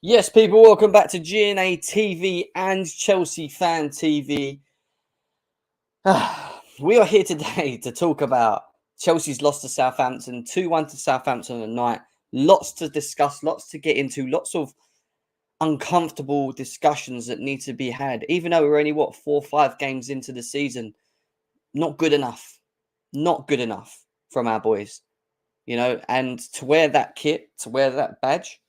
Yes, people, welcome back to GNA TV and Chelsea Fan TV. We are here today to talk about Chelsea's loss to Southampton, 2-1 to Southampton tonight. Lots to discuss, lots to get into, lots of uncomfortable discussions that need to be had. Even though we're only, 4 or 5 games into the season, not good enough. Not good enough from our boys. You know, and to wear that kit, to wear that badge,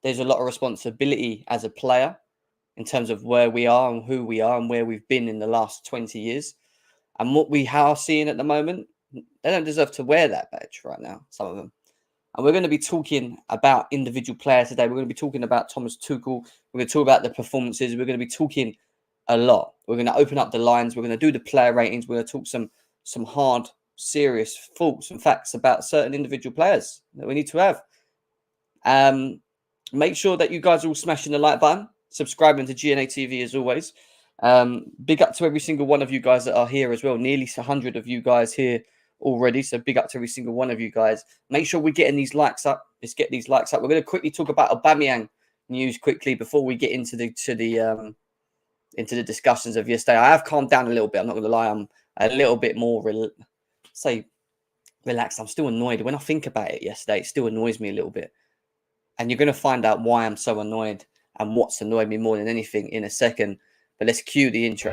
there's a lot of responsibility as a player in terms of where we are and who we are and where we've been in the last 20 years. And what we are seeing at the moment, they don't deserve to wear that badge right now, some of them. And we're going to be talking about individual players today. We're going to be talking about Thomas Tuchel. We're going to talk about the performances. We're going to be talking a lot. We're going to open up the lines. We're going to do the player ratings. We're going to talk some hard, serious thoughts and facts about certain individual players that we need to have. Make sure that you guys are all smashing the like button, subscribing to GNA TV as always. Big up to every single one of you guys that are here as well. Nearly 100 of you guys here already. So big up to every single one of you guys. Make sure we're getting these likes up. Let's get these likes up. We're going to quickly talk about Aubameyang news quickly before we get into the discussions of yesterday. I have calmed down a little bit. I'm not going to lie. I'm a little bit more relaxed. I'm still annoyed. When I think about it yesterday, it still annoys me a little bit. And you're going to find out why I'm so annoyed and what's annoyed me more than anything in a second. But let's cue the intro.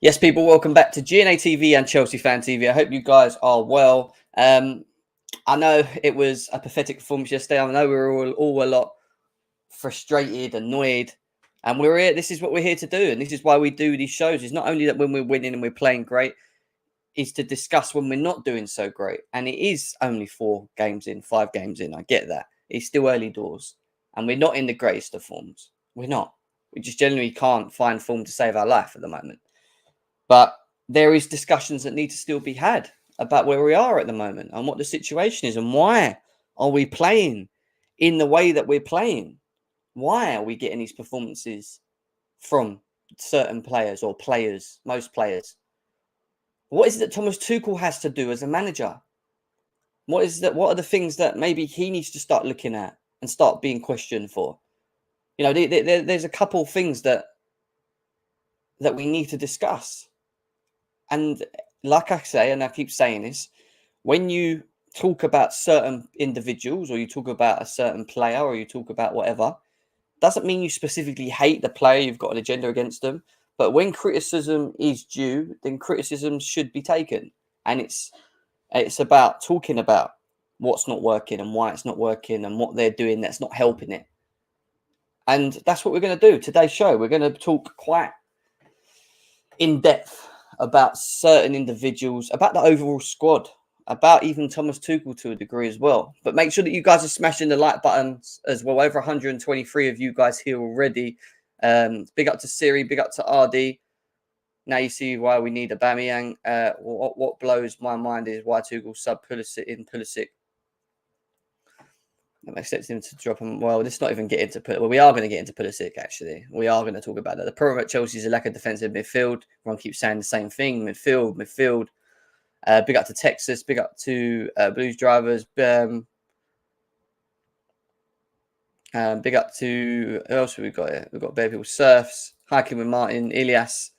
Yes, people, welcome back to GNA TV and Chelsea Fan TV. I hope you guys are well. I know it was a pathetic performance yesterday. I know we were all a lot frustrated, annoyed. And we're here. This is what we're here to do. And this is why we do these shows. It's not only that when we're winning and we're playing great, is to discuss when we're not doing so great. And it is only 5 games in. I get that. It's still early doors. And we're not in the greatest of forms. We're not. We just generally can't find form to save our life at the moment. But there is discussions that need to still be had about where we are at the moment and what the situation is and why are we playing in the way that we're playing. Why are we getting these performances from certain players or players, most players? What is it that Thomas Tuchel has to do as a manager? What are the things that maybe he needs to start looking at and start being questioned for? You know, there's a couple of things that we need to discuss. And like I say, and I keep saying this, when you talk about certain individuals or you talk about a certain player or you talk about whatever, doesn't mean you specifically hate the player, you've got an agenda against them. But when criticism is due, then criticism should be taken. And it's about talking about what's not working and why it's not working and what they're doing that's not helping it. And that's what we're going to do today's show. We're going to talk quite in depth about certain individuals, about the overall squad, about even Thomas Tuchel to a degree as well. But make sure that you guys are smashing the like buttons as well. Over 123 of you guys here already. Big up to Siri, big up to RD. Now you see why we need Aubameyang. What blows my mind is why Tuchel sub Pulisic. I'm expecting him to drop him. Well, let's not even get into Pulisic. Well, we are going to get into Pulisic, actually. We are going to talk about that. The problem at Chelsea is a lack of defensive midfield. Everyone keeps saying the same thing. Midfield. Big up to Texas. Big up to Blues Drivers. Big up to... Who else have we got here? We've got Bear People Surfs. Hiking with Martin. Ilias.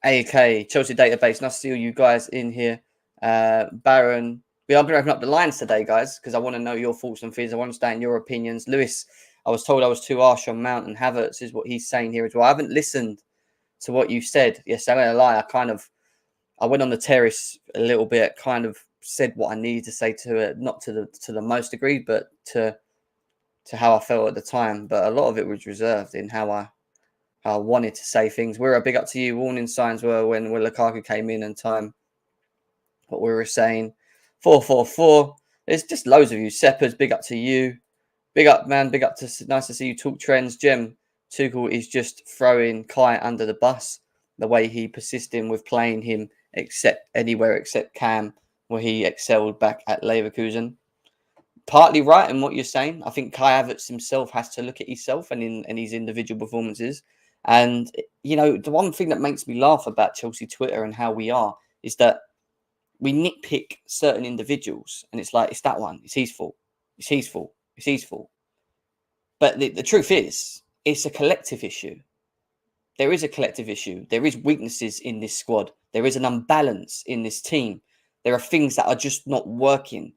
AK. Chelsea Database. Nice to see all you guys in here. Baron. We are going to open up the lines today, guys, because I want to know your thoughts and feelings. I want to understand your opinions. Lewis, I was told I was too harsh on Mount and Havertz is what he's saying here as well. I haven't listened to what you said. Yes, I'm going to lie. I went on the terrace a little bit, kind of said what I needed to say to it, not to the most degree, but to how I felt at the time. But a lot of it was reserved in how I wanted to say things. We're a big up to you. Warning signs were when Lukaku came in and time what we were saying. 444. There's just loads of you. Seppers, big up to you. Big up, man. Big up to nice to see you talk trends. Jim Tuchel is just throwing Kai under the bus. The way he persisting with playing him anywhere except Cam, where he excelled back at Leverkusen. Partly right in what you're saying. I think Kai Havertz himself has to look at himself and in his individual performances And, you know, the one thing that makes me laugh about Chelsea Twitter and how we are is that we nitpick certain individuals, and it's like, it's that one, it's his fault, it's his fault, it's his fault. But the truth is, it's a collective issue. There is a collective issue. There is weaknesses in this squad. There is an imbalance in this team. There are things that are just not working.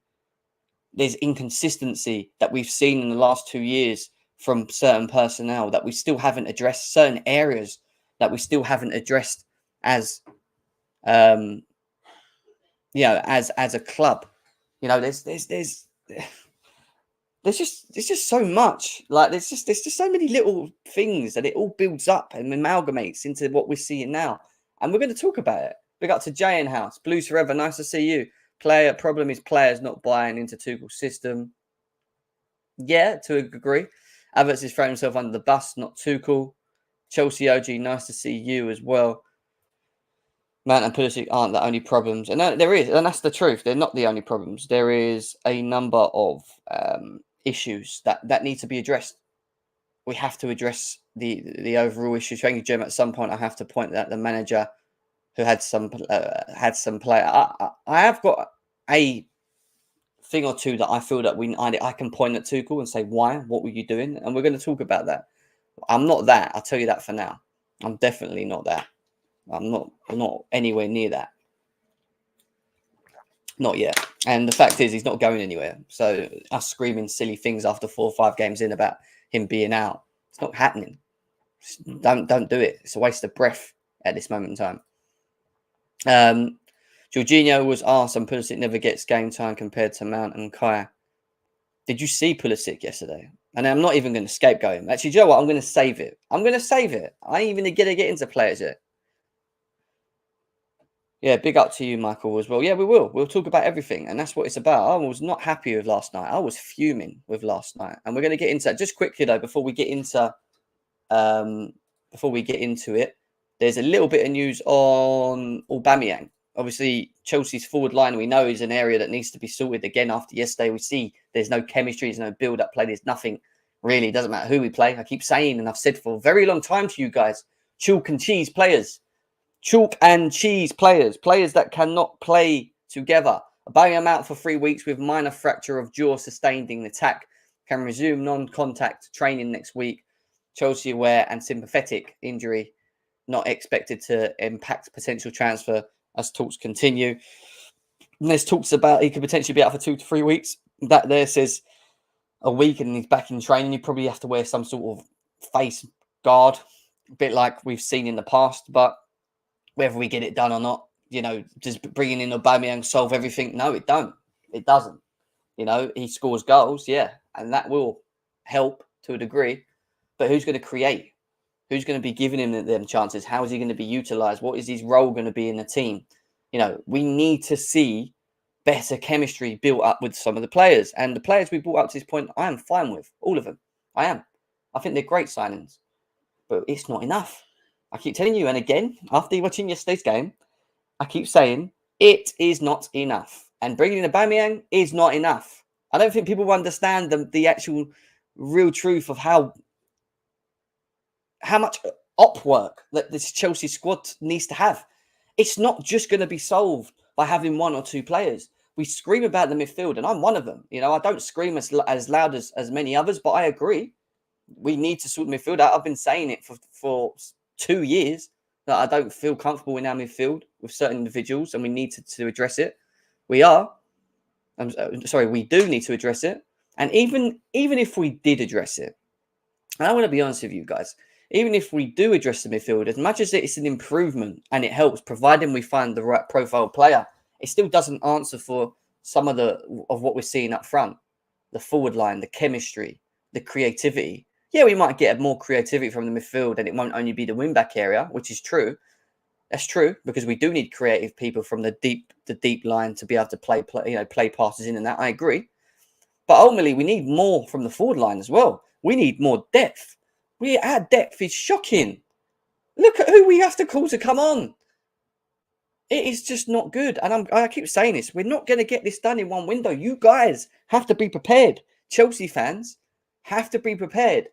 There's inconsistency that we've seen in the last 2 years from certain personnel that we still haven't addressed, certain areas that we still haven't addressed as, you know, as a club. You know, there's just so much. Like there's just so many little things that it all builds up and amalgamates into what we're seeing now. And we're going to talk about it. Big up to Jay in house. Blues forever. Nice to see you. Problem is players not buying into Tuchel's system. Yeah, to a degree. Havertz is throwing himself under the bus, not Tuchel. Chelsea OG, nice to see you as well. Mount and Pulisic aren't the only problems. And there is, and that's the truth. They're not the only problems. There is a number of issues that need to be addressed. We have to address the overall issues. Thank you, Jim. At some point, I have to point that the manager who had some play. I have got a thing or two that I feel that I can point at Tuchel and say, why? What were you doing? And we're going to talk about that. I'm not that. I'll tell you that for now. I'm definitely not that. I'm not anywhere near that. Not yet. And the fact is, he's not going anywhere. So us screaming silly things after 4 or 5 games in about him being out, it's not happening. Don't do it. It's a waste of breath at this moment in time. Jorginho was asked, and Pulisic never gets game time compared to Mount and Kai. Did you see Pulisic yesterday? And I'm not even going to scapegoat him. Actually, do you know what? I'm going to save it. I ain't even going to get into players yet. Yeah, big up to you, Michael, as well. Yeah, we will. We'll talk about everything. And that's what it's about. I was not happy with last night. I was fuming with last night. And we're going to get into that. Just quickly, though, before we get into it, there's a little bit of news on Aubameyang. Obviously, Chelsea's forward line, we know, is an area that needs to be sorted again after yesterday. We see there's no chemistry, there's no build-up play, there's nothing really. It doesn't matter who we play. I keep saying, and I've said for a very long time to you guys, chalk and cheese players. Chalk and cheese players. Players that cannot play together. Aubameyang out for 3 weeks with minor fracture of jaw sustained in attack. Can resume non-contact training next week. Chelsea aware and sympathetic injury. Not expected to impact potential transfer as talks continue. And there's talks about he could potentially be out for 2 to 3 weeks. That there says a week and he's back in training. You probably have to wear some sort of face guard, a bit like we've seen in the past. But whether we get it done or not, you know, just bringing in Aubameyang solve everything? No, it don't. It doesn't. You know, he scores goals, yeah, and that will help to a degree. But who's going to create? Who's going to be giving him them chances? How is he going to be utilised? What is his role going to be in the team? You know, we need to see better chemistry built up with some of the players. And the players we brought up to this point, I am fine with. All of them. I am. I think they're great signings. But it's not enough. I keep telling you, and again, after watching yesterday's game, I keep saying, it is not enough. And bringing in Aubameyang is not enough. I don't think people understand the actual real truth of how much op work that this Chelsea squad needs to have. It's not just going to be solved by having 1 or 2 players. We scream about the midfield, and I'm one of them. You know, I don't scream as loud as many others, but I agree. We need to sort midfield out. I've been saying it for 2 years that I don't feel comfortable in our midfield with certain individuals, and we need to address it. We do need to address it. And even if we did address it, and I want to be honest with you guys, even if we do address the midfield, as much as it's an improvement and it helps, providing we find the right profile player, it still doesn't answer for some of what we're seeing up front. The forward line, the chemistry, the creativity. Yeah, we might get more creativity from the midfield and it won't only be the wing-back area, which is true. That's true, because we do need creative people from the deep line to be able to play passes in and that. I agree. But ultimately, we need more from the forward line as well. We need more depth. Our depth is shocking. Look at who we have to call to come on. It is just not good. And I keep saying this. We're not going to get this done in one window. You guys have to be prepared. Chelsea fans have to be prepared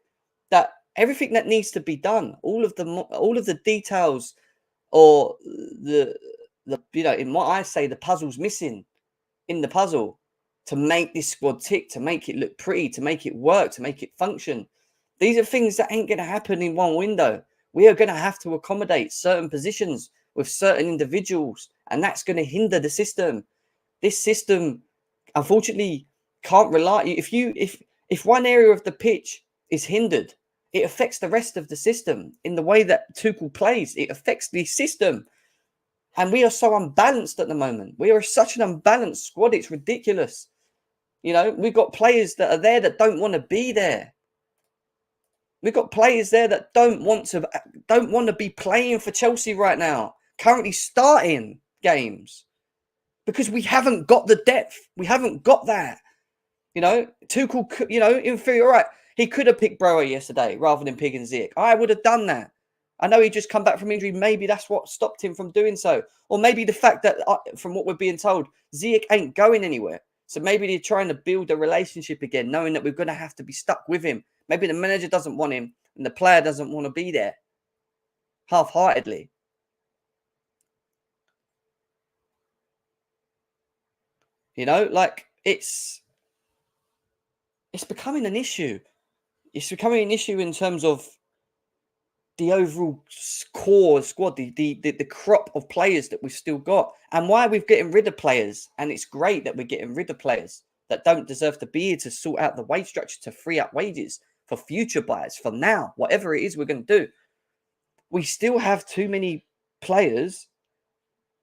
that Everything that needs to be done, all of the details, or the in what I say, the puzzle's missing in the puzzle to make this squad tick, to make it look pretty, to make it work, to make it function. These are things that ain't going to happen in one window. We are going to have to accommodate certain positions with certain individuals, and that's going to hinder the system. This system, unfortunately, can't rely. If one area of the pitch is hindered, it affects the rest of the system. In the way that Tuchel plays, it affects the system. And we are so unbalanced at the moment. We are such an unbalanced squad. It's ridiculous. We've got players that are there that don't want to be there. We've got players there that don't want to be playing for Chelsea right now, currently starting games, because we haven't got the depth. We haven't got that. Tuchel, in theory, all right, he could have picked Brower yesterday rather than picking Ziyech. I would have done that. I know he just come back from injury. Maybe that's what stopped him from doing so. Or maybe the fact that, from what we're being told, Ziyech ain't going anywhere. So maybe they're trying to build a relationship again, knowing that we're going to have to be stuck with him. Maybe the manager doesn't want him and the player doesn't want to be there half-heartedly. It's becoming an issue. It's becoming an issue in terms of the overall core squad, the crop of players that we've still got, and why we're getting rid of players. And it's great that we're getting rid of players that don't deserve to be here, to sort out the wage structure, to free up wages for future buyers, for now, whatever it is we're going to do. We still have too many players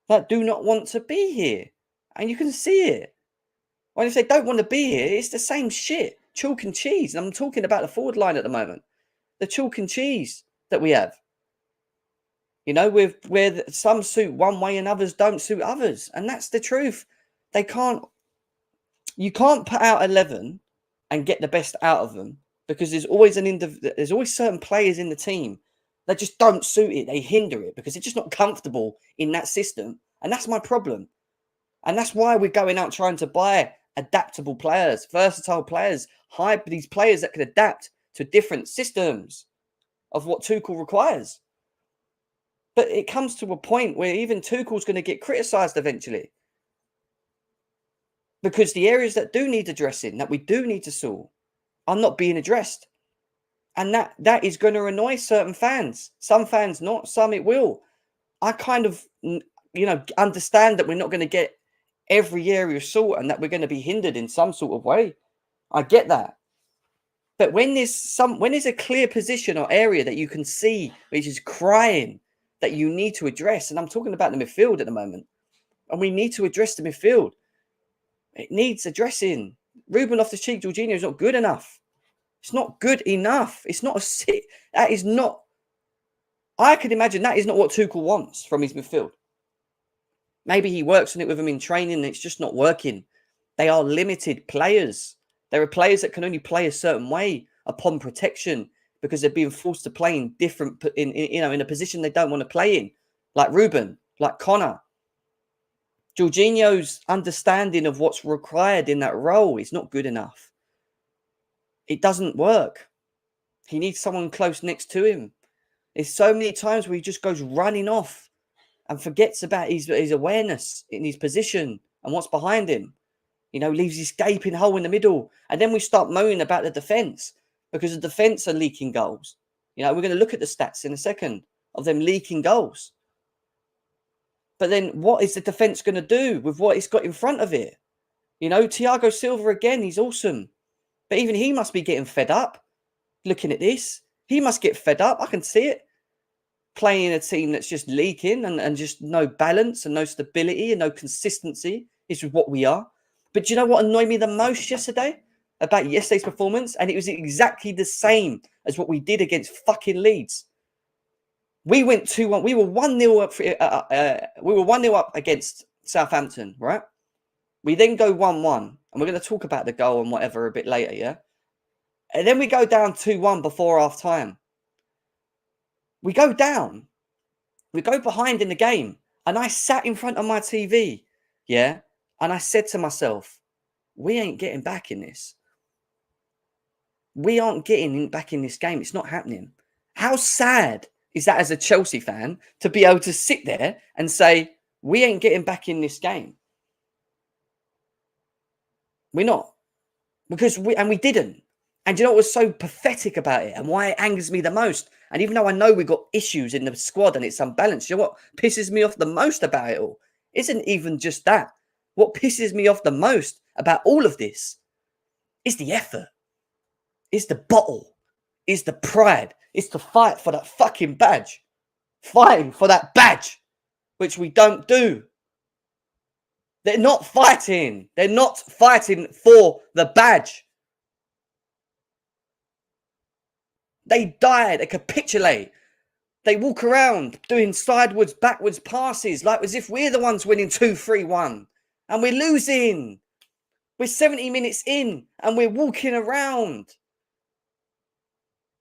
that do not want to be here. And you can see it. When if they don't want to be here, it's the same shit. Chalk and cheese. And I'm talking about the forward line at the moment. The chalk and cheese that we have. Where some suit one way and others don't suit others. And that's the truth. You can't put out 11 and get the best out of them, because there's always certain players in the team that just don't suit it. They hinder it because they're just not comfortable in that system. And that's my problem. And that's why we're going out trying to buy adaptable players, versatile players, these players that can adapt to different systems of what Tuchel requires. But it comes to a point where even Tuchel's going to get criticised eventually, because the areas that do need addressing, that we do need to sort, are not being addressed. And that is going to annoy certain fans. Some fans not, some it will. I kind of, understand that we're not going to get every area sorted and that we're going to be hindered in some sort of way. I get that. But when there's a clear position or area that you can see which is crying that you need to address, and I'm talking about the midfield at the moment, and we need to address the midfield. It needs addressing. Ruben Loftus-Cheek, Jorginho is not good enough. It's not good enough. It's not that is not. I can imagine that is not what Tuchel wants from his midfield. Maybe he works on it with him in training and it's just not working. They are limited players. There are players that can only play a certain way upon protection because they're being forced to play in in a position they don't want to play in, like Ruben, like Connor. Jorginho's understanding of what's required in that role is not good enough. It doesn't work. He needs someone close next to him. There's so many times where he just goes running off and forgets about his awareness in his position and what's behind him. Leaves his gaping hole in the middle. And then we start moaning about the defence because the defence are leaking goals. We're going to look at the stats in a second of them leaking goals. But then what is the defence going to do with what it's got in front of it? Thiago Silva, again, he's awesome. But even he must be getting fed up looking at this. He must get fed up. I can see it. Playing in a team that's just leaking and just no balance and no stability and no consistency is what we are. But do you know what annoyed me the most yesterday about yesterday's performance? And it was exactly the same as what we did against fucking Leeds. We went 2-1. We were 1-0 up. We were 1-0 up against Southampton, right? We then go 1-1, and we're going to talk about the goal and whatever a bit later, yeah? And then we go down 2-1 before half time. We go down. We go behind in the game. And I sat in front of my TV, yeah? And I said to myself, we ain't getting back in this. We aren't getting back in this game. It's not happening. How sad is that as a Chelsea fan to be able to sit there and say, we ain't getting back in this game? We're not. Because we didn't. And you know what was so pathetic about it and why it angers me the most? And even though I know we've got issues in the squad and it's unbalanced, you know what pisses me off the most about it all? Isn't even just that. What pisses me off the most about all of this is the effort. It's the bottle. It's the pride. It's the fight for that fucking badge. Fighting for that badge, which we don't do. They're not fighting. They're not fighting for the badge. They die. They capitulate. They walk around doing sideways, backwards passes like as if we're the ones winning 2-3-1. And we're losing. We're 70 minutes in and we're walking around.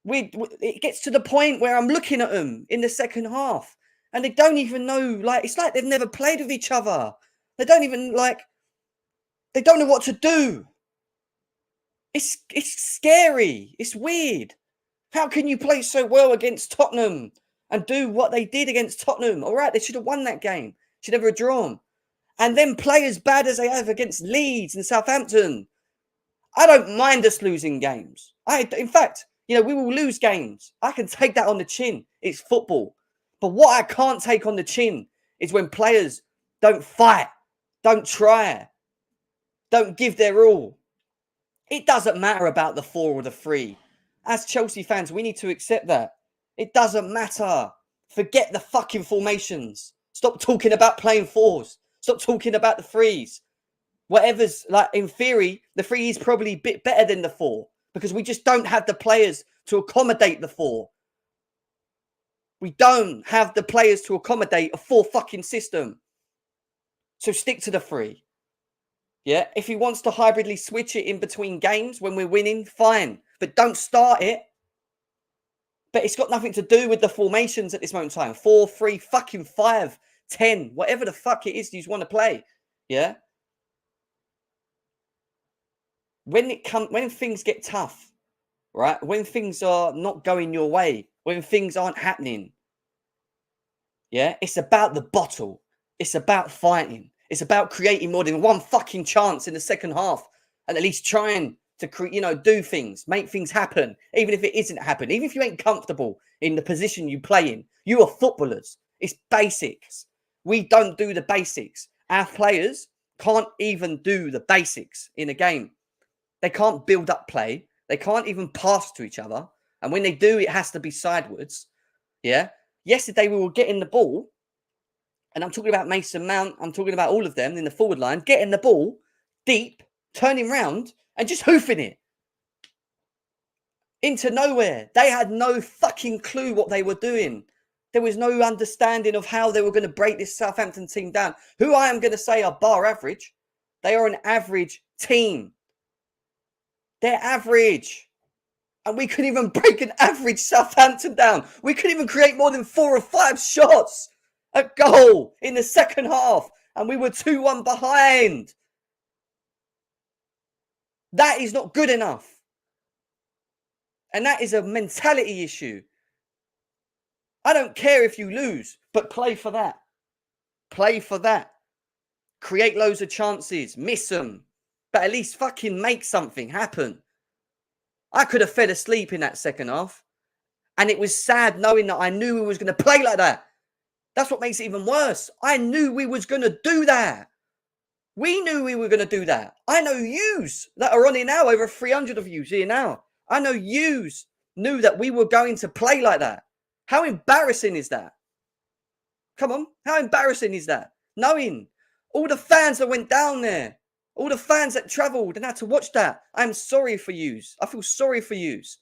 It gets to the point where I'm looking at them in the second half and they don't even know, like, it's like they've never played with each other. They don't even, like, they don't know what to do. It's scary. It's weird. How can you play so well against Tottenham and do what they did against Tottenham? All right, they should have won that game. Should never have drawn. And then play as bad as they have against Leeds and Southampton. I don't mind us losing games. In fact, you know, we will lose games. I can take that on the chin. It's football. But what I can't take on the chin is when players don't fight, don't try, don't give their all. It doesn't matter about the 4 or the 3. As Chelsea fans, we need to accept that. It doesn't matter. Forget the fucking formations. Stop talking about playing 4s. Stop talking about the 3s. Whatever's, like, in theory, the 3 is probably a bit better than the 4 because we just don't have the players to accommodate the 4. We don't have the players to accommodate a 4 fucking system. So stick to the 3. Yeah, if he wants to hybridly switch it in between games when we're winning, fine. But don't start it. But it's got nothing to do with the formations at this moment in time. 4, 3, fucking 5, 10, whatever the fuck it is you want to play. Yeah. When things get tough, right? When things are not going your way, when things aren't happening, yeah, it's about the bottle. It's about fighting. It's about creating more than one fucking chance in the second half, and at least trying to do things, make things happen, even if it isn't happening, even if you ain't comfortable in the position you play in. You are footballers. It's basics. We don't do the basics. Our players can't even do the basics in a game. They can't build up play. They can't even pass to each other. And when they do, it has to be sideways. Yeah. Yesterday, we were getting the ball. And I'm talking about Mason Mount. I'm talking about all of them in the forward line. Getting the ball deep, turning round, and just hoofing it. Into nowhere. They had no fucking clue what they were doing. There was no understanding of how they were going to break this Southampton team down. Who I am going to say are bar average. They are an average team. They're average. And we couldn't even break an average Southampton down. We couldn't even create more than 4 or 5 shots at goal in the second half. And we were 2-1 behind. That is not good enough. And that is a mentality issue. I don't care if you lose, but play for that. Play for that. Create loads of chances. Miss them. But at least fucking make something happen. I could have fell asleep in that second half. And it was sad knowing that I knew we was going to play like that. That's what makes it even worse. I knew we was going to do that. We knew we were going to do that. I know yous that are on here now, over 300 of yous here now. I know yous knew that we were going to play like that. How embarrassing is that? Come on. How embarrassing is that? Knowing all the fans that went down there. All the fans that travelled and had to watch that. I'm sorry for yous. I feel sorry for yous.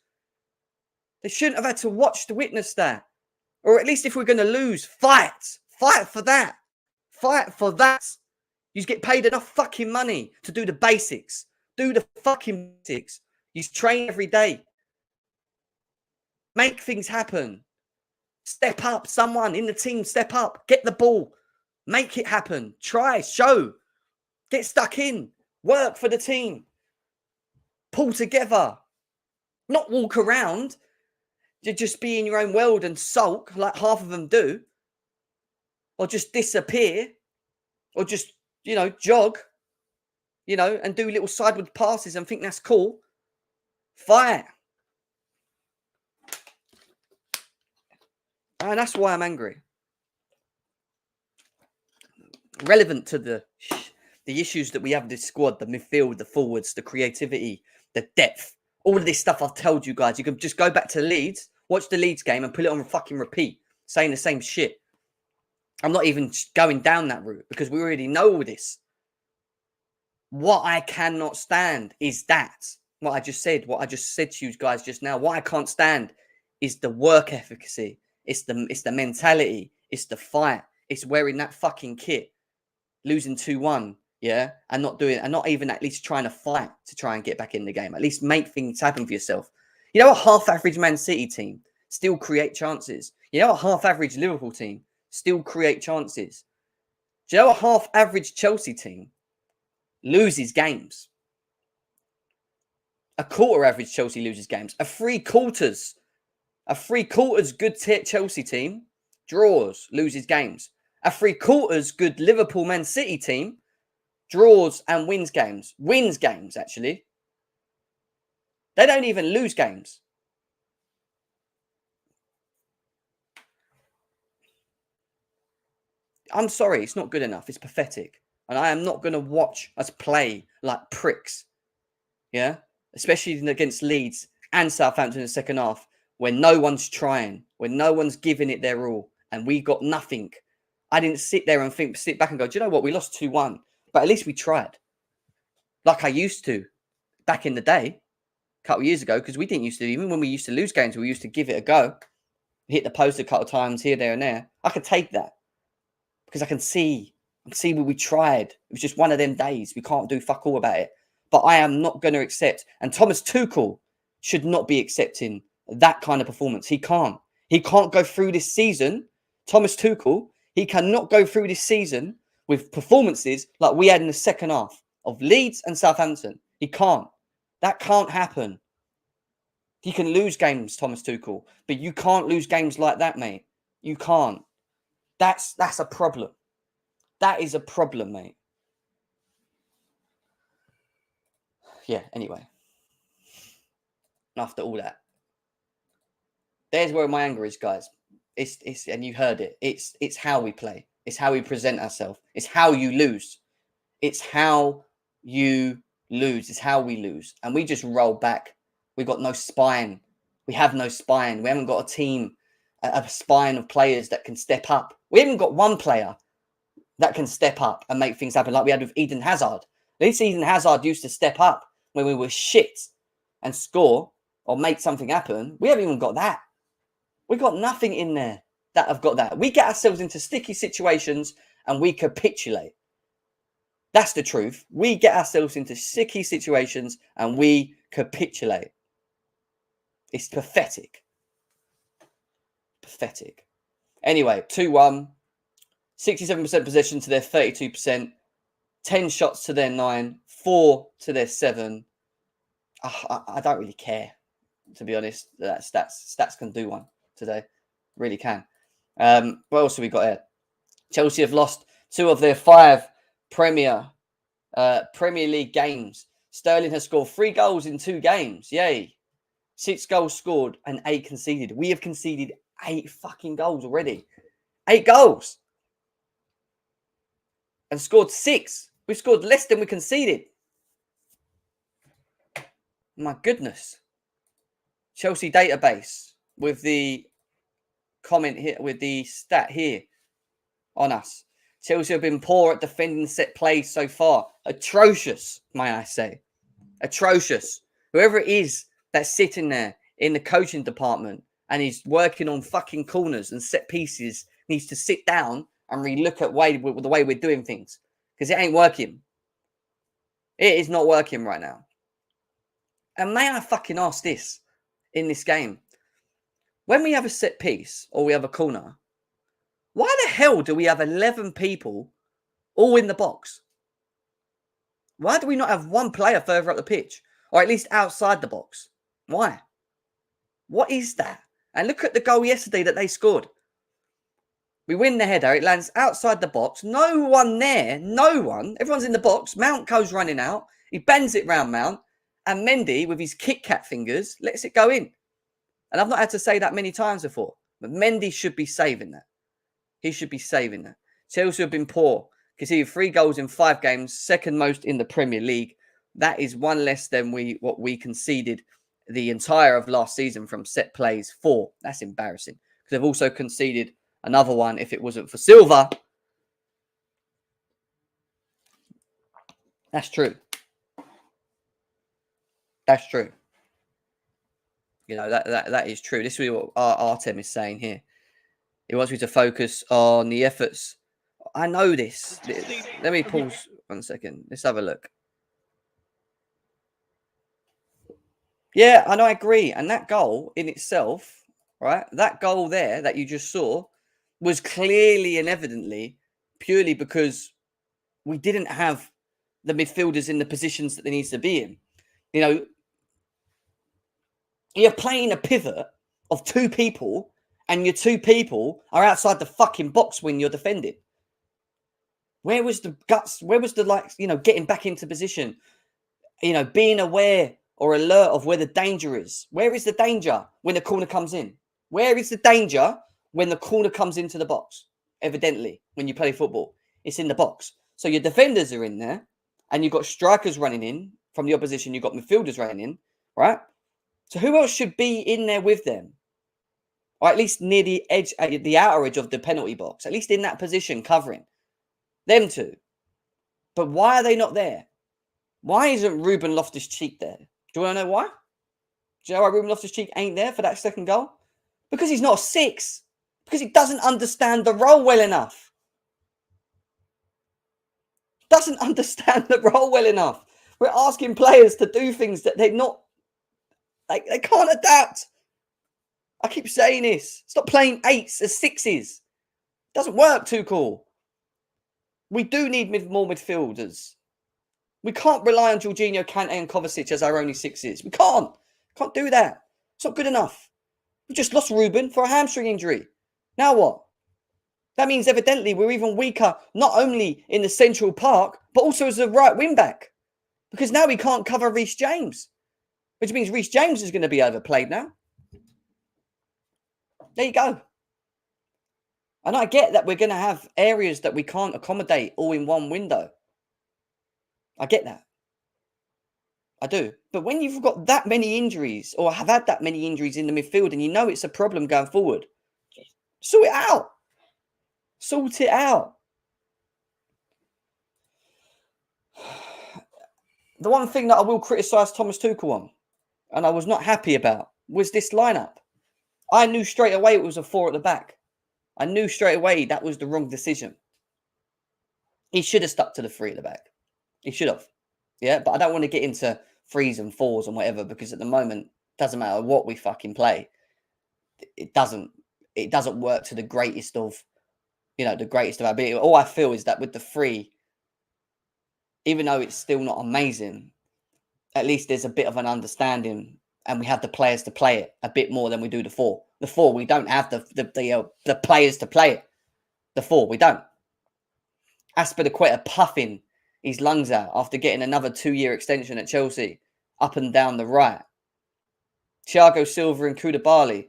They shouldn't have had to witness that. Or at least if we're going to lose, fight. Fight for that. Fight for that. You get paid enough fucking money to do the basics. Do the fucking basics. You train every day. Make things happen. Step up. Someone in the team, step up. Get the ball. Make it happen. Try. Show. Get stuck in. Work for the team. Pull together. Not walk around, to just be in your own world and sulk like half of them do. Or just disappear. Or just, jog, and do little sideward passes and think that's cool. Fight. And that's why I'm angry. Relevant to the issues that we have in this squad, the midfield, the forwards, the creativity, the depth, all of this stuff I've told you guys. You can just go back to Leeds, watch the Leeds game and put it on fucking repeat, saying the same shit. I'm not even going down that route because we already know all this. What I cannot stand is that. What I just said to you guys just now. What I can't stand is the work efficacy. It's the mentality. It's the fight. It's wearing that fucking kit, losing 2-1, yeah, and not even at least trying to fight to try and get back in the game. At least make things happen for yourself. You know, a half-average Man City team still create chances. You know, a half-average Liverpool team still create chances. Do you know a half-average Chelsea team loses games? A quarter-average Chelsea loses games. A three-quarters good Chelsea team draws, loses games. A three-quarters good Liverpool Man City team draws and wins games. Wins games, actually. They don't even lose games. I'm sorry, it's not good enough. It's pathetic. And I am not going to watch us play like pricks. Yeah? Especially against Leeds and Southampton in the second half, when no one's trying, when no one's giving it their all, and we got nothing. I didn't sit there and sit back and go, do you know what? We lost 2-1, but at least we tried. Like I used to back in the day, a couple of years ago, because we didn't used to, even when we used to lose games, we used to give it a go. Hit the post a couple of times here, there, and there. I could take that because I can see where we tried. It was just one of them days. We can't do fuck all about it. But I am not going to accept, and Thomas Tuchel should not be accepting that kind of performance. He can't. He can't go through this season. Thomas Tuchel, he cannot go through this season with performances like we had in the second half of Leeds and Southampton. He can't. That can't happen. He can lose games, Thomas Tuchel, but you can't lose games like that, mate. You can't. That's a problem. That is a problem, mate. Yeah, anyway. After all that. There's where my anger is, guys. It's and you heard it. It's how we play. It's how we present ourselves. It's how you lose. It's how you lose. It's how we lose. And we just roll back. We got no spine. We have no spine. We haven't got a team, a spine of players that can step up. We haven't got one player that can step up and make things happen like we had with Eden Hazard. At least Eden Hazard used to step up when we were shit and score or make something happen. We haven't even got that. We got nothing in there that have got that. We get ourselves into sticky situations and we capitulate. That's the truth. We get ourselves into sticky situations and we capitulate. It's pathetic. Pathetic. Anyway, 2-1. 67% possession to their 32%. 10 shots to their 9. 4 to their 7. I don't really care, to be honest. Stats can do one today. Really can. What else have we got here? Chelsea have lost 2 of their 5 Premier League games. Sterling has scored 3 goals in 2 games. Yay. 6 goals scored and 8 conceded. We have conceded 8 fucking goals already. 8 goals. And scored 6. We've scored less than we conceded. My goodness. Chelsea database with the comment here, with the stat here on us. Chelsea have been poor at defending set plays so far. Atrocious, may I say. Atrocious. Whoever it is that's sitting there in the coaching department and he's working on fucking corners and set pieces needs to sit down and relook at the way we're doing things. Because it ain't working. It is not working right now. And may I fucking ask this in this game. When we have a set piece or we have a corner, why the hell do we have 11 people all in the box? Why do we not have one player further up the pitch? Or at least outside the box? Why? What is that? And look at the goal yesterday that they scored. We win the header. It lands outside the box. No one there. No one. Everyone's in the box. Mount goes running out. He bends it round Mount. And Mendy, with his Kit Kat fingers, lets it go in. And I've not had to say that many times before. But Mendy should be saving that. He should be saving that. Chelsea have been poor. Conceded 3 goals in 5 games. Second most in the Premier League. That is one less than what we conceded the entire of last season from set plays 4. That's embarrassing. Because they've also conceded another one if it wasn't for Silva. That's true. That's true. You know, that is true. This is what Artem is saying here. He wants me to focus on the efforts. I know this. Let me pause 1 second. Let's have a look. Yeah, and I agree. And that goal in itself, right? That goal there that you just saw was clearly and evidently purely because we didn't have the midfielders in the positions that they need to be in. You know, you're playing a pivot of 2 people and your 2 people are outside the fucking box when you're defending. Where was the guts? Where was the, getting back into position? Being aware or alert of where the danger is. Where is the danger when the corner comes in? Where is the danger when the corner comes into the box? Evidently, when you play football, it's in the box. So your defenders are in there and you've got strikers running in from the opposition. You've got midfielders running in, right? So who else should be in there with them? Or at least near the edge, the outer edge of the penalty box. At least in that position, covering. Them 2. But why are they not there? Why isn't Ruben Loftus-Cheek there? Do you want to know why? Do you know why Ruben Loftus-Cheek ain't there for that second goal? Because he's not a 6. Because he doesn't understand the role well enough. Doesn't understand the role well enough. We're asking players to do things that they're not... They can't adapt. I keep saying this. Stop playing 8s as 6s. Doesn't work, Tuchel. We do need more midfielders. We can't rely on Jorginho, Kante and Kovacic as our only 6s. We can't. Can't do that. It's not good enough. We just lost Ruben for a hamstring injury. Now what? That means evidently we're even weaker, not only in the central park, but also as a right wing back. Because now we can't cover Reece James. Which means Reece James is going to be overplayed now. There you go. And I get that we're going to have areas that we can't accommodate all in one window. I get that. I do. But when you've got that many injuries or have had that many injuries in the midfield and you know it's a problem going forward, sort it out. Sort it out. The one thing that I will criticise Thomas Tuchel on, and I was not happy about, was this lineup. I knew straight away it was a 4 at the back. I knew straight away that was the wrong decision. He should have stuck to the 3 at the back. He should have. Yeah, but I don't want to get into 3s and 4s and whatever because at the moment, it doesn't matter what we fucking play. It doesn't work to the greatest of, the greatest of our ability. All I feel is that with the 3, even though it's still not amazing, at least there's a bit of an understanding and we have the players to play it a bit more than we do the 4. The 4, we don't have the players to play it. The 4, we don't. Aspilicueta puffing his lungs out after getting another 2-year extension at Chelsea, up and down the right. Thiago Silva and Koulibaly,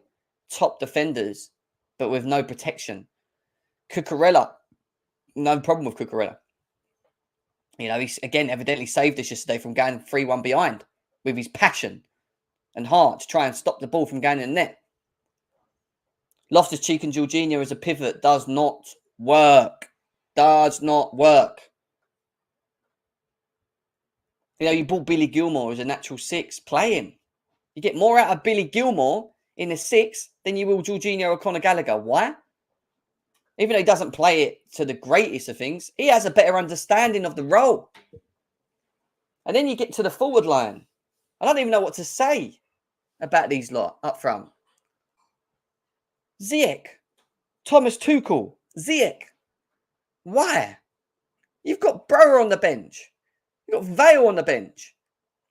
top defenders, but with no protection. Cucurella, no problem with Cucurella. He's again evidently saved us yesterday from going 3-1 behind with his passion and heart to try and stop the ball from going in the net. Loftus-Cheek and Jorginho as a pivot does not work. Does not work. You bought Billy Gilmore as a natural 6. Play him. You get more out of Billy Gilmore in a 6 than you will Jorginho or Conor Gallagher. Why? Even though he doesn't play it to the greatest of things, he has a better understanding of the role. And then you get to the forward line. I don't even know what to say about these lot up front. Ziyech. Thomas Tuchel. Ziyech. Why? You've got Brower on the bench. You've got Vale on the bench.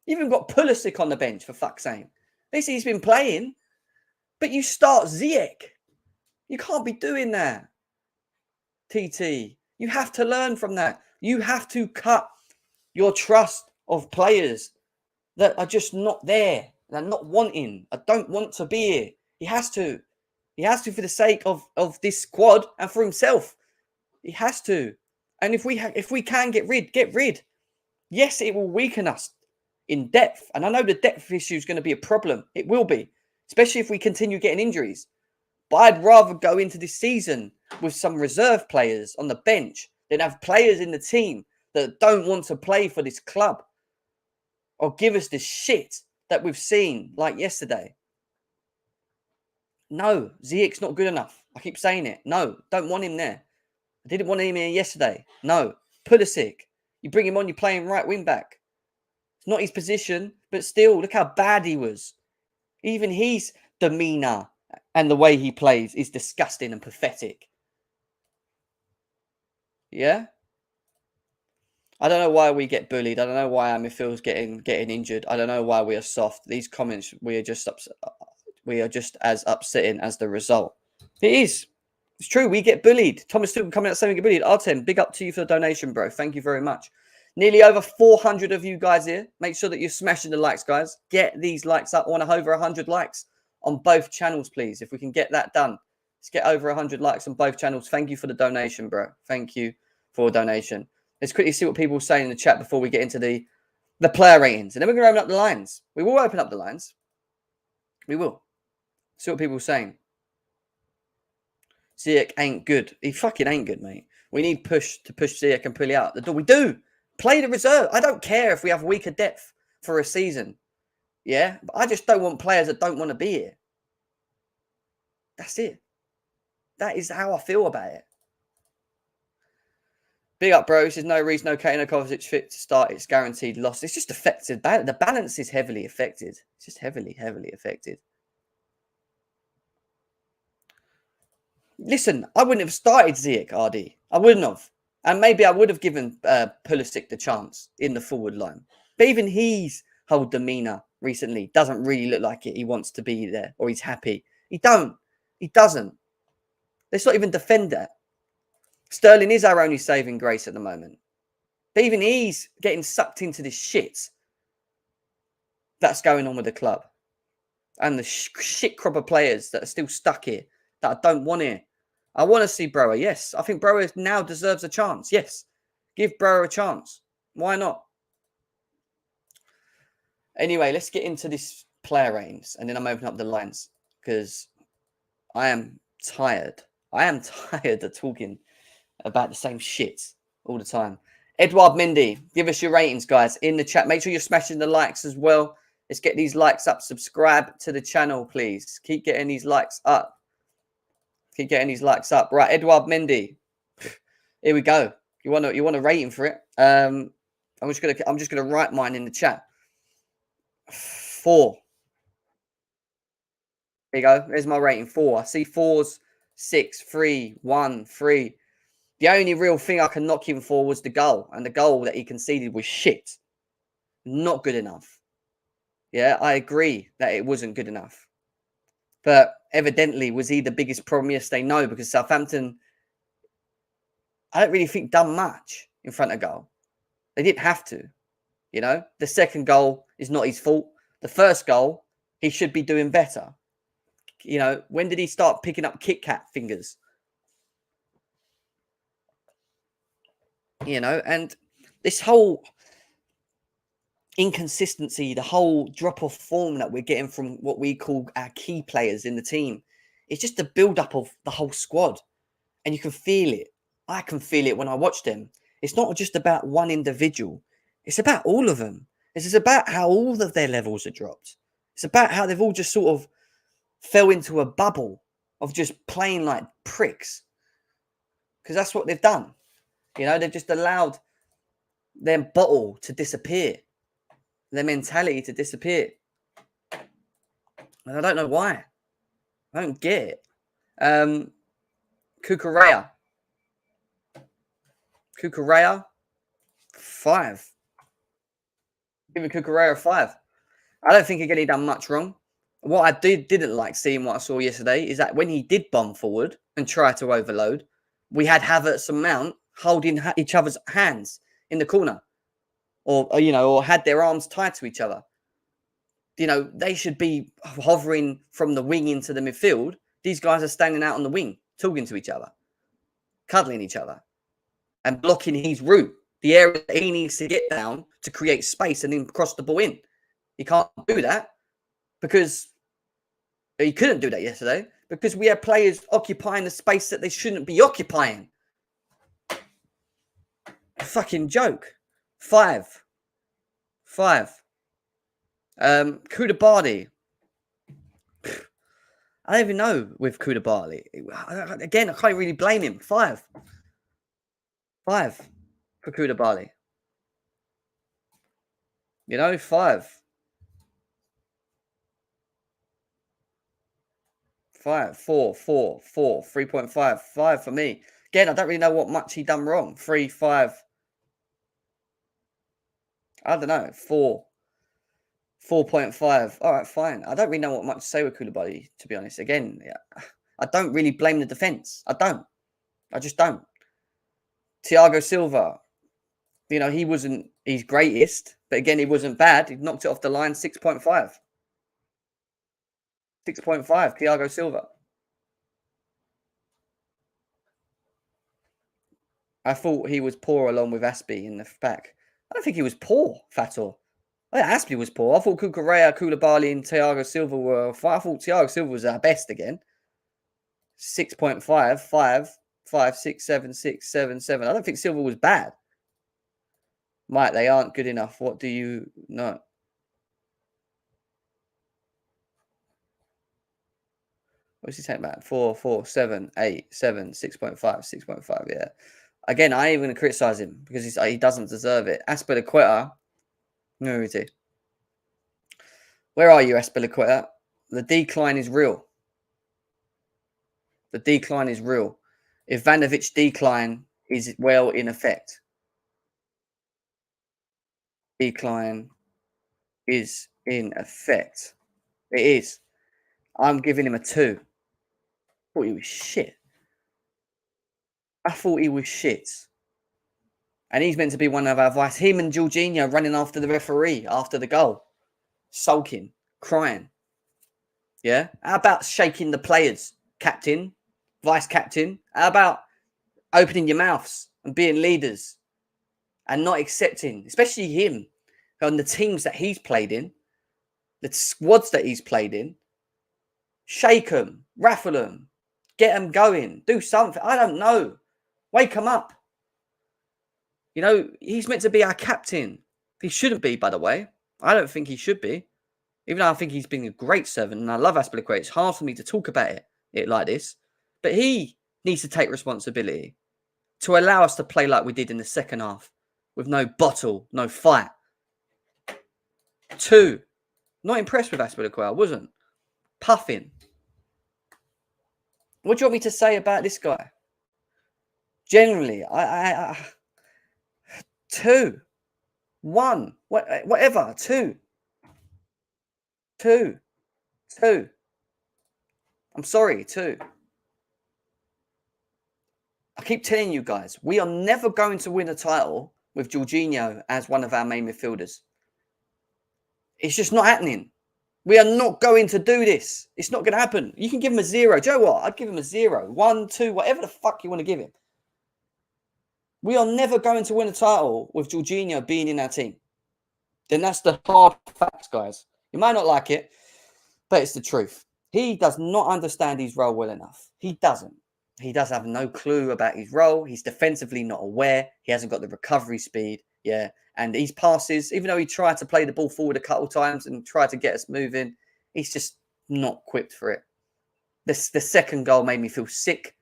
You've even got Pulisic on the bench, for fuck's sake. At least he's been playing. But you start Ziyech. You can't be doing that, TT. You have to learn from that. You have to cut your trust of players that are just not there. They're not wanting. I don't want to be here. He has to. He has to for the sake of this squad and for himself. He has to. And if we can get rid. Yes, it will weaken us in depth. And I know the depth issue is going to be a problem. It will be, especially if we continue getting injuries. But I'd rather go into this season with some reserve players on the bench than have players in the team that don't want to play for this club or give us the shit that we've seen like yesterday. No, Ziyech's not good enough. I keep saying it. No, don't want him there. I didn't want him here yesterday. No, Pulisic. You bring him on, you're playing right wing back. It's not his position, but still, look how bad he was. Even his demeanour and the way he plays is disgusting and pathetic. Yeah? I don't know why we get bullied. I don't know why our midfield's getting injured. I don't know why we are soft. These comments, we are just as upsetting as the result. It is. It's true. We get bullied. Thomas Tuchel coming out saying we get bullied. Artem, big up to you for the donation, bro. Thank you very much. Nearly over 400 of you guys here. Make sure that you're smashing the likes, guys. Get these likes up. I want over 100 likes on both channels, please. If we can get that done. Let's get over 100 likes on both channels. Thank you for the donation, bro. Thank you for a donation. Let's quickly see what people are saying in the chat before we get into the player ratings. And then we're going to open up the lines. We will open up the lines. We will. See what people are saying. Ziyech ain't good. He fucking ain't good, mate. We need to push Ziyech and pull it out the door. We do. Play the reserve. I don't care if we have weaker depth for a season. Yeah? But I just don't want players that don't want to be here. That's it. That is how I feel about it. Big up, bro. There's no reason okay, no Kovacic fit to start. It's guaranteed loss. It's just affected. The balance is heavily affected. It's just heavily affected. Listen, I wouldn't have started Ziyech, RD. I wouldn't have. And maybe I would have given Pulisic the chance in the forward line. But even his whole demeanour recently doesn't really look like it. He wants to be there or he's happy. He doesn't. Let's not even defend that. Sterling is our only saving grace at the moment. But even he's getting sucked into this shit that's going on with the club. And the shit crop of players that are still stuck here that I don't want here. I want to see Brower. Yes, I think Brower now deserves a chance. Yes, give Brower a chance. Why not? Anyway, let's get into this player ratings. And then I'm opening up the lines. Because I am tired. I am tired of talking about the same shit all the time. Edward Mendy, give us your ratings, guys, in the chat. Make sure you're smashing the likes as well. Let's get these likes up. Subscribe to the channel, please. Keep getting these likes up. Keep getting these likes up. Right, Edward Mendy. Here we go. You want a rating for it? I'm just gonna write mine in the chat. 4. There you go. There's my rating. 4. I see 4s, 6, 3, 1, 3. The only real thing I can knock him for was the goal. And the goal that he conceded was shit. Not good enough. Yeah, I agree that it wasn't good enough. But evidently, was he the biggest problem yesterday? No, because Southampton, I don't really think done much in front of goal. They didn't have to. You know, the second goal is not his fault. The first goal, he should be doing better. You know, when did he start picking up Kit Kat fingers? You know, and this whole inconsistency, the whole drop-off form that we're getting from what we call our key players in the team, it's just the build-up of the whole squad. And you can feel it. I can feel it when I watch them. It's not just about one individual. It's about all of them. It's about how all of their levels are dropped. It's about how they've all just sort of fell into a bubble of just playing like pricks. Because that's what they've done. You know, they've just allowed their bottle to disappear. Their mentality to disappear. And I don't know why. I don't get it. Kukurea, 5. Give Kukurea a 5. I don't think he done much wrong. What I didn't like seeing what I saw yesterday is that when he did bomb forward and try to overload, we had Havertz and Mount holding each other's hands in the corner, or had their arms tied to each other. They should be hovering from the wing into the midfield. These guys are standing out on the wing, talking to each other, cuddling each other, and blocking his route, the area that he needs to get down to create space and then cross the ball in. He can't do that because he couldn't do that yesterday because we had players occupying the space that they shouldn't be occupying. A fucking joke. 5. Koulibaly. I don't even know with Koulibaly. Again, I can't really blame him. 5 for Koulibaly. 5. 5, 4, 3.5, 5 for me. Again, I don't really know what much he done wrong. 3, 5. I don't know. 4. 4.5. All right, fine. I don't really know what much to say with Koulibaly, to be honest. Again, I don't really blame the defence. I don't. I just don't. Thiago Silva, he wasn't his greatest, but again, he wasn't bad. He knocked it off the line. 6.5. 6.5, Thiago Silva. I thought he was poor along with Aspie in the back. I don't think he was poor, Fator. I think Aspie was poor. I thought Cucurella, Koulibaly, and Thiago Silva were. I thought Thiago Silva was our best again. 6.5, 5, 6, 7, 6, 7, 7. I don't think Silva was bad. Mike, they aren't good enough. What do you know? What's he saying about? 4, 7, 8, 7, 6.5, 6.5. Yeah. Again, I ain't even going to criticize him because he doesn't deserve it. Aspilicueta. Where is he? Where are you, Aspilicueta? The decline is real. The decline is real. Ivanovic decline is well in effect. Decline is in effect. It is. I'm giving him a 2. I thought he was shit. And he's meant to be one of our vice. Him and Jorginho running after the referee after the goal. Sulking. Crying. Yeah? How about shaking the players? Captain. Vice captain. How about opening your mouths and being leaders? And not accepting, especially him, on the teams that he's played in. The squads that he's played in. Shake them. Raffle them. Get them going. Do something. I don't know. Wake them up. He's meant to be our captain. He shouldn't be, by the way. I don't think he should be. Even though I think he's been a great servant, and I love Aspilicueta. It's hard for me to talk about it like this. But he needs to take responsibility to allow us to play like we did in the second half. With no bottle, no fight. 2. Not impressed with Aspilicueta. I wasn't. Puffing. What do you want me to say about this guy? Generally, I 2, 1, whatever. 2. I'm sorry, 2. I keep telling you guys, we are never going to win a title with Jorginho as one of our main midfielders. It's just not happening. We are not going to do this. It's not going to happen. You can give him a 0. Do you know what? I'd give him a 0, 1, 2, whatever the fuck you want to give him. We are never going to win a title with Jorginho being in our team. Then that's the hard facts, guys. You might not like it, but it's the truth. He does not understand his role well enough. He doesn't. He does have no clue about his role. He's defensively not aware. He hasn't got the recovery speed. Yeah. And his passes, even though he tried to play the ball forward a couple of times and tried to get us moving, he's just not equipped for it. The second goal made me feel sick.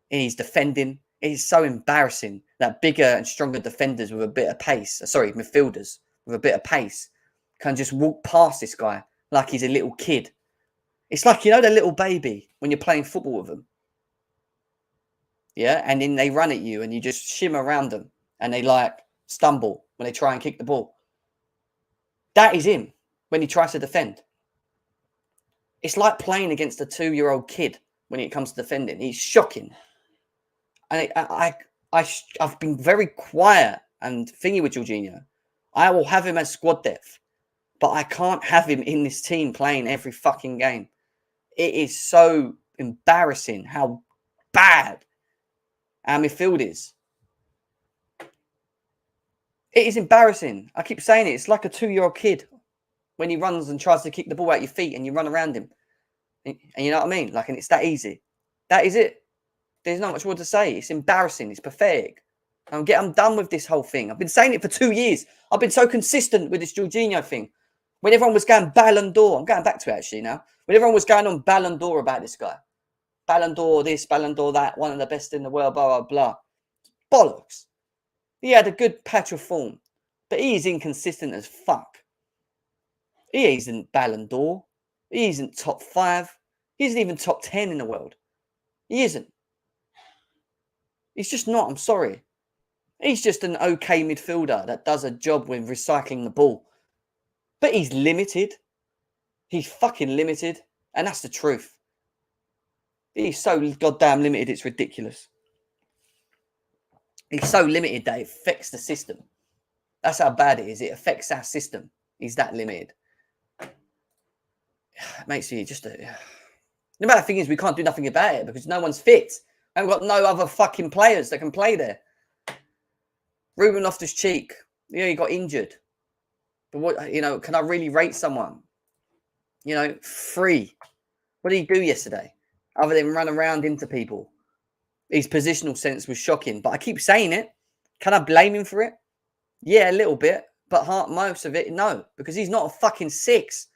He's defending. It's so embarrassing that bigger and stronger defenders with a bit of pace, midfielders with a bit of pace, can just walk past this guy like he's a little kid. It's like, the little baby when you're playing football with them. Yeah, and then they run at you and you just shimmer around them and they stumble when they try and kick the ball. That is him when he tries to defend. It's like playing against a 2-year-old kid when it comes to defending. He's shocking. And I've been very quiet and thingy with Jorginho. I will have him as squad depth, but I can't have him in this team playing every fucking game. It is so embarrassing how bad our midfield is. It is embarrassing. I keep saying it. It's like a 2-year-old kid when he runs and tries to kick the ball out your feet and you run around him. And you know what I mean? Like, and it's that easy. That is it. There's not much more to say. It's embarrassing. It's pathetic. I'm done with this whole thing. I've been saying it for 2 years. I've been so consistent with this Jorginho thing. When everyone was going Ballon d'Or, I'm going back to it actually now. When everyone was going on Ballon d'Or about this guy. Ballon d'Or this, Ballon d'Or that, one of the best in the world, blah, blah, blah. Bollocks. He had a good patch of form, but he is inconsistent as fuck. He isn't Ballon d'Or. He isn't top 5. He isn't even top 10 in the world. He isn't. He's just not. I'm sorry. He's just an okay midfielder that does a job with recycling the ball. But he's limited. He's fucking limited. And that's the truth. He's so goddamn limited, it's ridiculous. He's so limited that it affects the system. That's how bad it is. It affects our system. He's that limited. It makes you just... No matter the thing is, we can't do nothing about it because no one's fit. And we've got no other fucking players that can play there. Ruben Loftus-Cheek, he got injured. But what, can I really rate someone? 3. What did he do yesterday? Other than run around into people. His positional sense was shocking. But I keep saying it. Can I blame him for it? Yeah, a little bit. But most of it, no. Because he's not a fucking 6.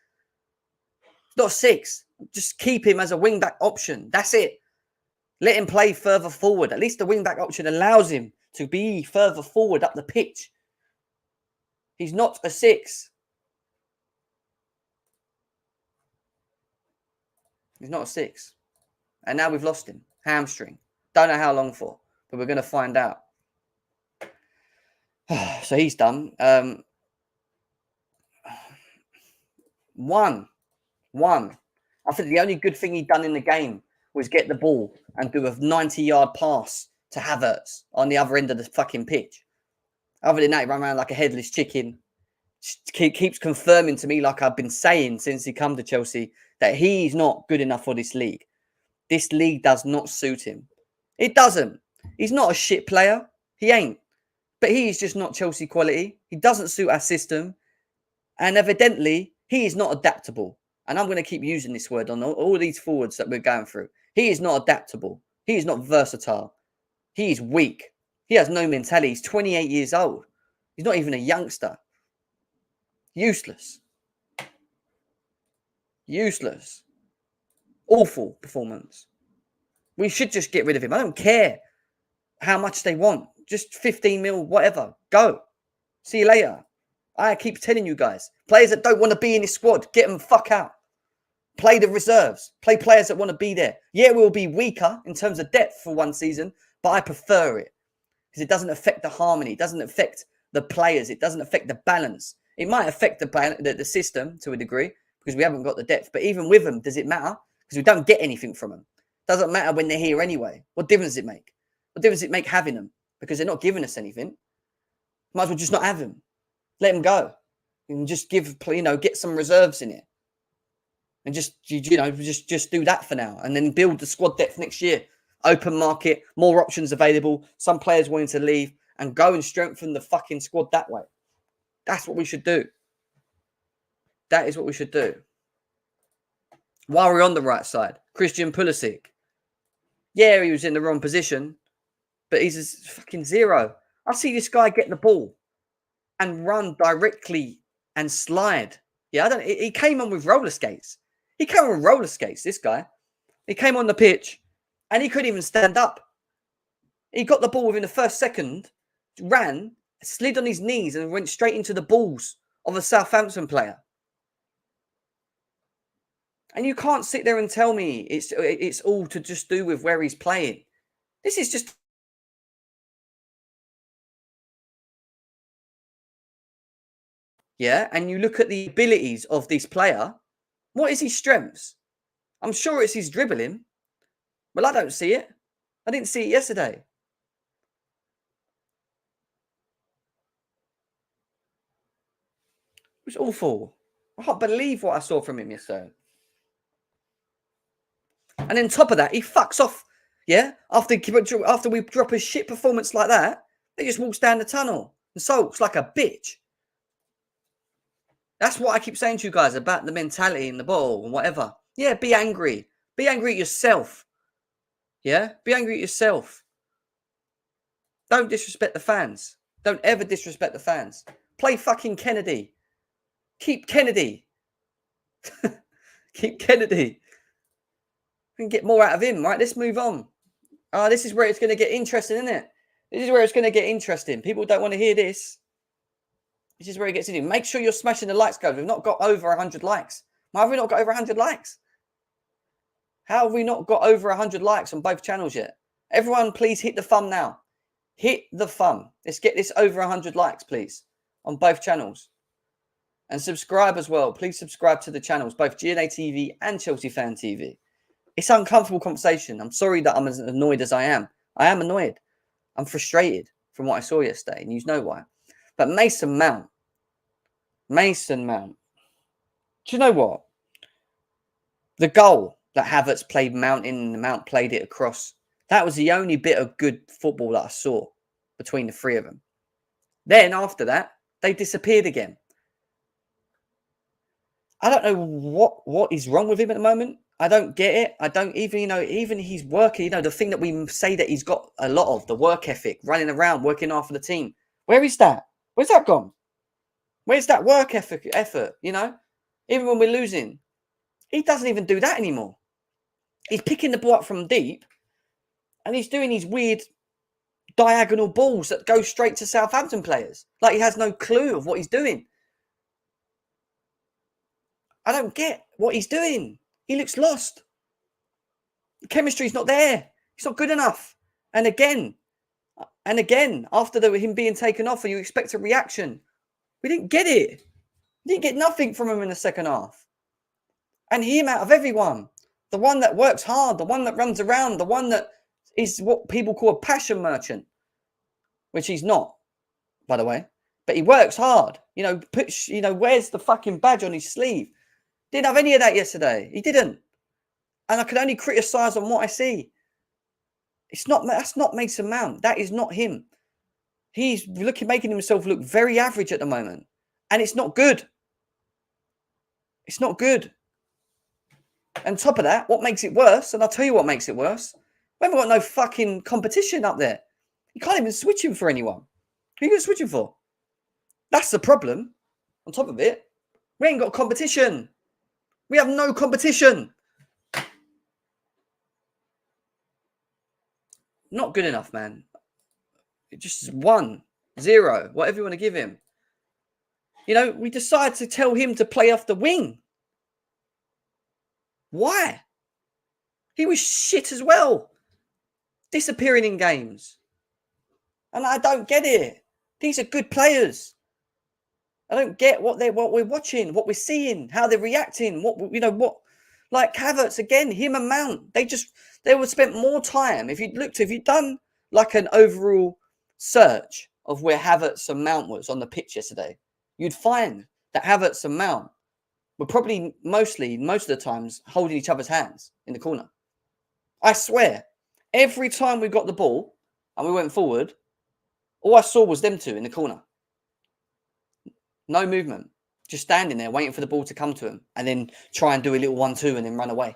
He's not a 6. Just keep him as a wing-back option. That's it. Let him play further forward. At least the wing-back option allows him to be further forward up the pitch. He's not a 6. He's not a 6. And now we've lost him. Hamstring. Don't know how long for, but we're going to find out. So he's done. One. I think the only good thing he'd done in the game was get the ball and do a 90-yard pass to Havertz on the other end of the fucking pitch. Other than that, he ran around like a headless chicken. Keeps confirming to me, like I've been saying since he come to Chelsea, that he's not good enough for this league. This league does not suit him. It doesn't. He's not a shit player. He ain't. But he's just not Chelsea quality. He doesn't suit our system. And evidently, he is not adaptable. And I'm going to keep using this word on all these forwards that we're going through. He is not adaptable. He is not versatile. He is weak. He has no mentality. He's 28 years old. He's not even a youngster. Useless. Useless. Awful performance. We should just get rid of him. I don't care how much they want. Just 15 mil, whatever. Go. See you later. I keep telling you guys. Players that don't want to be in this squad, get them the fuck out. Play the reserves. Play players that want to be there. Yeah, we'll be weaker in terms of depth for one season, but I prefer it. Because it doesn't affect the harmony. It doesn't affect the players. It doesn't affect the balance. It might affect the system to a degree because we haven't got the depth. But even with them, does it matter? Because we don't get anything from them. Doesn't matter when they're here anyway. What difference does it make? What difference does it make having them? Because they're not giving us anything. Might as well just not have them. Let them go. And just get some reserves in it. And just do that for now. And then build the squad depth next year. Open market, more options available. Some players wanting to leave and go and strengthen the fucking squad that way. That's what we should do. That is what we should do. While we're on the right side, Christian Pulisic. Yeah, he was in the wrong position, but he's a fucking 0. I see this guy get the ball and run directly and slide. Yeah, he came on with roller skates. He came on with roller skates, this guy. He came on the pitch and he couldn't even stand up. He got the ball within the first second, ran, slid on his knees and went straight into the balls of a Southampton player. And you can't sit there and tell me it's all to just do with where he's playing. This is just... Yeah, and you look at the abilities of this player. What is his strengths? I'm sure it's his dribbling. Well, I don't see it. I didn't see it yesterday. It was awful. I can't believe what I saw from him yesterday. And then top of that, he fucks off. Yeah? After we drop a shit performance like that, he just walks down the tunnel and sulks like a bitch. That's what I keep saying to you guys about the mentality and the ball and whatever. Yeah, be angry. Be angry at yourself. Yeah? Be angry at yourself. Don't disrespect the fans. Don't ever disrespect the fans. Play fucking Kennedy. Keep Kennedy. Keep Kennedy. We can get more out of him, right? Let's move on. This is where it's going to get interesting, isn't it? This is where it's going to get interesting. People don't want to hear this. This is where it gets into. Make sure you're smashing the likes, guys. We've not got over 100 likes. Why have we not got over 100 likes? How have we not got over 100 likes on both channels yet? Everyone, please hit the thumb now. Hit the thumb. Let's get this over 100 likes, please, on both channels. And subscribe as well. Please subscribe to the channels, both GNA TV and Chelsea Fan TV. It's an uncomfortable conversation. I'm sorry that I'm as annoyed as I am. I am annoyed. I'm frustrated from what I saw yesterday, and you know why. But Mason Mount. Do you know what? The goal that Havertz played Mount in and Mount played it across, that was the only bit of good football that I saw between the three of them. Then after that, they disappeared again. I don't know what is wrong with him at the moment. I don't get it. I don't even, even his work, the thing that we say that he's got a lot of, the work ethic, running around, working after the team. Where is that? Where's that gone? Where's that work effort, Even when we're losing, he doesn't even do that anymore. He's picking the ball up from deep and he's doing these weird diagonal balls that go straight to Southampton players. Like he has no clue of what he's doing. I don't get what he's doing. He looks lost. The chemistry's not there. He's not good enough. And again, after him being taken off, you expect a reaction. We didn't get it. We didn't get nothing from him in the second half. And him out of everyone, the one that works hard, the one that runs around, the one that is what people call a passion merchant, which he's not, by the way. But he works hard. Wears the fucking badge on his sleeve. Didn't have any of that yesterday. He didn't. And I can only criticise on what I see. That's not Mason Mount. That is not him. He's making himself look very average at the moment. And it's not good. It's not good. And top of that, what makes it worse, and I'll tell you what makes it worse, we haven't got no fucking competition up there. You can't even switch him for anyone. Who are you going to switch him for? That's the problem. On top of it, we ain't got competition. We have no competition. Not good enough, man. It just 1, 0, whatever you want to give him. We decided to tell him to play off the wing. Why? He was shit as well. Disappearing in games. And I don't get it. These are good players. I don't get what we're watching, what we're seeing, how they're reacting, like Havertz again, him and Mount. They would spend more time. If you'd done like an overall search of where Havertz and Mount was on the pitch yesterday, you'd find that Havertz and Mount were probably most of the times holding each other's hands in the corner. I swear, every time we got the ball and we went forward, all I saw was them two in the corner. No movement. Just standing there waiting for the ball to come to him and then try and do a little 1-2 and then run away.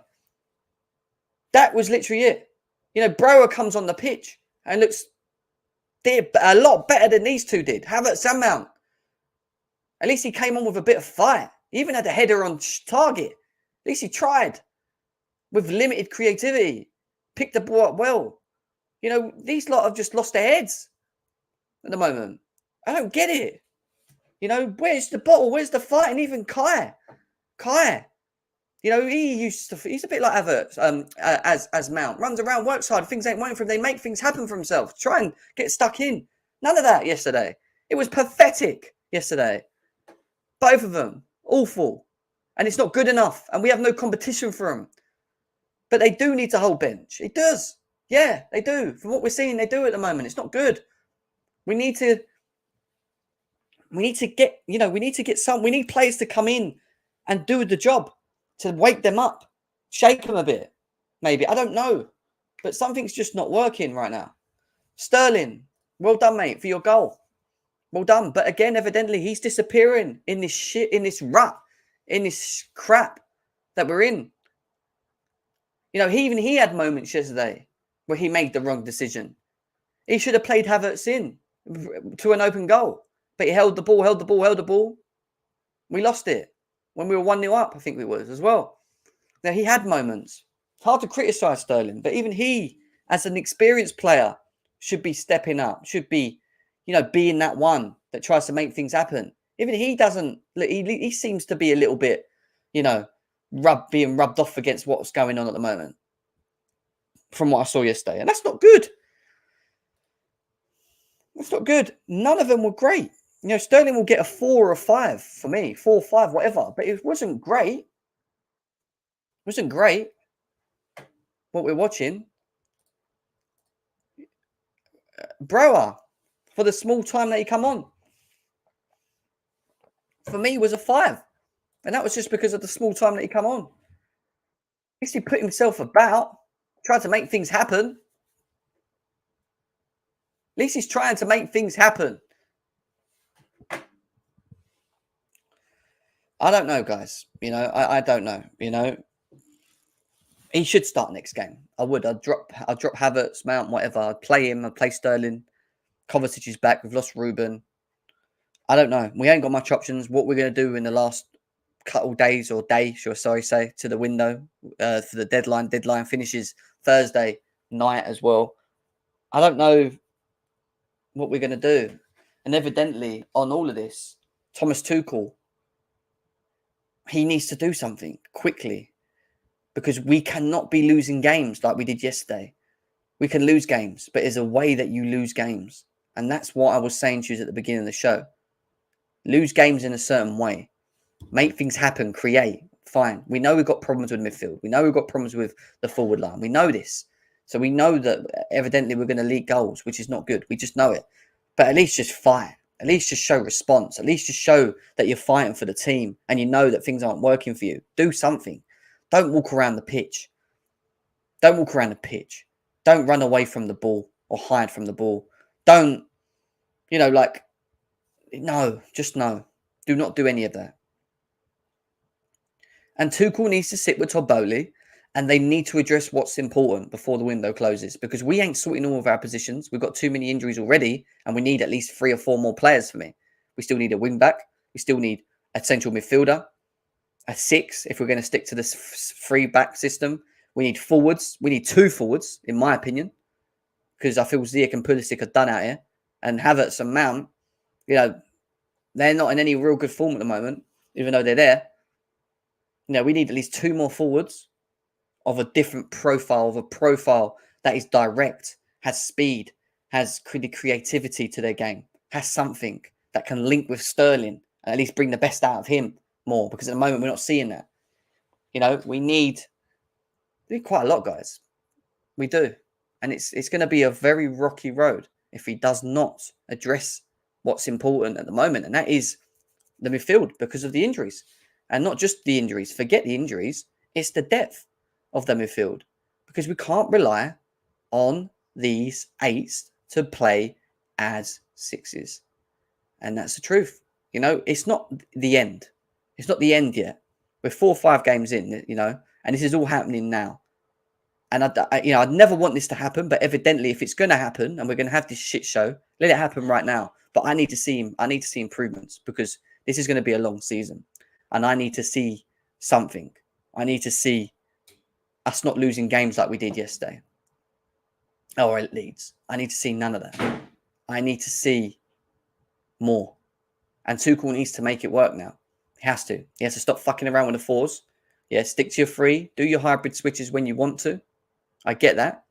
That was literally it. Brower comes on the pitch and looks a lot better than these two did. Havertz and Mount. At least he came on with a bit of fight. He even had a header on target. At least he tried with limited creativity. Picked the ball up well. These lot have just lost their heads at the moment. I don't get it. Where's the bottle? Where's the fight? And even Kai, he's a bit like Havertz, as Mount. Runs around, works hard. Things ain't waiting for him. They make things happen for himself. Try and get stuck in. None of that yesterday. It was pathetic yesterday. Both of them. Awful. And it's not good enough. And we have no competition for them. But they do need to hold bench. It does. Yeah, they do. From what we're seeing, they do at the moment. It's not good. We need to get, we need to get we need players to come in and do the job, to wake them up, shake them a bit. Maybe. I don't know. But something's just not working right now. Sterling, well done, mate, for your goal. Well done. But again, evidently, he's disappearing in this shit, in this rut, in this crap that we're in. He had moments yesterday where he made the wrong decision. He should have played Havertz in to an open goal. But he held the ball. We lost it when we were 1-0 up, I think we was as well. Now, he had moments. It's hard to criticise Sterling, but even he, as an experienced player, should be stepping up, should be, being that one that tries to make things happen. Even he doesn't, he seems to be a little bit, being rubbed off against what's going on at the moment from what I saw yesterday. And that's not good. That's not good. None of them were great. Sterling will get a 4 or a 5 for me, 4 or 5, whatever. But it wasn't great. It wasn't great what we're watching. Brower, for the small time that he come on, for me was a 5. And that was just because of the small time that he come on. At least he put himself about, tried to make things happen. At least he's trying to make things happen. I don't know, guys. I don't know. He should start next game. I would. I'd drop Havertz, Mount, whatever. I'd play him. I'd play Sterling. Kovacic is back. We've lost Ruben. I don't know. We ain't got much options. What we're going to do in the last couple days or day, say, to the window for the deadline. Deadline finishes Thursday night as well. I don't know what we're going to do. And evidently, on all of this, Thomas Tuchel, he needs to do something quickly because we cannot be losing games like we did yesterday. We can lose games, but there's a way that you lose games. And that's what I was saying to you at the beginning of the show. Lose games in a certain way. Make things happen, create. Fine. We know we've got problems with midfield. We know we've got problems with the forward line. We know this. So we know that evidently we're going to leak goals, which is not good. We just know it. But at least just fight. At least just show response. At least just show that you're fighting for the team and you know that things aren't working for you. Do something. Don't walk around the pitch. Don't walk around the pitch. Don't run away from the ball or hide from the ball. Don't, no, just no. Do not do any of that. And Tuchel needs to sit with Koulibaly and they need to address what's important before the window closes because we ain't sorting all of our positions. We've got too many injuries already and we need at least 3 or 4 more players for me. We still need a wing back. We still need a central midfielder, a 6 if we're going to stick to this 3-back system. We need forwards. We need 2 forwards, in my opinion, because I feel Ziyech and Pulisic are done out here. And Havertz and Mount, they're not in any real good form at the moment, even though they're there. We need at least 2 more forwards of a different profile, of a profile that is direct, has speed, has creativity to their game, has something that can link with Sterling and at least bring the best out of him more, because at the moment we're not seeing that. We need quite a lot, guys. We do. And it's going to be a very rocky road if he does not address what's important at the moment, and that is the midfield because of the injuries. And not just the injuries. Forget the injuries. It's the depth of the midfield. Because we can't rely on these 8s to play as 6s. And that's the truth. It's not the end. It's not the end yet. We're 4 or 5 games in, and this is all happening now. And I'd never want this to happen, but evidently if it's going to happen and we're going to have this shit show, let it happen right now. But I need to see improvements because this is going to be a long season. And I need to see something. I need to see us not losing games like we did yesterday. Or at Leeds. I need to see none of that. I need to see more. And Tuchel needs to make it work now. He has to. He has to stop fucking around with the 4s. Yeah, stick to your 3. Do your hybrid switches when you want to. I get that.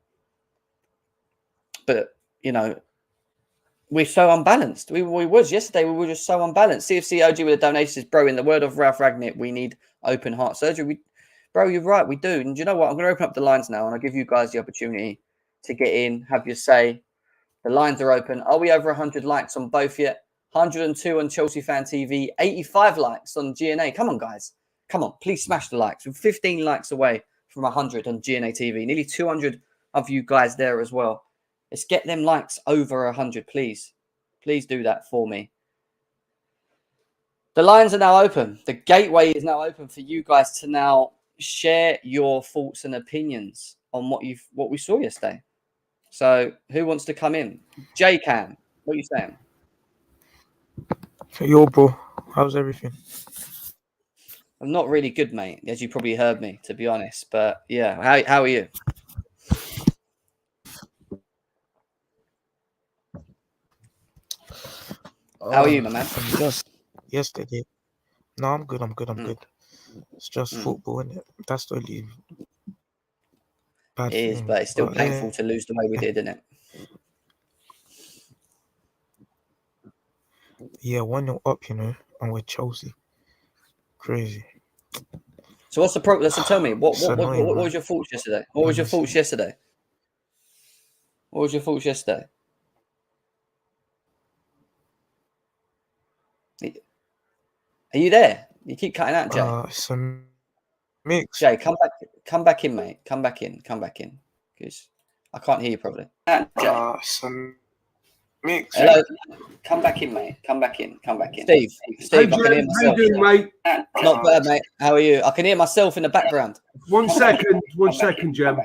But, we're so unbalanced. We was yesterday. We were just so unbalanced. CFC OG with a donation says, bro, in the word of Ralph Ragnick, we need open heart surgery. Bro, you're right. We do. And do you know what? I'm going to open up the lines now, and I'll give you guys the opportunity to get in, have your say. The lines are open. Are we over 100 likes on both yet? 102 on Chelsea Fan TV, 85 likes on GNA. Come on, guys. Come on. Please smash the likes. We're 15 likes away from 100 on GNA TV. Nearly 200 of you guys there as well. Let's get them likes over 100, please. Please do that for me. The lines are now open. The gateway is now open for you guys to now share your thoughts and opinions on what we saw yesterday. So, who wants to come in? Jay can. What are you saying? Yo, bro. How's everything? I'm not really good, mate, as you probably heard me, to be honest. But yeah, how are you? How are you, my man? Just yesterday. No, I'm good. I'm good. It's just football, isn't it? That's the only bad thing. It is, but it's still painful to lose the way we did, isn't it? Yeah, 1-0 up, and we're Chelsea. Crazy. So what's the problem? So tell me, what was your thoughts yesterday? What was your thoughts yesterday? Are you there? You keep cutting out, Jay. It's a mix. Jay, come back in, mate. Come back in. Because I can't hear you properly. It's a mix. Hello. Come back in, mate. Come back in. Steve, hey, I can hear myself. How you doing, mate? Not bad, mate. How are you? I can hear myself in the background. One second, Jem.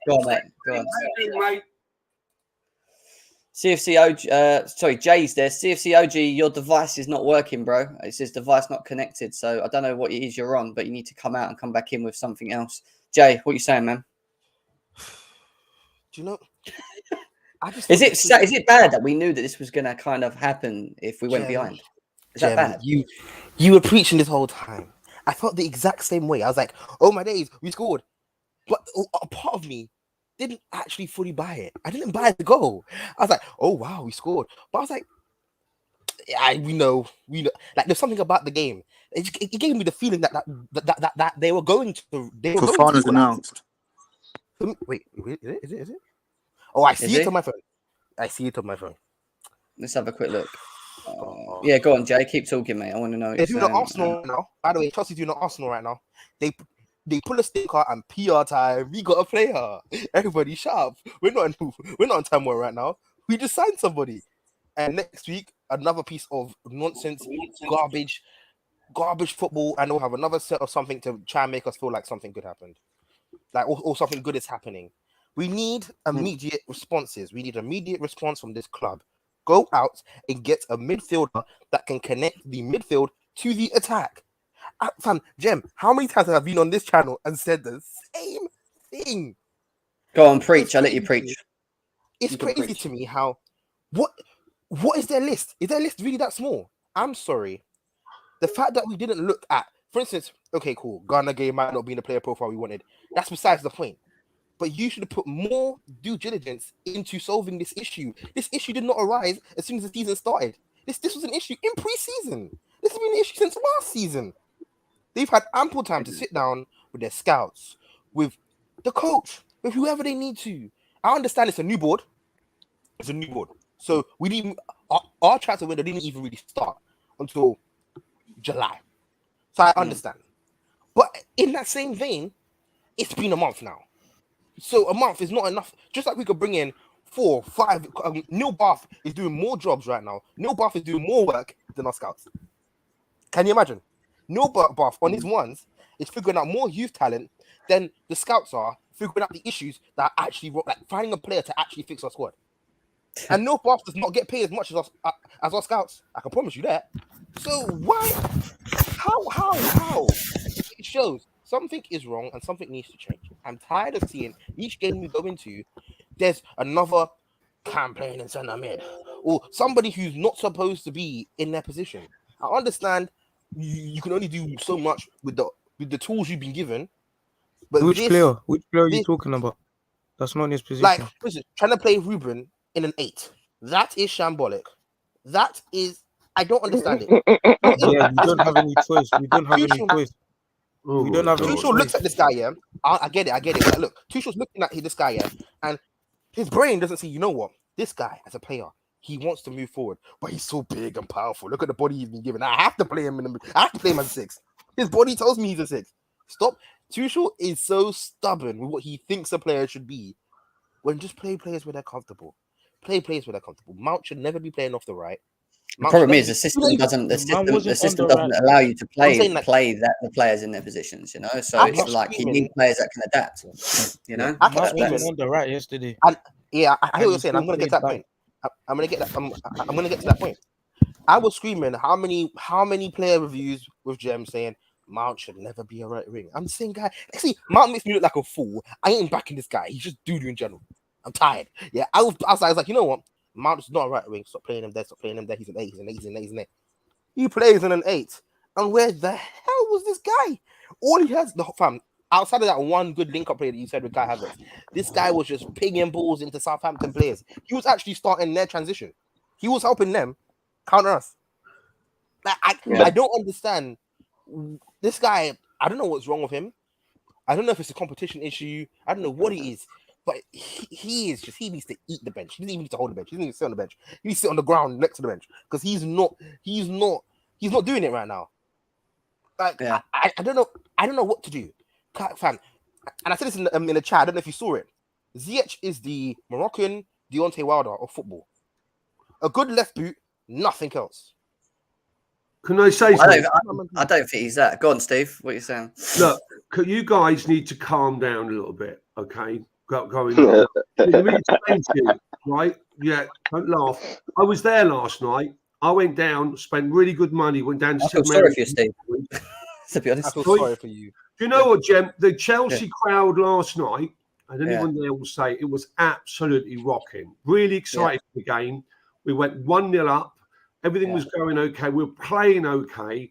Go on, mate. Go on. How you doing, mate? CFC OG, Jay's there. CFC OG, your device is not working, bro. It says device not connected. So I don't know what it is you're on, but you need to come out and come back in with something else. Jay, what are you saying, man? Do you know? Is it bad that we knew that this was going to kind of happen if we went behind? Is that bad? You were preaching this whole time. I felt the exact same way. I was like, oh my days, we scored. But a part of me didn't actually fully buy it. I didn't buy the goal. I was like, oh wow, we scored. But I was like, yeah, we know. Like there's something about the game. It gave me the feeling that they were going to. Fofana's announced. Wait, is it? Oh, I see it on my phone. Let's have a quick look. Yeah, go on, Jay. Keep talking, mate. I want to know. They're doing Arsenal now. By the way, Chelsea's doing Arsenal right now. They pull a sticker and PR time. We got a player. Everybody sharp. We're not in turmoil right now. We just signed somebody. And next week, another piece of nonsense, garbage football, and we'll have another set of something to try and make us feel like something good happened. Like or something good is happening. We need immediate responses. We need immediate response from this club. Go out and get a midfielder that can connect the midfield to the attack. Fam, Jem, how many times have I been on this channel and said the same thing? Go on, preach. I'll let you preach. It's crazy to me how... What is their list? Is their list really that small? I'm sorry. The fact that we didn't look at... For instance, okay, cool. Ghana game might not be in the player profile we wanted. That's besides the point. But you should have put more due diligence into solving this issue. This issue did not arise as soon as the season started. This was an issue in pre-season. This has been an issue since last season. They've had ample time to sit down with their scouts, with the coach, with whoever they need to. I understand it's a new board. So we didn't... Our transfer window didn't even really start until July. So I understand. But in that same vein, it's been a month now. So a month is not enough. Just like we could bring in 4, 5. Neil Bath is doing more jobs right now. Neil Bath is doing more work than our scouts. Can you imagine? Neil Bath on his ones is figuring out more youth talent than the scouts are figuring out the issues that are actually like finding a player to actually fix our squad. And Neil Bath does not get paid as much as our scouts. I can promise you that. So why? How? It shows something is wrong and something needs to change. I'm tired of seeing each game we go into, there's another campaign in centre mid or somebody who's not supposed to be in their position. I understand you can only do so much with the tools you've been given. But which player are you talking about? That's not in his position. Like, for instance, trying to play Ruben in an 8. That is shambolic. That is, I don't understand it. Yeah, we don't have any choice. Oh We don't my have God. any Tuchel looks at this guy, yeah. I get it. Like, look, Tuchel's looking at this guy, yeah, and his brain doesn't see. You know what? This guy, as a player, he wants to move forward, but he's so big and powerful. Look at the body he's been given. I have to play him I have to play him as a 6. His body tells me he's a 6. Stop. Tuchel is so stubborn with what he thinks a player should be. When just play players where they're comfortable. Play players where they're comfortable. Mount should never be playing off the right. The problem is the system doesn't allow you to play the players in their positions, you know. So I'm it's not like you screaming. need players that can adapt, you know. I can't Mount scream was on the right yesterday. I hear what And you're he saying. still I'm gonna get played to that point. I'm gonna get that. I'm gonna get to that point. I was screaming how many player reviews with Jem saying Mount should never be a right wing. I'm the same guy. Actually, Mount makes me look like a fool. I ain't backing this guy. He's just doo-doo in general. I'm tired. Yeah, I was like, you know what? Mount's not a right wing. Stop playing him there. Stop playing him there. He's an 8. He's an 8. He's an 8. He's an 8. He plays in an 8. And where the hell was this guy? All he has, outside of that one good link-up play that you said with Kai Havertz, this guy was just pinging balls into Southampton players. He was actually starting their transition. He was helping them counter us. Like, I don't understand. This guy, I don't know what's wrong with him. I don't know if it's a competition issue. I don't know what it is. But he needs to eat the bench. He doesn't even need to hold the bench. He doesn't need to sit on the bench. He needs to sit on the ground next to the bench because he's not doing it right now. Like, yeah. I don't know. I don't know what to do, fam. And I said this in the chat. I don't know if you saw it. Ziyech is the Moroccan Deontay Wilder of football. A good left boot, nothing else. Can I say something? I don't think he's that. Go on, Steve. What are you saying? Look, you guys need to calm down a little bit, okay? Going on. Let me explain to you, right? Yeah, don't laugh. I was there last night. I went down, spent really good money, went down to I feel sorry for you, Steve. To be honest, I feel sorry for you. Do you know what, Jem? The Chelsea crowd last night, and anyone there will say it was absolutely rocking. Really excited for the game. We went 1-0 up. Everything was going okay. We were playing okay.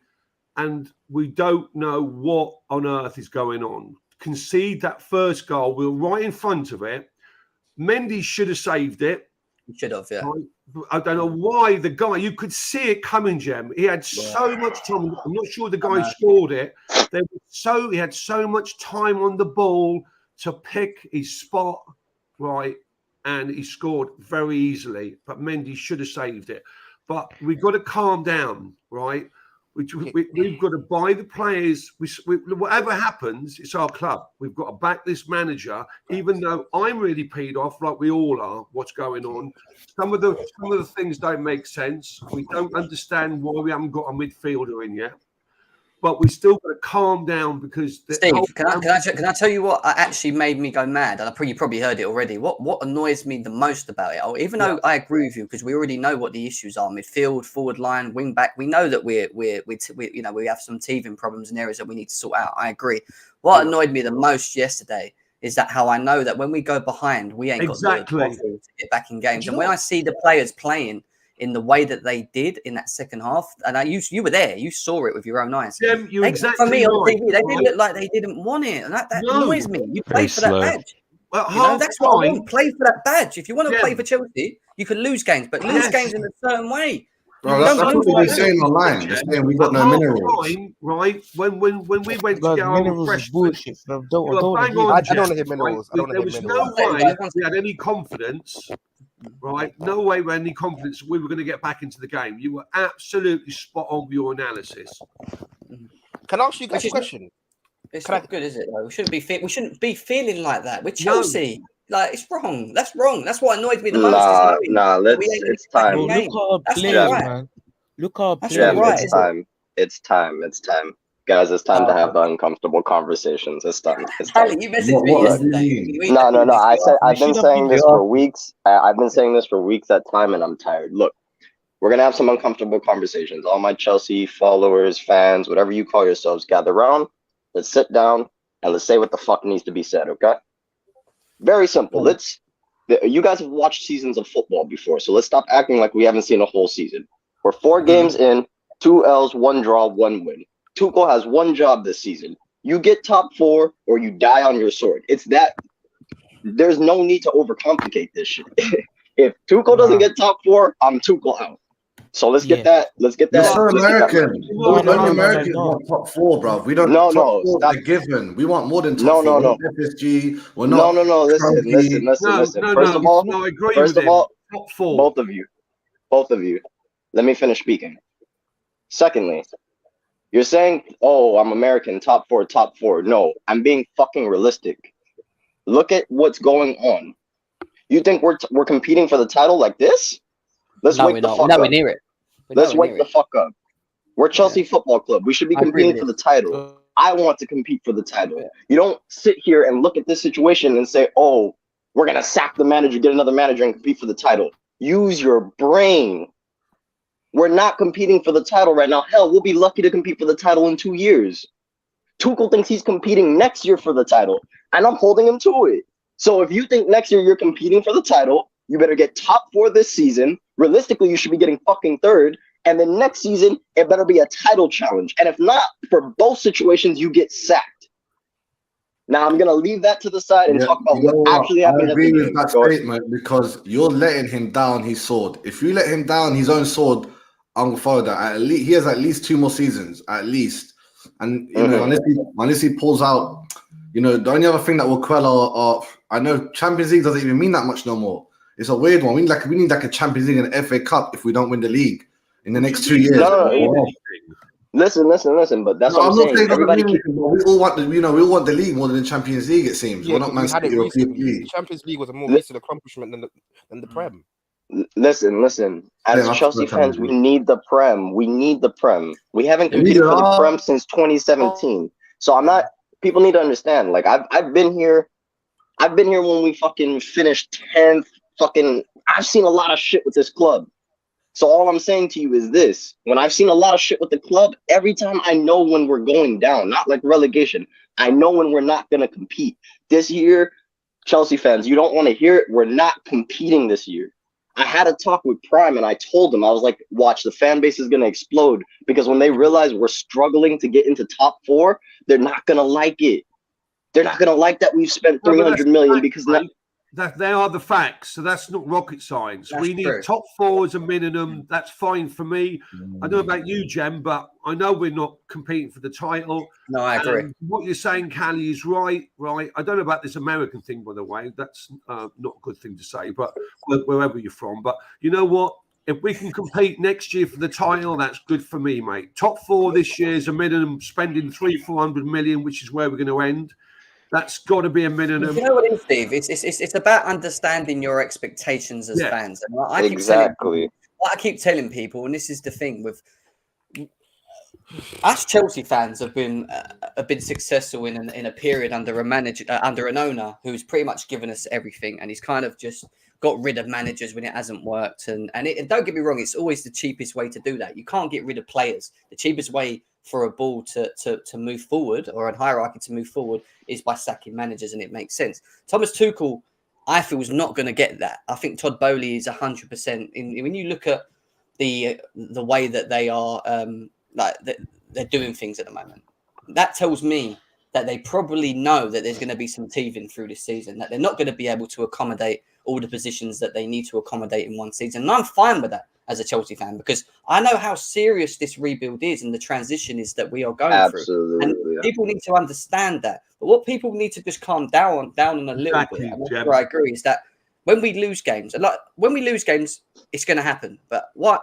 And we don't know what on earth is going on. Concede that first goal. We were right in front of it. Mendy should have saved it. He should have, yeah. I don't know why the guy, you could see it coming, Jem. He had so much time. I'm not sure the guy scored it. He had so much time on the ball to pick his spot, right? And he scored very easily. But Mendy should have saved it. But we've got to calm down, right? We've got to buy the players. Whatever happens, it's our club. We've got to back this manager, even though I'm really peed off, like we all are. What's going on? Some of the things don't make sense. We don't understand why we haven't got a midfielder in yet. But we still got to calm down because Steve, can I tell you what actually made me go mad? And you probably heard it already. What annoys me the most about it, even though I agree with you, because we already know what the issues are: midfield, forward line, wing back. We know that we have some teething problems in areas that we need to sort out. I agree. What annoyed me the most yesterday is that how I know that when we go behind, we ain't got the confidence to get back in games. And when I see the players playing in the way that they did in that second half, and you were there, you saw it with your own eyes. For me on TV, they didn't look like they didn't want it, and that annoys me. You play for that badge. Well, that's what I want. Play for that badge. If you want to play for Chelsea, you can lose games, but lose games in a certain way. Bro, that's what we've been saying online. They're saying we got no minerals. Right? When we went to go on fresh bullshit. I don't want to hear minerals. There was no way we had any confidence. Right, no way we had any confidence we were going to get back into the game. You were absolutely spot on with your analysis. Can I ask you guys a question? It's not good, is it? Though? We shouldn't be feeling like that. We're Chelsea. No. Like it's wrong. That's wrong. That's what annoyed me the most. It's time. Look how players, man. Look how players. It's time. Guys, it's time to have the uncomfortable conversations. It's time. You messaged me yesterday. No. I've been saying this for weeks. I've been saying this for weeks at time, and I'm tired. Look, we're gonna have some uncomfortable conversations. All my Chelsea followers, fans, whatever you call yourselves, gather around. Let's sit down and let's say what the fuck needs to be said. Okay? Very simple. You guys have watched seasons of football before, so let's stop acting like we haven't seen a whole season. We're 4 games in, 2 L's, 1 draw, 1 win. Tucle has 1 job this season. You get top 4 or you die on your sword. It's that. There's no need to overcomplicate this shit. If Tucle doesn't get top 4, I'm Tucle out. So let's get that. Let's get You're that. so American. No, Only Americans want top 4, bro. We don't. No, top 4 stop. is a given. We want more than top No, 4. no, We're no. not FSG. We're not. No. Listen. First of all, No, I agree first with of all, top 4. both of you. Let me finish speaking. Secondly, you're saying, "Oh, I'm American, top 4, top 4." No, I'm being fucking realistic. Look at what's going on. You think we're competing for the title like this? Let's wake the fuck up. We're near it. Let's wake the fuck up. We're Chelsea Football Club. We should be competing for the title. I want to compete for the title. Yeah. You don't sit here and look at this situation and say, "Oh, we're gonna sack the manager, get another manager, and compete for the title." Use your brain. We're not competing for the title right now. Hell, we'll be lucky to compete for the title in 2 years. Tuchel thinks he's competing next year for the title, and I'm holding him to it. So if you think next year you're competing for the title, you better get top 4 this season. Realistically, you should be getting fucking 3rd. And then next season, it better be a title challenge. And if not, for both situations, you get sacked. Now, I'm going to leave that to the side and talk about what actually happened. I agree with that statement because you're letting him down his sword. If you let him down his own sword, I'm going to follow that. At least, he has at least 2 more seasons, at least. And, you know, unless he pulls out, you know, the only other thing that will quell our I know Champions League doesn't even mean that much no more. It's a weird one. We need like a Champions League and an FA Cup if we don't win the league in the next 2 years. No. Listen. But that's what I'm saying. Everybody we all want the league more than the Champions League. It seems we're not Man City European League. The Champions League was a more recent accomplishment than the Prem. Listen. As Chelsea fans, we need the Prem. We haven't competed for the Prem since 2017. So people need to understand. Like I've been here when we fucking finished 10th. I've seen a lot of shit with this club. So all I'm saying to you is this: when I've seen a lot of shit with the club, every time I know when we're going down, not like relegation. I know when we're not gonna compete. This year, Chelsea fans, you don't want to hear it. We're not competing this year. I had a talk with Prime and I told them, I was like, watch, the fan base is gonna explode because when they realize we're struggling to get into top 4, they're not gonna like it. They're not gonna like that we've spent 300 million because now. That they are the facts, so that's not rocket science. We need top 4 as a minimum. That's fine for me. I don't know about you, Jem, but I know we're not competing for the title. No, I agree. What you're saying, Callie, is right. I don't know about this American thing, by the way. That's not a good thing to say, but wherever you're from. But you know what? If we can compete next year for the title, that's good for me, mate. Top 4 this year is a minimum, spending 300-400 million, which is where we're going to end. That's got to be a minimum. You know what it is, Steve? It's about understanding your expectations as fans. And what I keep telling people, and this is the thing with us Chelsea fans have been successful in a period under a manager, under an owner who's pretty much given us everything, and he's kind of just got rid of managers when it hasn't worked. And don't get me wrong, it's always the cheapest way to do that. You can't get rid of players. The cheapest way for a ball to move forward, or a hierarchy to move forward, is by sacking managers, and it makes sense. Thomas Tuchel, I feel, is not going to get that. I think Todd Bowley is 100%. When you look at the way that they are, they're doing things at the moment, that tells me that they probably know that there's going to be some teething through this season, that they're not going to be able to accommodate all the positions that they need to accommodate in one season. And I'm fine with that as a Chelsea fan, because I know how serious this rebuild is and the transition is that we are going through. And people need to understand that. But what people need to just calm down on a little bit, and that's where I agree, is that when we lose games, it's going to happen. But why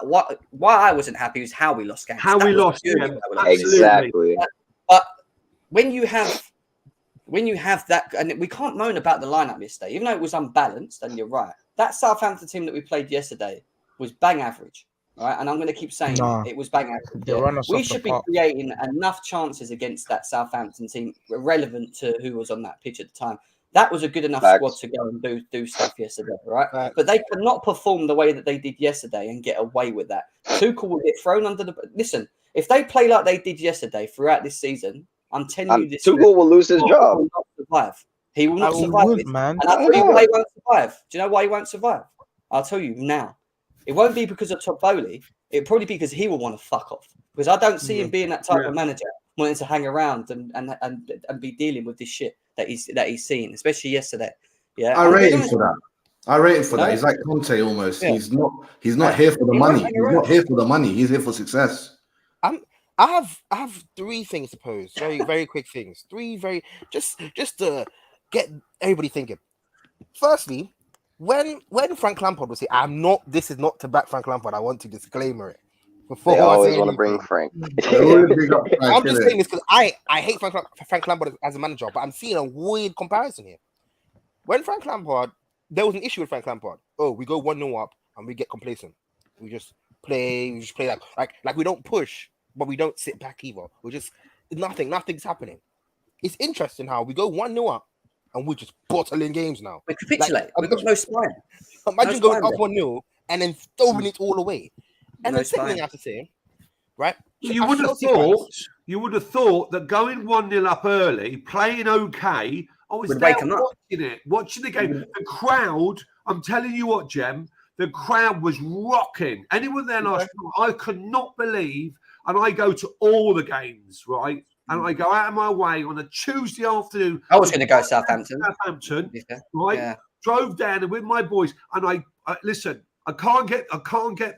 I wasn't happy is how we lost games. Exactly. But when you have that, and we can't moan about the lineup yesterday, even though it was unbalanced, and you're right. That Southampton team that we played yesterday was bang average, right? And I'm going to keep saying it was bang average. Yeah. We should be creating enough chances against that Southampton team, relevant to who was on that pitch at the time. That was a good enough squad to go and do stuff yesterday, right? But they could not perform the way that they did yesterday and get away with that. Tuchel will get thrown under the... Listen, if they play like they did yesterday throughout this season, I'm telling you this... Tuchel will lose his job. Will not survive. He will not survive. Man. And I'll tell you why he won't survive. Do you know why he won't survive? I'll tell you now. It won't be because of Todd Bowley. It'll probably be because he will want to fuck off. Because I don't see him being that type of manager, wanting to hang around and be dealing with this shit that he's seen, especially yesterday. Yeah, I rate him for that. I rate him for that. He's like Conte almost. Yeah. He's not here for the money. He's not here for the money. He's here for success. I have three things to pose. Very quick things. Three very just to get everybody thinking. Firstly, when Frank Lampard will say, this is not to back Frank Lampard, I want to disclaimer it. They always want to bring Frank. I'm just saying this because I hate Frank Lampard as a manager, but I'm seeing a weird comparison here. When Frank Lampard, there was an issue with Frank Lampard. Oh, we go 1-0 up and we get complacent. We just play like we don't push, but we don't sit back either. We just nothing's happening. It's interesting how we go 1-0 up and we're just bottling games now. We capitulate. We've got no spine. Imagine going up 1-0 and then throwing it all away. And the second thing I have to say, right? You would have thought that going 1-0 up early, playing okay. I was there watching the game. The crowd, I'm telling you what, Jem, the crowd was rocking. Anyone there last night, I could not believe, and I go to all the games, right? And I go out of my way on a Tuesday afternoon. I was going to go Southampton, right? Yeah. Drove down and with my boys, and I listen. I can't get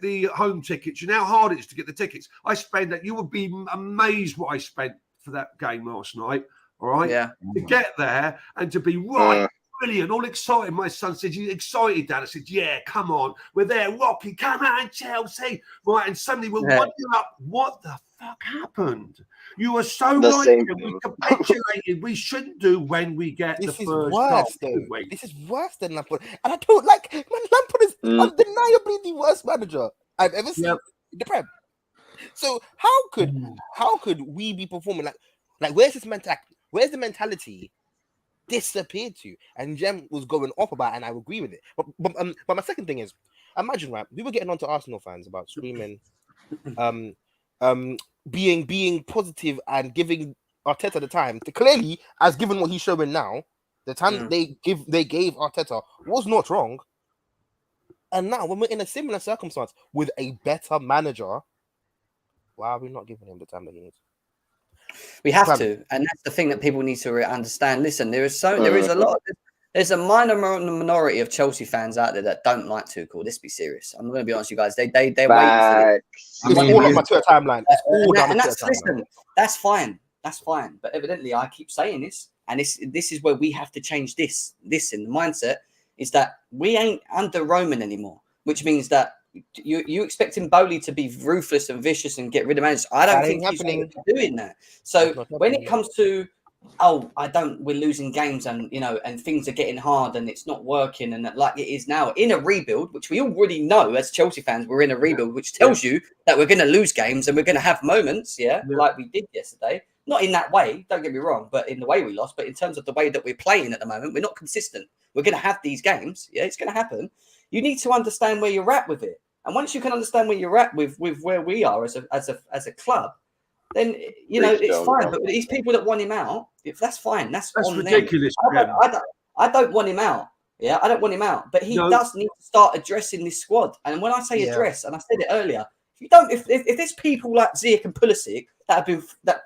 the home tickets. You know how hard it is to get the tickets. I spend that. You would be amazed what I spent for that game last night. All right. Yeah. To get there and to be brilliant, all excited. My son said, "You excited, Dad?" I said, "Yeah, come on. We're there, Rocky. Come on, Chelsea." Right. And suddenly we're 1-0 up. What the fuck happened? You were so right. We capitulated. We shouldn't do when we get the first goal. This is worse than Lampard. And I don't like Lampard is undeniably the worst manager I've ever seen in the Prem. So how could we be performing like where's this mentality? Where's the mentality disappeared to? And Jem was going off about it, and I agree with it. But my second thing is, imagine, right? We were getting on to Arsenal fans about screaming, being positive and giving Arteta the time to clearly, as given what he's showing now, the time they gave Arteta was not wrong. And now when we're in a similar circumstance with a better manager, why are we not giving him the time that he needs? We have to, and that's the thing that people need to understand. Listen, there's a minor minority of Chelsea fans out there that don't like Tuchel. Let's be serious. I'm going to be honest, you guys. They're waiting for it's all on my Twitter timeline. That's fine. That's fine. But evidently, I keep saying this, and this is where we have to change this. This in the mindset is that we ain't under Roman anymore, which means that you expecting Bowley to be ruthless and vicious and get rid of managers. I don't think he's doing that. So when it comes to we're losing games and and things are getting hard and it's not working and that, like it is now in a rebuild, which we already know as Chelsea fans, we're in a rebuild, which tells you that we're going to lose games and we're going to have moments, like we did yesterday. Not in that way, don't get me wrong, but in the way we lost. But in terms of the way that we're playing at the moment, we're not consistent. We're going to have these games. Yeah, it's going to happen. You need to understand where you're at with it. And once you can understand where you're at with where we are as a club, then it's fine. But these people that want him out, if that's fine, that's on ridiculous. I don't want him out. Yeah, I don't want him out. But he does need to start addressing this squad. And when I say address, and I said it earlier, if there's people like Ziyech and Pulisic that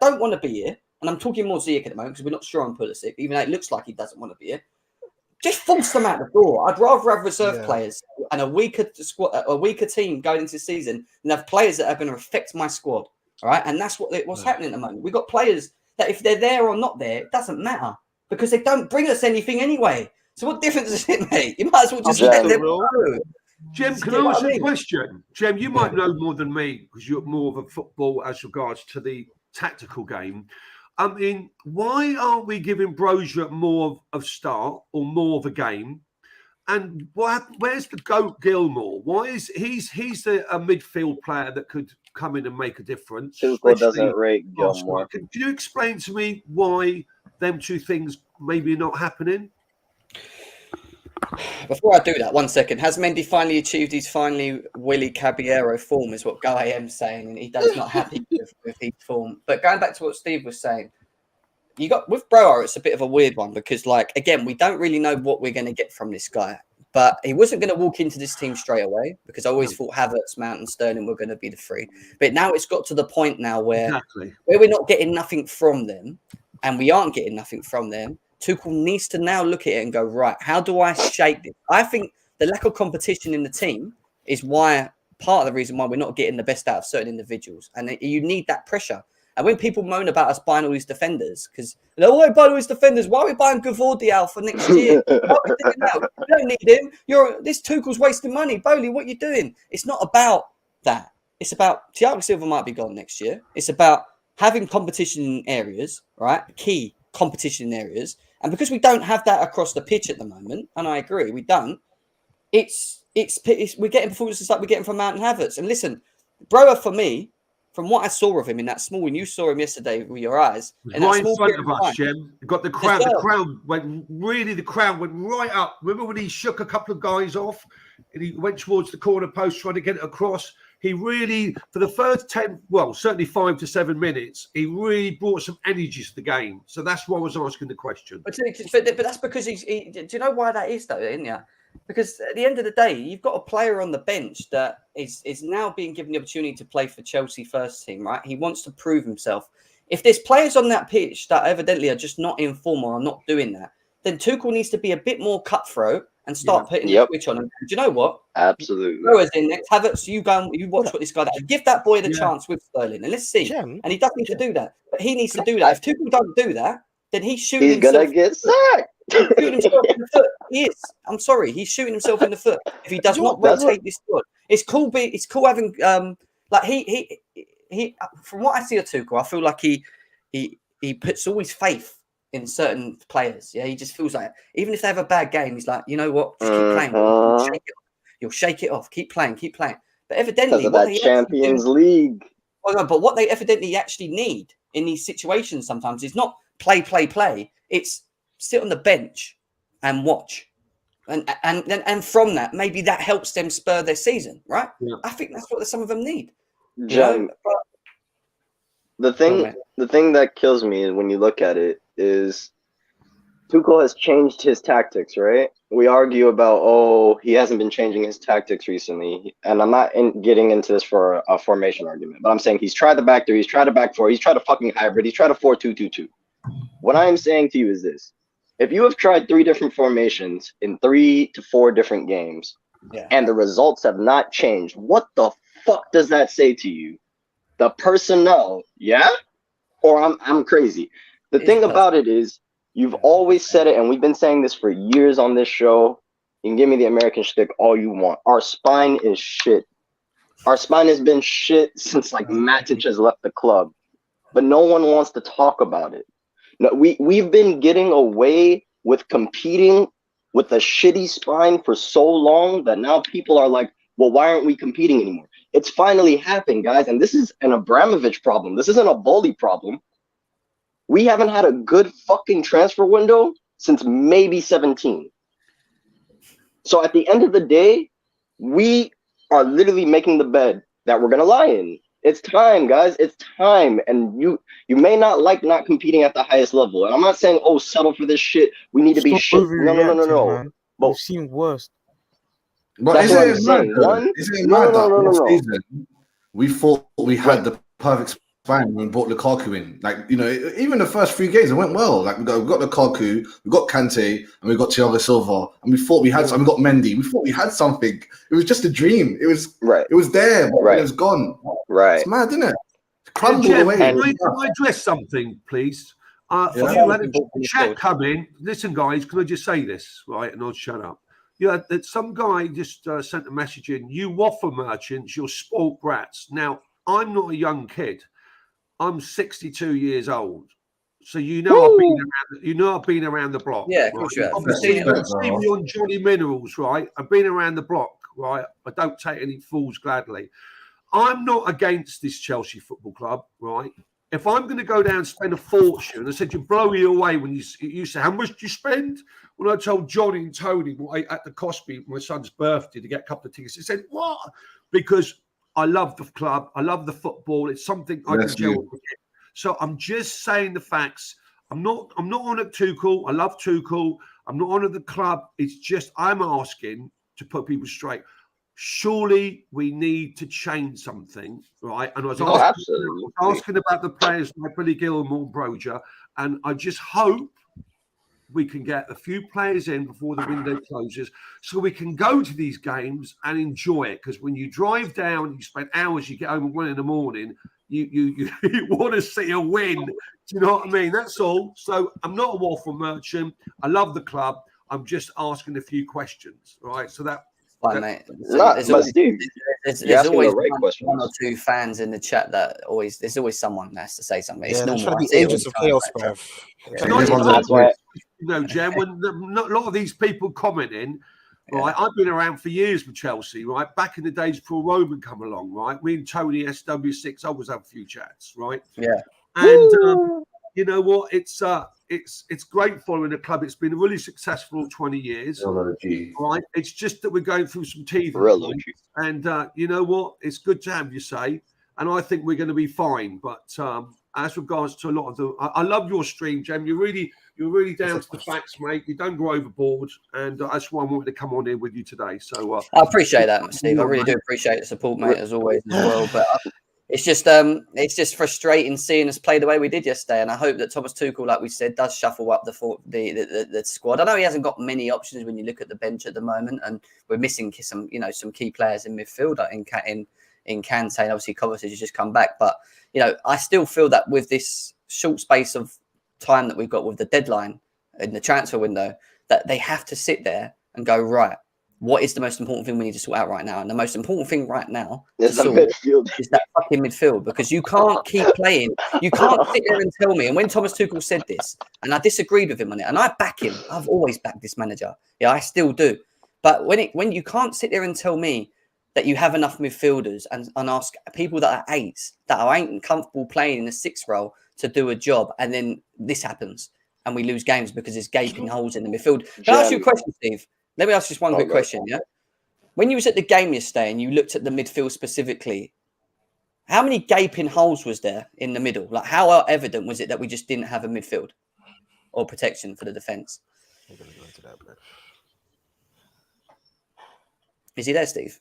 don't want to be here, and I'm talking more Ziyech at the moment because we're not sure on Pulisic, even though it looks like he doesn't want to be here. Just force them out the door. I'd rather have reserve players and a weaker team going into the season than have players that are going to affect my squad. All right, and that's what's happening at the moment. We've got players that if they're there or not there, it doesn't matter because they don't bring us anything anyway. So what difference does it make? You might as well just let them go. Jem, can I ask you a question? Jem, you might know more than me because you're more of a football as regards to the tactical game. I mean, why aren't we giving Brozier more of start or more of a game? And where's the GOAT Gilmore? Why is he's a midfield player that could come in and make a difference? Tuchel doesn't rate Gilmore. Can you explain to me why them two things maybe not happening? Before I do that, 1 second. Has Mendy finally achieved his Willy Caballero form, is what Guy M's saying, and he does not happy with his form. But going back to what Steve was saying, you got with Broer, it's a bit of a weird one because, again, we don't really know what we're going to get from this guy. But he wasn't going to walk into this team straight away because I always thought Havertz, Mount and Sterling were going to be the three. But now it's got to the point now where we're not getting nothing from them, and we aren't getting nothing from them. Tuchel needs to now look at it and go, right, how do I shape this? I think the lack of competition in the team is why part of the reason why we're not getting the best out of certain individuals, and you need that pressure. And when people moan about us buying all these defenders, because they're all buying all these defenders, why are we buying Gavardial for next year? Why are we doing that? You don't need him. This Tuchel's wasting money. Bowley, what are you doing? It's not about that. It's about Thiago Silva might be gone next year. It's about having competition in areas, right? Key competition in areas. And because we don't have that across the pitch at the moment, and I agree, we don't, it's we're getting performances like we're getting from Mountain Havertz. And listen, Brower, for me, from what I saw of him in that small, and you saw him yesterday with your eyes, and right in front of us, Jem. Got the crowd. Well. The crowd went right up. Remember when he shook a couple of guys off and he went towards the corner post trying to get it across? He really, for the first 10, well, certainly 5 to 7 minutes, he really brought some energy to the game. So that's why I was asking the question. But that's because do you know why that is, though, isn't it? Because at the end of the day, you've got a player on the bench that is now being given the opportunity to play for Chelsea first team, right? He wants to prove himself. If there's players on that pitch that evidently are just not in form or are not doing that, then Tuchel needs to be a bit more cutthroat and start putting the switch on. And do you know what? Absolutely. Brower's in next. Havertz, you watch what this guy does. Give that boy the chance with Sterling, and let's see. Jem. And he doesn't need to do that, but he needs to do that. If Tuchel don't do that, then he's shooting. He's gonna get sacked. Shooting himself in the foot. He is. I'm sorry. He's shooting himself in the foot if he does not rotate this squad. It's cool. It's cool having like he. From what I see of Tuchel, I feel like he puts all his faith in certain players. Yeah, he just feels like even if they have a bad game, he's like, you know what, just keep playing. You'll shake it off. Keep playing. But evidently, because of that Champions League. Well, no, but what they evidently actually need in these situations sometimes is not play. It's sit on the bench and watch, and from that, maybe that helps them spur their season, right? Yeah. I think that's what some of them need. The thing that kills me is when you look at it is Tuchel has changed his tactics, right? We argue about, he hasn't been changing his tactics recently. And I'm not getting into this for a formation argument, but I'm saying he's tried the back 3, he's tried the back 4, he's tried a fucking hybrid, he's tried a 4-2-2-2. What I am saying to you is this. If you have tried 3 different formations in 3 to 4 different games, and the results have not changed, what the fuck does that say to you? The personnel, or I'm crazy. The thing about it is, you've always said it, and we've been saying this for years on this show. You can give me the American shtick all you want. Our spine is shit. Our spine has been shit since like Matic has left the club, but no one wants to talk about it. No, we've been getting away with competing with a shitty spine for so long that now people are like, well, why aren't we competing anymore? It's finally happened, guys. And this is an Abramovich problem. This isn't a Bowley problem. We haven't had a good fucking transfer window since maybe 17. So at the end of the day, we are literally making the bed that we're going to lie in. It's time, guys. It's time. And you may not like not competing at the highest level. And I'm not saying, settle for this shit. We need to be shit. No. But we've seen worse. But is it mad that last season we thought we had the perfect spine when we brought Lukaku in? Like, even the first 3 games, it went well. Like, we got Lukaku, we got Kante, and we got Thiago Silva, and we thought we had, and we got Mendy. We thought we had something. It was just a dream. It was It was there, but it was gone. Right. It's mad, isn't it? Crumbled away. Can I address something, please? Chat come in. Listen, guys, can I just say this, right? And I'll shut up. That some guy just sent a message in. You waffle merchants, you're spoilt brats. Now, I'm not a young kid. I'm 62 years old. So I've been around the block. Yeah, of course you have. Obviously, you see me on Johnny Minerals, right? I've been around the block, right? I don't take any fools gladly. I'm not against this Chelsea Football Club, right? If I'm going to go down and spend a fortune, I said, you blow you away when you say, how much do you spend? When I told Johnny and Tony at the Cosby, my son's birthday, to get a couple of tickets, they said, what? Because I love the club. I love the football. It's something I can gel with. So I'm just saying the facts. I'm not on at Tuchel. I love Tuchel. I'm not on at the club. It's just I'm asking to put people straight. Surely we need to change something, right? And I was asking about the players like Billy Gilmore, Broja, and I just hope we can get a few players in before the window closes, so we can go to these games and enjoy it. Because when you drive down, you spend hours, you get home at 1 a.m. You want to see a win. Do you know what I mean? That's all. So I'm not a waffle merchant. I love the club. I'm just asking a few questions, right? So that. Fine, mate. There's always one or two fans in the chat that there's always someone that has to say something. It's normal. Trying to be agents of chaos, bro. That's why, Jem, when a lot of these people commenting, right? I've been around for years with Chelsea, right? Back in the days before Roman come along, right? Me and Tony SW6 always have a few chats, right? Yeah. And you know what? It's great following the club. It's been really successful 20 years. Right? It's just that we're going through some teething points. And you know what? It's good to have you say. And I think we're going to be fine. But as regards to a lot of the, I love your stream, Jem. You're really down to the facts, mate. You don't go overboard, and that's why I wanted to come on here with you today. So I appreciate that, Steve. I really do appreciate the support, mate, as always, as well. But it's just frustrating seeing us play the way we did yesterday, and I hope that Thomas Tuchel, like we said, does shuffle up the squad. I know he hasn't got many options when you look at the bench at the moment, and we're missing some key players in midfield in Kante, and obviously Kovacic has just come back. But I still feel that with this short space of time that we've got with the deadline in the transfer window, that they have to sit there and go, right, what is the most important thing we need to sort out right now? And the most important thing right now is that fucking midfield, because you can't keep playing. You can't sit there and tell me. And when Thomas Tuchel said this, and I disagreed with him on it, and I back him. I've always backed this manager. Yeah, I still do. But when you can't sit there and tell me that you have enough midfielders and ask people that are eights, that ain't comfortable playing in the sixth role to do a job, and then this happens and we lose games because there's gaping holes in the midfield. Can I ask you a question, Steve? Let me ask just one quick question, yeah? When you was at the game yesterday and you looked at the midfield specifically, how many gaping holes was there in the middle? Like, how evident was it that we just didn't have a midfield or protection for the defence? Is he there, Steve?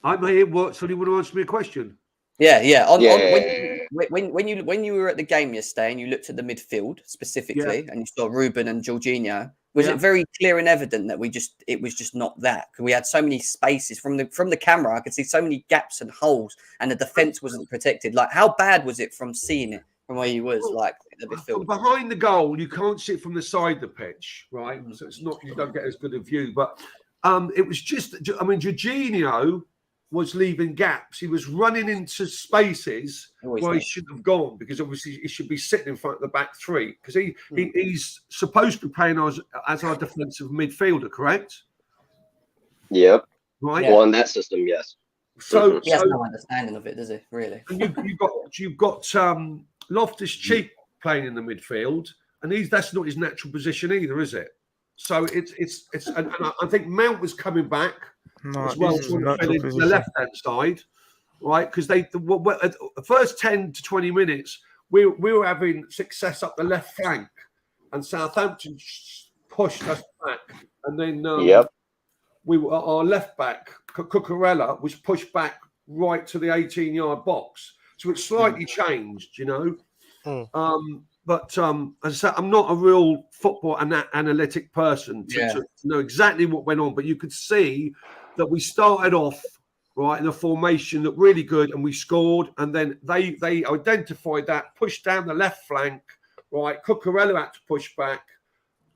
I'm here. What? So you want to answer me a question? Yeah. When you were at the game yesterday and you looked at the midfield specifically, and you saw Ruben and Jorginho, was it very clear and evident that it was just not that? Because we had so many spaces from the camera, I could see so many gaps and holes, and the defense wasn't protected. Like, how bad was it from seeing it from where you was, like the midfield? Behind the goal, you can't see it from the side of the pitch, right? So it's not, you don't get as good a view. But it was just, I mean, Jorginho was leaving gaps. He was running into spaces where he shouldn't have gone, because obviously he should be sitting in front of the back three, because he's supposed to be playing as our defensive midfielder, correct? Yep. Right. Well, in that system, yes. So he has no understanding of it, does he? Really? And you've got Loftus-Cheek playing in the midfield, and that's not his natural position either, is it? So it's and I think Mount was coming back as well to the left-hand side, right? Because the first 10 to 20 minutes, we were having success up the left flank, and Southampton pushed us back, and then our left back Cucurella was pushed back right to the 18-yard box. So it slightly changed, But as I said, I'm not a real football analytic person to know exactly what went on. But you could see that we started off right in a formation looked really good, and we scored. And then they identified that, pushed down the left flank. Right, Cucurella had to push back.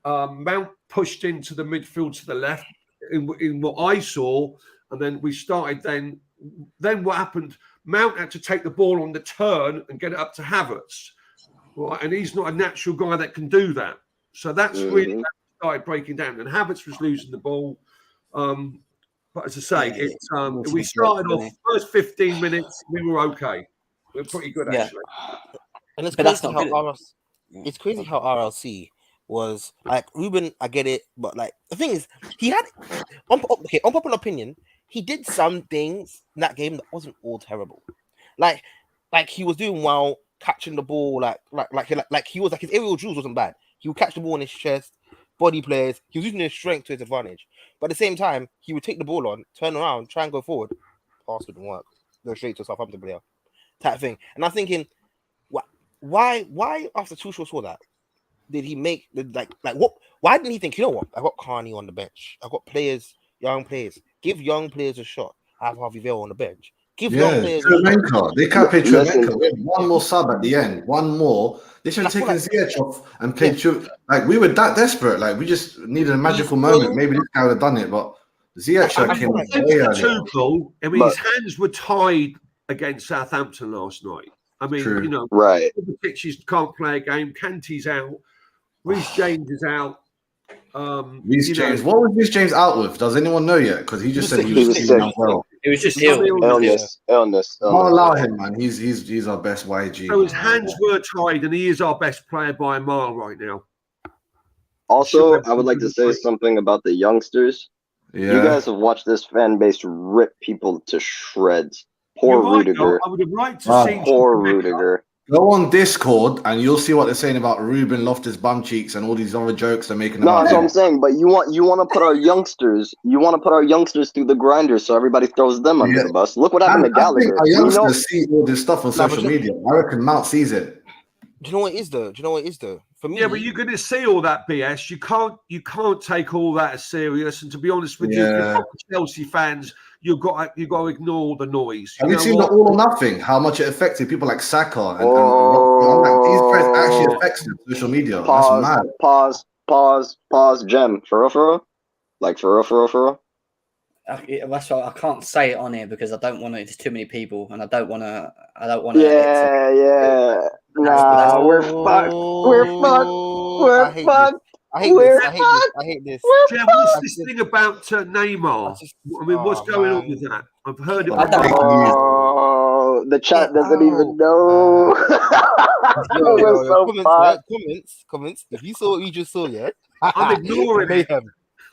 Mount pushed into the midfield to the left in what I saw, and then we started. Then what happened? Mount had to take the ball on the turn and get it up to Havertz. Right, and he's not a natural guy that can do that. So that's really that started breaking down. And Havertz was losing the ball. But as I say, we started off first 15 minutes, we were okay. We were pretty good, actually. And it's crazy how RLC was like, Ruben, I get it, but like the thing is, he had on popular opinion, he did some things in that game that wasn't all terrible. Like he was doing well, catching the ball, like he was like, his aerial drills wasn't bad. He would catch the ball in his chest, body plays. He was using his strength to his advantage. But at the same time, he would take the ball on, turn around, try and go forward. Pass wouldn't work. Go straight to a Southampton player, type thing. And I'm thinking, why after Tuchel saw that, did he make? Like what? Why didn't he think? You know what? I got Carney on the bench. I got players, young players. Give young players a shot. I have Harvey Vale on the bench. Give young players a shot. They can't pay Tremenko. We had one more sub at the end. One more. They should have taken Ziyech off and played Like, we were that desperate. Like, we just needed a magical moment. Maybe this guy would have done it, but Ziyech came Tuchel, I mean, his hands were tied against Southampton last night. I mean, True. you know, Right. the pitches can't play a game. Kante's out. Reece James is out. Reece James. What was Reece James out with? Does anyone know yet? Because he just said he was sick. Well. It was just illness. I'll allow him, man. He's our best YG. So his hands were tied, and he is our best player by a mile right now. Also, I would like to say something about the youngsters. Yeah. You guys have watched this fan base rip people to shreds. Poor Rudiger. I would have liked to see poor Rudiger. Go on Discord and you'll see what they're saying about Ruben Loftus bum cheeks and all these other jokes they're making. No, that's what I'm saying. But you want to put our youngsters. You want to put our youngsters through the grinder, so everybody throws them under the bus. Look what happened to Gallagher. Our youngsters see all this stuff on social media. I reckon Mount sees it. Do you know what it is though? For me, yeah, but you're going to see all that BS. You can't take all that as serious. And to be honest with you, if you're Chelsea fans, you've got to ignore the noise. Have you seen the all or nothing? How much it affected people like Saka and these guys actually affects social media. That's mad. Pause. Gem for real. Like for real. That's why I can't say it on here because I don't want to. There's too many people, and I don't want to. Yeah. Nah, we're fucked. We're fucked. I hate this. Jim, what's this thing about Neymar? I mean, what's going on with that? I've heard it. Oh, the chat doesn't even know. Comments. If you saw what you just saw, yeah, I'm ignoring it.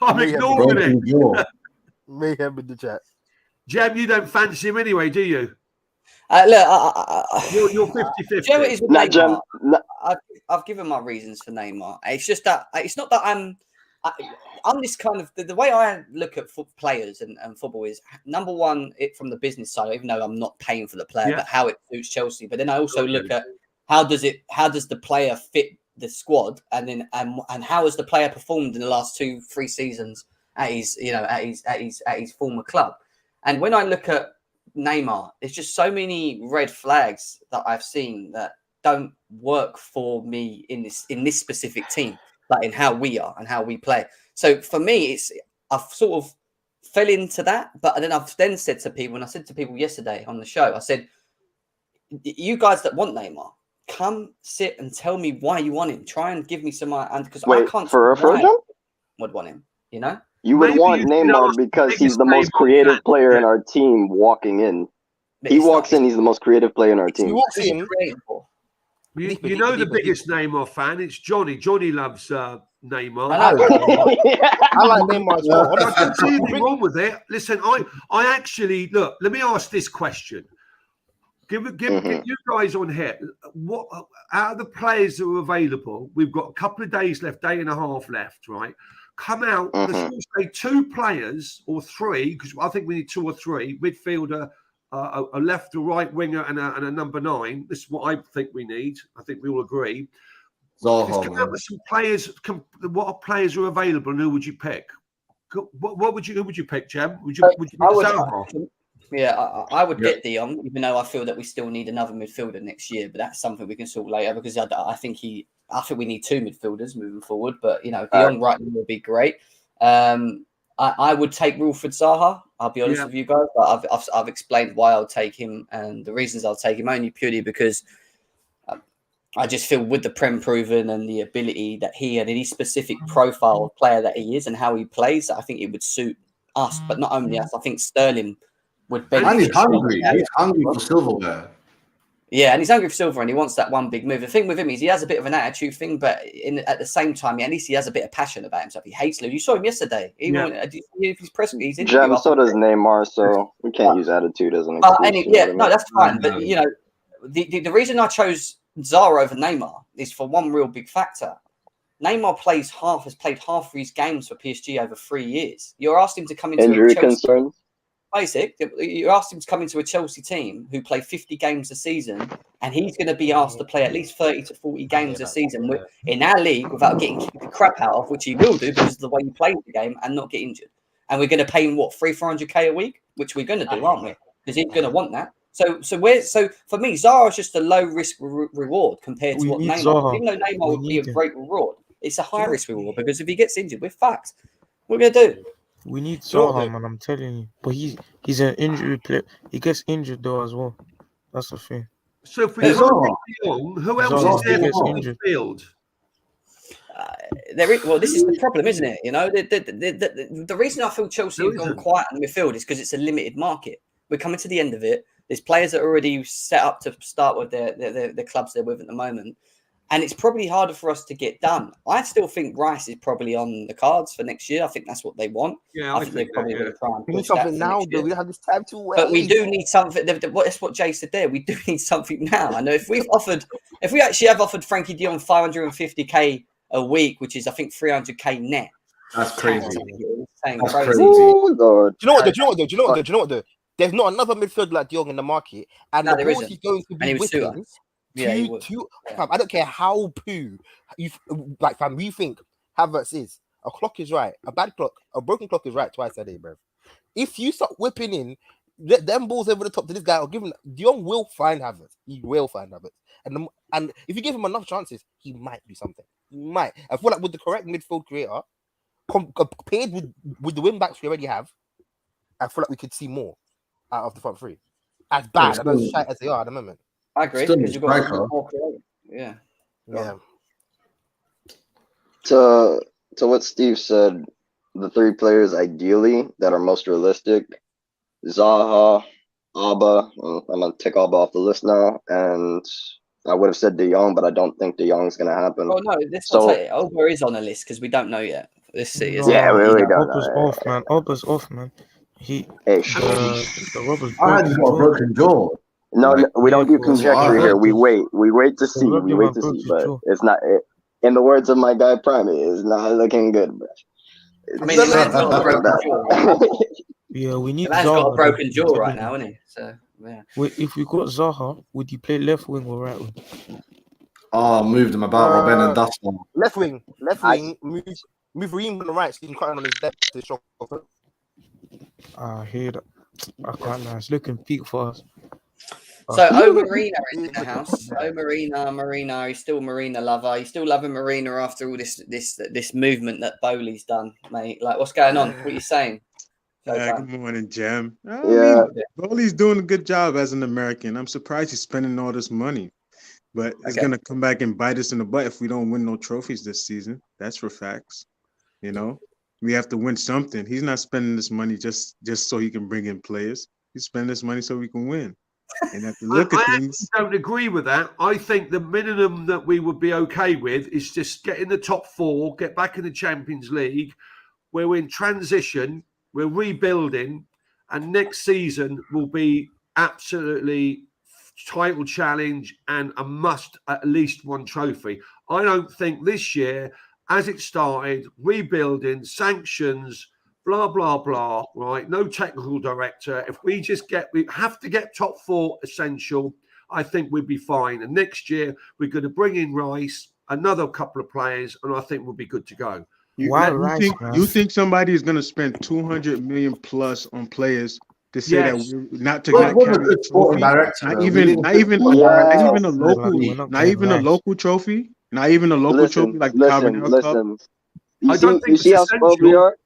I'm ignoring it. Mayhem in the chat. Jam, you don't fancy him anyway, do you? Look, you're 50-50. Jam is with Neymar. I've given my reasons for Neymar. It's just that it's not that I'm this kind of the way I look at players and football is number one, it from the business side, even though I'm not paying for the player, but how it suits Chelsea. But then I also look at how does the player fit the squad, and then and how has the player performed in the last 2-3 seasons at his former club. And when I look at Neymar, there's just so many red flags that I've seen that don't work for me in this specific team, like in how we are and how we play. So for me, I've sort of fell into that, but then I've then said to people, and I said to people yesterday on the show, I said, you guys that want Neymar, come sit and tell me why you want him. Try and give me some, because I can't. Would want him, you know. You would want Neymar because he's the most creative player in our team walking in. He walks in, he's the most creative player in our team. You know the biggest Neymar fan? It's Johnny. Johnny loves Neymar. I like Neymar as well. There's nothing wrong with it. Listen, I actually, look, let me ask this question. Give you guys on here. What out of the players that are available, we've got a couple of days left, day and a half left, right? Come out, let's say 2 players or 3, because I think we need 2 or 3, midfielder, a left or right winger, and a number 9. This is what I think we need. I think we all agree. Let's come out with some players. What players are available, and who would you pick? Who would you pick, Jem? Would you pick Zaha? Yeah, I would get De Jong, even though I feel that we still need another midfielder next year. But that's something we can sort later because I think we need 2 midfielders moving forward. But De Jong right now would be great. I would take Wilfried Zaha. I'll be honest with you guys. But I've explained why I'll take him and the reasons I'll take him only purely because I just feel with the Prem proven and the ability that he and any specific profile of player that he is and how he plays, I think it would suit us. But not only us, I think Sterling would benefit. And he's hungry. He's hungry for silverware. Yeah, and he's hungry for silver, and he wants that one big move. The thing with him is he has a bit of an attitude thing, but at the same time, at least he has a bit of passion about himself. He hates Lewin. You saw him yesterday. He's pressing. He's in. Jam, so does Neymar, so we can't use attitude as an excuse. No, that's fine. But the reason I chose Zaha over Neymar is for one real big factor. Neymar has played half of his games for PSG over 3 years. You're asking him to come into injury concerns. basic. You asked him to come into a Chelsea team who play 50 games a season, and he's going to be asked to play at least 30 to 40 games a season in our league without getting kicked the crap out of, which he will do because of the way he plays the game and not get injured. And we're going to pay him, what, 400k a week, which we're going to do, aren't we? Because he's going to want that. So for me, Zaha's just a low risk reward compared to what Neymar. Zaha. Even though Neymar would be a great reward, it's a high risk reward because if he gets injured, we're fucked. What are we going to do? We need Zaha, man. I'm telling you. But he's an injury player. He gets injured though as well. That's the thing. So if we can't get De Jong, who else is there in the midfield? Well, this is the problem, isn't it? You know, the reason I feel Chelsea have gone quiet in the midfield is because it's a limited market. We're coming to the end of it. There's players that are already set up to start with the clubs they're with at the moment. And it's probably harder for us to get done. I still think Rice is probably on the cards for next year. I think that's what they want. Yeah, I think they're probably going to try and We need push that something for now, next year. though. We don't have this time to wait. But we do need something. That's what Jay said there. We do need something now. I know if we actually have offered Frankie de Jong 550k a week, which is I think 300k net. That's crazy. That's crazy. Oh, Lord. Do you know what though? There's not another midfielder like De Jong in the market, and No, the there balls isn't. he's going to And he be was whipping. Yeah, he would. Fam, I don't care how poo you like, fam. You think Havertz is a clock is right, a bad clock, a broken clock is right twice a day, bro. If you start whipping in them balls over the top to this guy, or give him De Jong will find Havertz. He will find Havertz, and if you give him enough chances, he might do something. He might. I feel like with the correct midfield creator, compared with the wing backs we already have, I feel like we could see more out of the front three. As bad and as shite as they are at the moment. I agree Still because you've got striker. more creative. Yeah. To what Steve said, the three players ideally that are most realistic: Zaha, Alba. I'm gonna take Alba off the list now, and I would have said De Jong, but I don't think De Jong's gonna happen. Oh no, this Alba is on the list because we don't know yet. Let's see. Yeah, we really don't Alba's know. off, man. Alba's off, man. Hey, the Robert's I had got a broken jaw. No, we don't do conjecture here. We wait to see. Robbie We wait to broke see, his but jaw. it's not. In the words of my guy Prime, it's not looking good, bro. I mean, the man's got a broken jaw. Yeah, we need The man's Zaha. got a broken jaw right now, isn't he? So yeah. If we got Zaha, would you play left wing or right wing? Oh, moved him about Robin and Dustin. Left wing, move Ream on the right, so he can cut on his left to show. I hear that. I can't lie. It's looking peak for us. So Marina is in the house. Marina, he's still Marina lover. He's still loving Marina after all this movement that Bowley's done, mate. Like, what's going on? What are you saying? Good morning, Jam. Yeah. Bowley's doing a good job as an American. I'm surprised he's spending all this money, but it's gonna come back and bite us in the butt if we don't win no trophies this season. That's for facts. You know, we have to win something. He's not spending this money just so he can bring in players. He's spending this money so we can win. And have to look at things. I don't agree with that. I think the minimum that we would be okay with is just get in the top four, get back in the Champions League. We're in transition, we're rebuilding, and next season will be absolutely title challenge and a must at least one trophy. I don't think this year, as it started, rebuilding, sanctions, blah, blah, blah, right? No technical director. If we have to get top four essential, I think we'd be fine. And next year, we're going to bring in Rice, another couple of players, and I think we'll be good to go. You think somebody is going to spend 200 million plus on players to say that we're not to not carry a trophy? Not even a local trophy like the Carbonell Cup. You see how spoiled we are?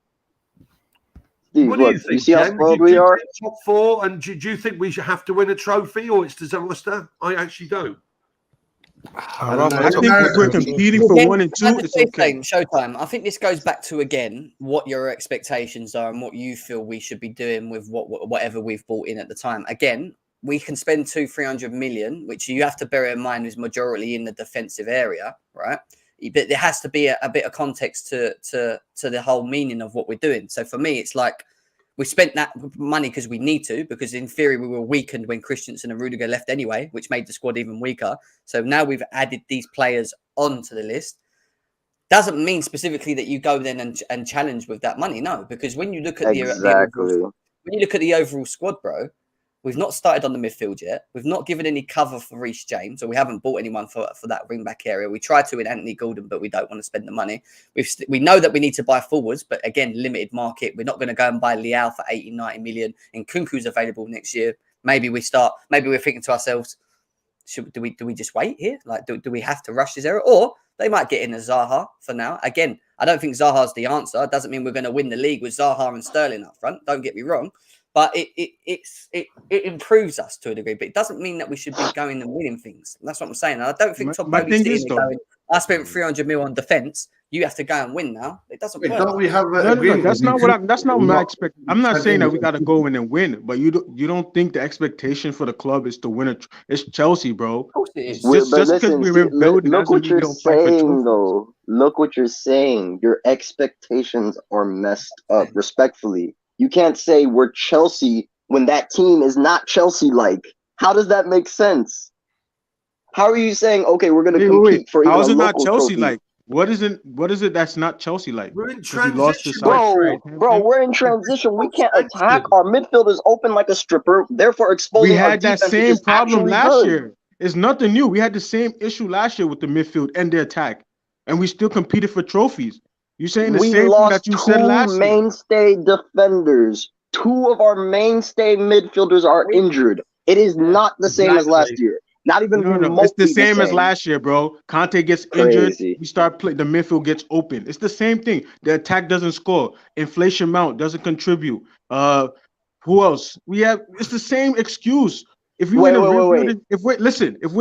Steve, what do you think? You see how spoiled we are? Top four, and do you think we should have to win a trophy, or it's disaster? I actually don't. I think if we're competing for 1 and 2, it's okay. Showtime. I think this goes back to again what your expectations are and what you feel we should be doing with whatever we've bought in at the time. Again, we can spend 200-300 million, which you have to bear in mind is majority in the defensive area, right? But there has to be a bit of context to the whole meaning of what we're doing. So for me, it's like we spent that money because we need to, because in theory we were weakened when Christensen and Rudiger left anyway, which made the squad even weaker. So now we've added these players onto the list. Doesn't mean specifically that you go then and challenge with that money, no, because when you look at when you look at the overall squad, bro, we've not started on the midfield yet. We've not given any cover for Reece James, or we haven't bought anyone for that wing back area. We tried to in Anthony Gordon, but we don't want to spend the money. We know that we need to buy forwards, but again, limited market. We're not going to go and buy Leao for 80, 90 million. And Kunku's available next year. Maybe we're thinking to ourselves, do we just wait here? Like, do we have to rush this area? Or they might get in a Zaha for now. Again, I don't think Zaha's the answer. It doesn't mean we're going to win the league with Zaha and Sterling up front. Don't get me wrong. But it improves us to a degree. But it doesn't mean that we should be going and winning things. And that's what I'm saying. And I don't think Tom Bowley's sitting there going, I spent 300 mil on defence. You have to go and win now. It doesn't work. Don't we have that's not what that's not my expectation. I'm not saying that we got to go in and win, but you don't think the expectation for the club is to win it's Chelsea, bro. Of course it is. Just because we're building, look what you're saying, though. Look what you're saying. Your expectations are messed up. Respectfully, you can't say we're Chelsea when that team is not Chelsea-like. How does that make sense? How are you saying, okay, we're going to compete for even how is it a not local Chelsea-like? trophy? What is it that's not Chelsea-like? We're in transition, bro, we're in transition. We can't attack. Our midfield is open like a stripper, therefore exposing we our had that defense, same problem last good. year. It's nothing new. We had the same issue last year with the midfield and the attack, and we still competed for trophies. You're saying the same thing that you said last year. Mainstay defenders. 2 of our mainstay midfielders are injured. It is not the same as last year. Not even no. It's the same as last year, bro. Conte gets injured. We start playing. The midfield gets open. It's the same thing. The attack doesn't score. Inflation Mount doesn't contribute. Who else? It's the same excuse. If we're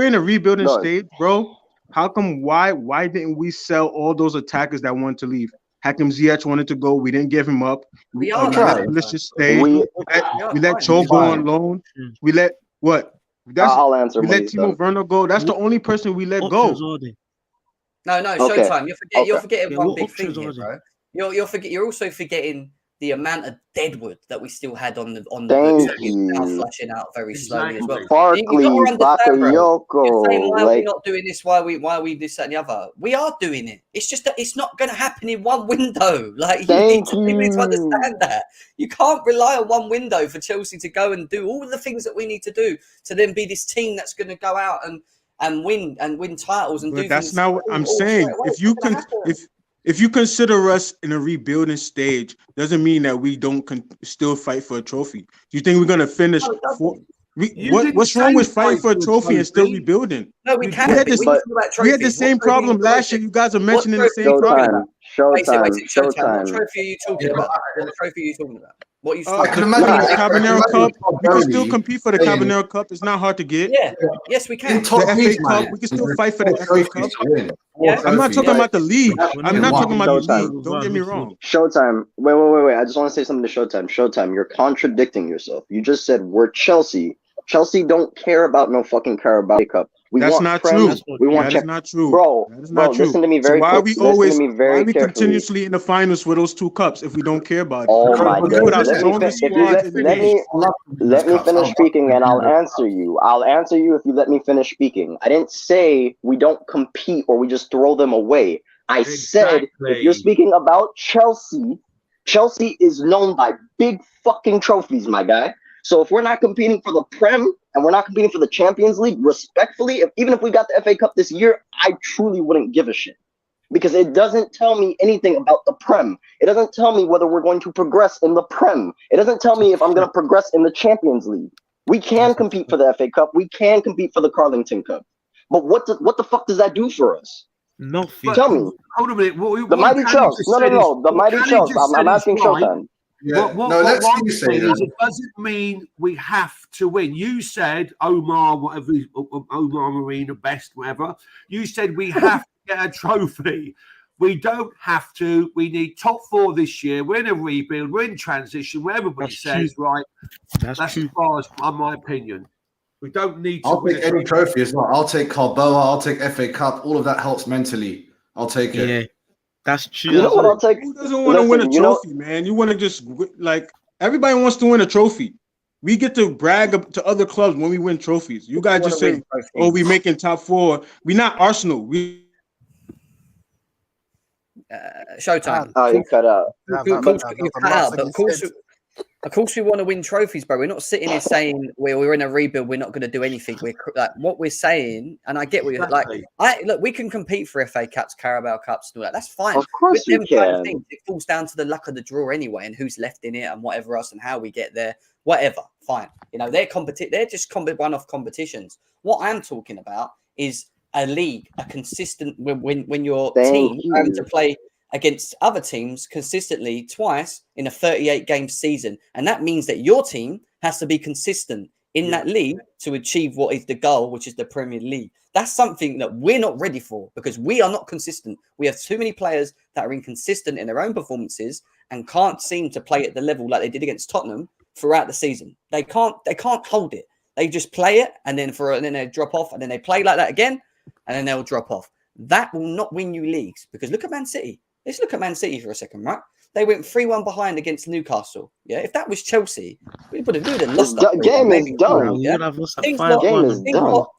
in a rebuilding stage, bro, how come? Why didn't we sell all those attackers that wanted to leave? Hakim Ziyech wanted to go. We didn't give him up. We let Pulisic stay. We let Cho go on loan. We let what? I'll answer. We let Timo Werner go. That's the only person we let go. No, Showtime. You're forgetting one big thing here, bro. You're also forgetting the amount of deadwood that we still had on the books that is now flushing out very slowly as well. Barkley, Bakayoko. You're saying why are we not doing this? Why are we this, that, and the other? We are doing it. It's just that it's not going to happen in one window. Like you need to understand that. You can't rely on one window for Chelsea to go and do all the things that we need to do to then be this team that's going to go out and win titles and do things. That's not what I'm saying. If you consider us in a rebuilding stage, doesn't mean that we don't still fight for a trophy. Do you think we're going to finish? What's wrong with fighting for a trophy and still rebuilding? No, we can't. We had the same problem last year. You guys are mentioning the same problem. Showtime. What trophy are you talking about? What trophy are you talking about? What you I can imagine the Cabanero Cup. We can still compete for the Cabanero Cup. It's not hard to get. Yeah, yes, we can. The FA Cup. We can still fight for the FA Cup. Yeah. I'm not talking about the league. I'm not talking about the league. Don't get me wrong. Showtime. Wait. I just want to say something to Showtime. Showtime, you're contradicting yourself. You just said we're Chelsea. Chelsea don't care about no fucking Carabao Cup. That's not true. That is not true. Bro, listen to me very quickly. Why are we continuously in the finals for those 2 cups if we don't care about it? Oh my God. Let me finish speaking and I'll answer you. I'll answer you if you let me finish speaking. I didn't say we don't compete or we just throw them away. I said if you're speaking about Chelsea, Chelsea is known by big fucking trophies, my guy. So if we're not competing for the Prem and we're not competing for the Champions League, respectfully, even if we got the FA Cup this year, I truly wouldn't give a shit. Because it doesn't tell me anything about the Prem. It doesn't tell me whether we're going to progress in the Prem. It doesn't tell me if I'm going to progress in the Champions League. We can compete for the FA Cup. We can compete for the Carlington Cup. But what the fuck does that do for us? Nothing. Tell me. Hold a minute. The Mighty Chelsea. No. The Mighty Chelsea. I'm asking Showtime. Yeah. What I'm saying is it doesn't mean we have to win. You said Omar Marina best, whatever. You said we have to get a trophy. We don't have to. We need top 4 this year. We're in a rebuild. We're in transition. Where everybody says, right, that's as far as my opinion. We don't need to. I'll take any trophy as well. I'll take Carboa. I'll take FA Cup. All of that helps mentally. I'll take it. Yeah. That's true. You know what I'll take? Who doesn't want to win a trophy, man? You want to just everybody wants to win a trophy. We get to brag to other clubs when we win trophies. You guys just say, "Oh, we making top 4." We're not Arsenal. We Showtime. Oh, you cut out. You cut out. But of course, Of course, we want to win trophies, bro. We're not sitting here saying we're in a rebuild. We're not going to do anything. We're like what we're saying, and I get what you're like. Look, we can compete for FA Cups, Carabao Cups, and all that. That's fine. Of course, With you them kind of can. things, it falls down to the luck of the draw anyway, and who's left in it, and whatever else, and how we get there. Whatever, fine. You know, they're just one-off competitions. What I'm talking about is a league, a consistent when your team having to play against other teams consistently twice in a 38-game season. And that means that your team has to be consistent in that league to achieve what is the goal, which is the Premier League. That's something that we're not ready for because we are not consistent. We have too many players that are inconsistent in their own performances and can't seem to play at the level like they did against Tottenham throughout the season. They can't hold it. They just play it and then they drop off and then they play like that again and then they'll drop off. That will not win you leagues because look at Man City. Let's look at Man City for a second, right? They went 3-1 behind against Newcastle. Yeah, if that was Chelsea, we would have lost that game. Is done. Yeah?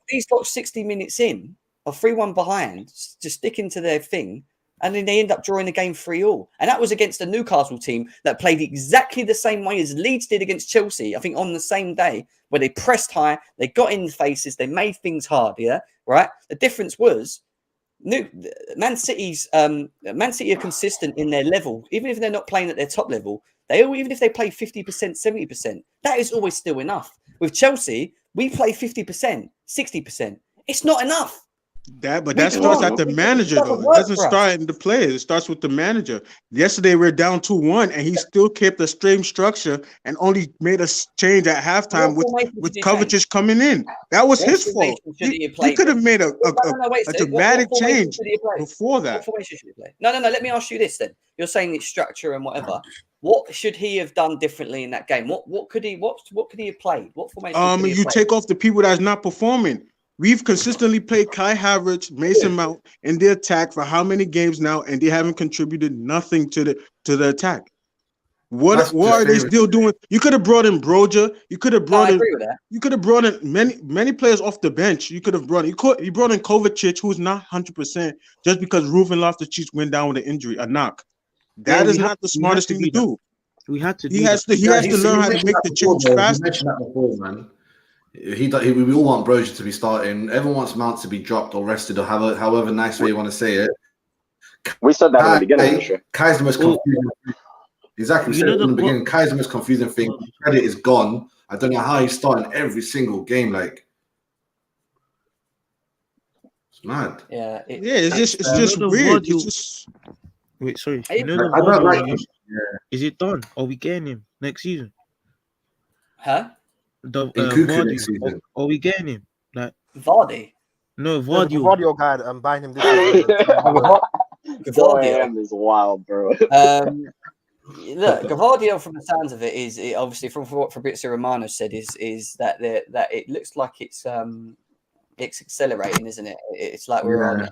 These got 60 minutes in of 3-1 behind, just sticking to their thing, and then they end up drawing the game 3-3. And that was against a Newcastle team that played exactly the same way as Leeds did against Chelsea, I think on the same day, where they pressed high, they got in the faces, they made things hard, yeah? Right? The difference was Man City are consistent in their level, even if they're not playing at their top level. Even if they play 50%, 70%, that is always still enough. With Chelsea, we play 50%, 60%. It's not enough. That starts at the manager, though. It doesn't start in the players. It starts with the manager. Yesterday, we're down 2-1, and he still kept the same structure and only made a change at halftime with Kovacic coming in. That was his fault. He could have made a dramatic change before that. What formation should he play? No. Let me ask you this then. You're saying it's structure and whatever. What should he have done differently in that game? What could he have played? What formation? You take off the people that's not performing. We've consistently played Kai Havertz, Mason Mount in the attack for how many games now, and they haven't contributed nothing to the attack. What are they still doing? You could have brought in Broja. You could have brought in many players off the bench. You brought in Kovacic, who's not 100% just because Ruben Loftus-Cheek went down with an injury, a knock. That is not the smartest thing to do. We had to. He has to learn how to make the change faster. You mentioned that before, man. We all want Broja to be starting. Everyone wants Mount to be dropped or rested or however nice way you want to say it. We said that in the beginning. Kai's the most confusing. Exactly. We said it in the beginning. Kai's the most confusing thing. The credit is gone. I don't know how he's starting every single game. Like, it's mad. Yeah. It's just weird. Wait, sorry. I don't like him. Is it done? Are we getting him next season? Huh? Vardy, are we getting him? Like Vardy? No, Vardy. The Vardy guy, I'm buying him this year. Vardy is wild, bro. Look, Gavardio, from the sounds of it, is obviously from what Fabrizio Romano said, is that it looks like it's accelerating, isn't it? It's like we're on.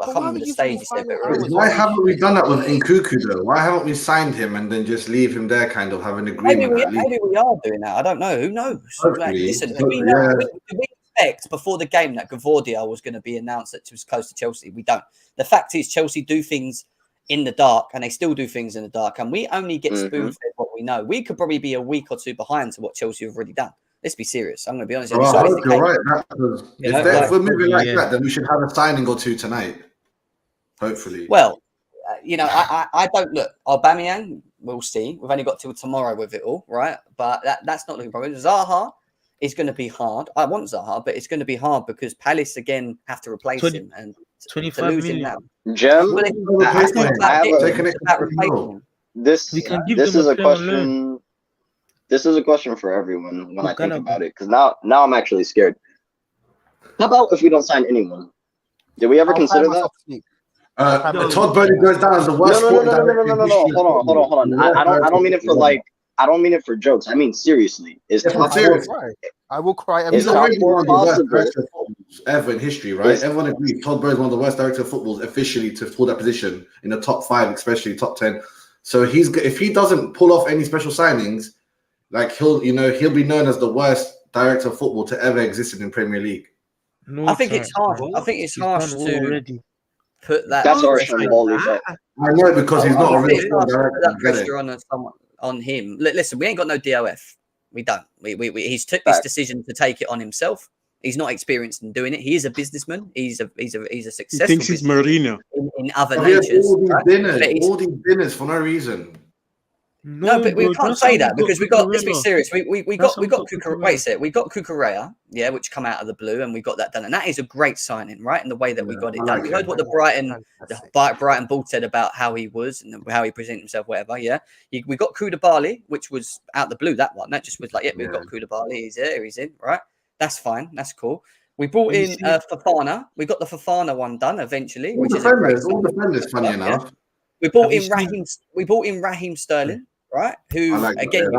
I can't remember the stage he said, but why haven't we done that with Nkuku though? Why haven't we signed him and then just leave him there, kind of have an agreement? Maybe we are doing that. I don't know. Who knows? Like, listen, did we expect before the game that Gavardio was going to be announced that he was close to Chelsea? We don't. The fact is, Chelsea do things in the dark, and they still do things in the dark, and we only get spoon-fed what we know. We could probably be a week or two behind to what Chelsea have already done. Let's be serious. I'm going to be honest. You're right. If we're moving like that, then we should have a signing or two tonight. Hopefully. Well, I don't look. Aubameyang, we'll see. We've only got till tomorrow with it all, right? But that's not looking problem. Zaha is going to be hard. I want Zaha, but it's going to be hard because Palace again have to replace him and 25 million. Now. Gem, this is a question for everyone when I think about it, because now I'm actually scared. How about if we don't sign anyone? Did we ever consider that? Todd Bowley goes down as the worst. No. Hold on. I don't mean it for I don't mean it for jokes. I mean seriously. I will cry. He's already one of the worst directors of football ever in history, right? Everyone agrees. Todd Bowley is one of the worst directors of football officially to hold that position in the top 5, especially top 10. So if he doesn't pull off any special signings, like he'll be known as the worst director of football to ever exist in the Premier League. I think it's hard. I think it's harsh to put that. That's our shambolic. I know because he's not a real director. On someone. on him. Listen, we ain't got no DOF. We don't. He's took this decision to take it on himself. He's not experienced in doing it. He is a businessman. He's a successful. He thinks he's Mourinho in other natures. All these dinners for no reason. No, but we can't say that because we got. Let's be serious. We got Cucurella. Wait a second. We got Cucurella, which come out of the blue, and we got that done, and that is a great signing, right? In the way that we got it done. You heard what the Brighton Bull said about how he was and how he presented himself, whatever. Yeah, we got Koulibaly, which was out the blue. That just was like, we've got Koulibaly. He's there. He's in. Right. That's fine. That's cool. We brought in Fofana. We got the Fofana one done eventually, which is a great. All defenders, funny enough. Yeah. We brought in Raheem. We brought in Raheem Sterling. Right, who again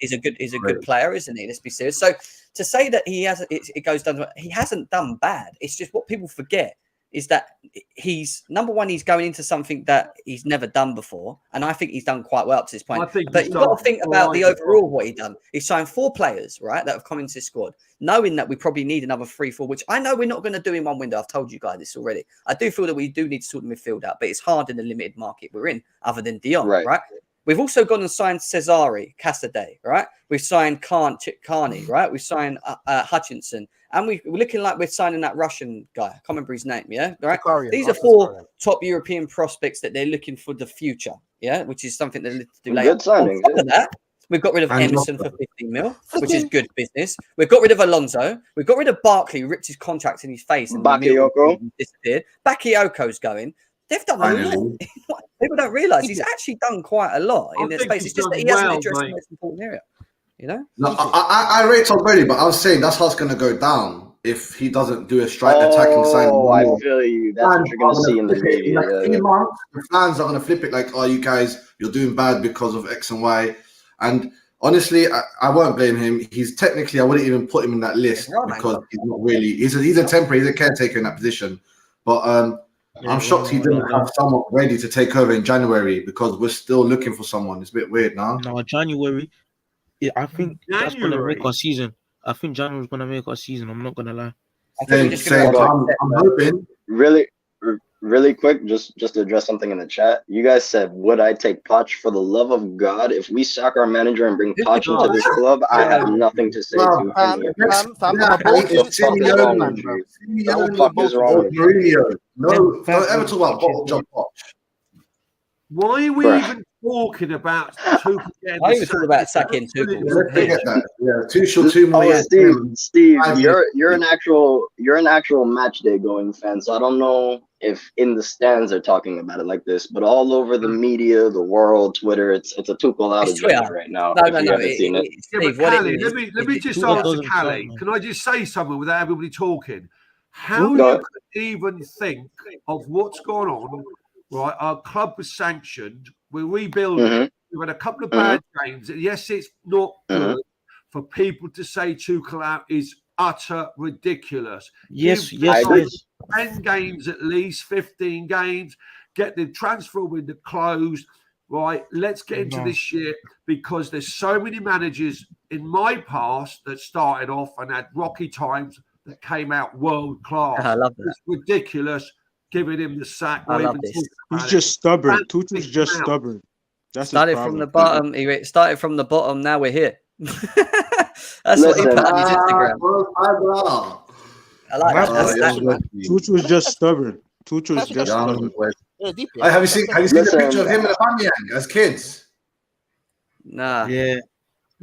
is a good player, isn't he? Let's be serious. So to say that he has, it goes down. He hasn't done bad. It's just what people forget is that he's number one. He's going into something that he's never done before, and I think he's done quite well up to this point. But you've got to think about the overall what he's done. He's signed 4 players, right, that have come into his squad, knowing that we probably need another 3-4, which I know we're not going to do in one window. I've told you guys this already. I do feel that we do need to sort the midfield out, but it's hard in the limited market we're in, other than Dion, right? We've also gone and signed Cesare Casadei, right? We've signed Carney, right? We've signed Hutchinson. And we're looking like we're signing that Russian guy. I can't remember his name, yeah? Right? These are 4 top European prospects that they're looking for the future, yeah? Which is something they're looking to do later. Good signing. On top of that, we've got rid of Emerson for 15 mil, which is good business. We've got rid of Alonso. We've got rid of Barkley, who ripped his contract in his face. And Bakayoko disappeared. Bakayoko's going. They've done a lot. People don't realise he's actually done quite a lot in this space. It's just that he hasn't addressed the most important area. You know? No, I rate Tom Brady, but I was saying that's how it's going to go down if he doesn't do a attacking sign. Oh, I feel you. That's what you're going to see in the media. Like 3 months, the fans are going to flip it like, oh, you guys, you're doing bad because of X and Y. And honestly, I won't blame him. He's technically, I wouldn't even put him in that list because he's not really, he's a temporary, he's a caretaker in that position. But I'm shocked he didn't have someone ready to take over in January because we're still looking for someone. It's a bit weird now. No, January. I think that's going to make our season. I think January's going to make our season. I'm not going to lie. I'm hoping. Really quick, just to address something in the chat. You guys said, would I take Poch? For the love of God, if we sack our manager and bring Poch into this club, I have nothing to say to him. Mourinho. No, don't ever talk about John Poch. Why are we even talking about Tuchel? Why are we talking about sacking Tuchel? Let's forget that. Yeah, Tuchel 2 million. Steve, you're an actual match day going fan, so I don't know if in the stands they're talking about it like this, but all over the media, the world, Twitter, it's a Tuchel outage right now. No. Steve, let me just answer Callie. Can I just say something without everybody talking? How you could even think of what's gone on? Right, our club was sanctioned. We're rebuilding. We've had a couple of bad games. Yes, it's not good for people to say Tuchel out is utter ridiculous. Yes. 10 games at least, 15 games. Get the transfer window closed. Right, let's get into this shit because there's so many managers in my past that started off and had rocky times that came out world class. I love that. It's ridiculous. Giving him the sack. He's just stubborn. Tuchel's just stubborn. That's started from the bottom. He started from the bottom. Now we're here. That's what he put on his Instagram. I like that. Tuchel's just stubborn. Tuchel's just stubborn. Have you seen the picture of him and Aubameyang as kids? Nah. Yeah.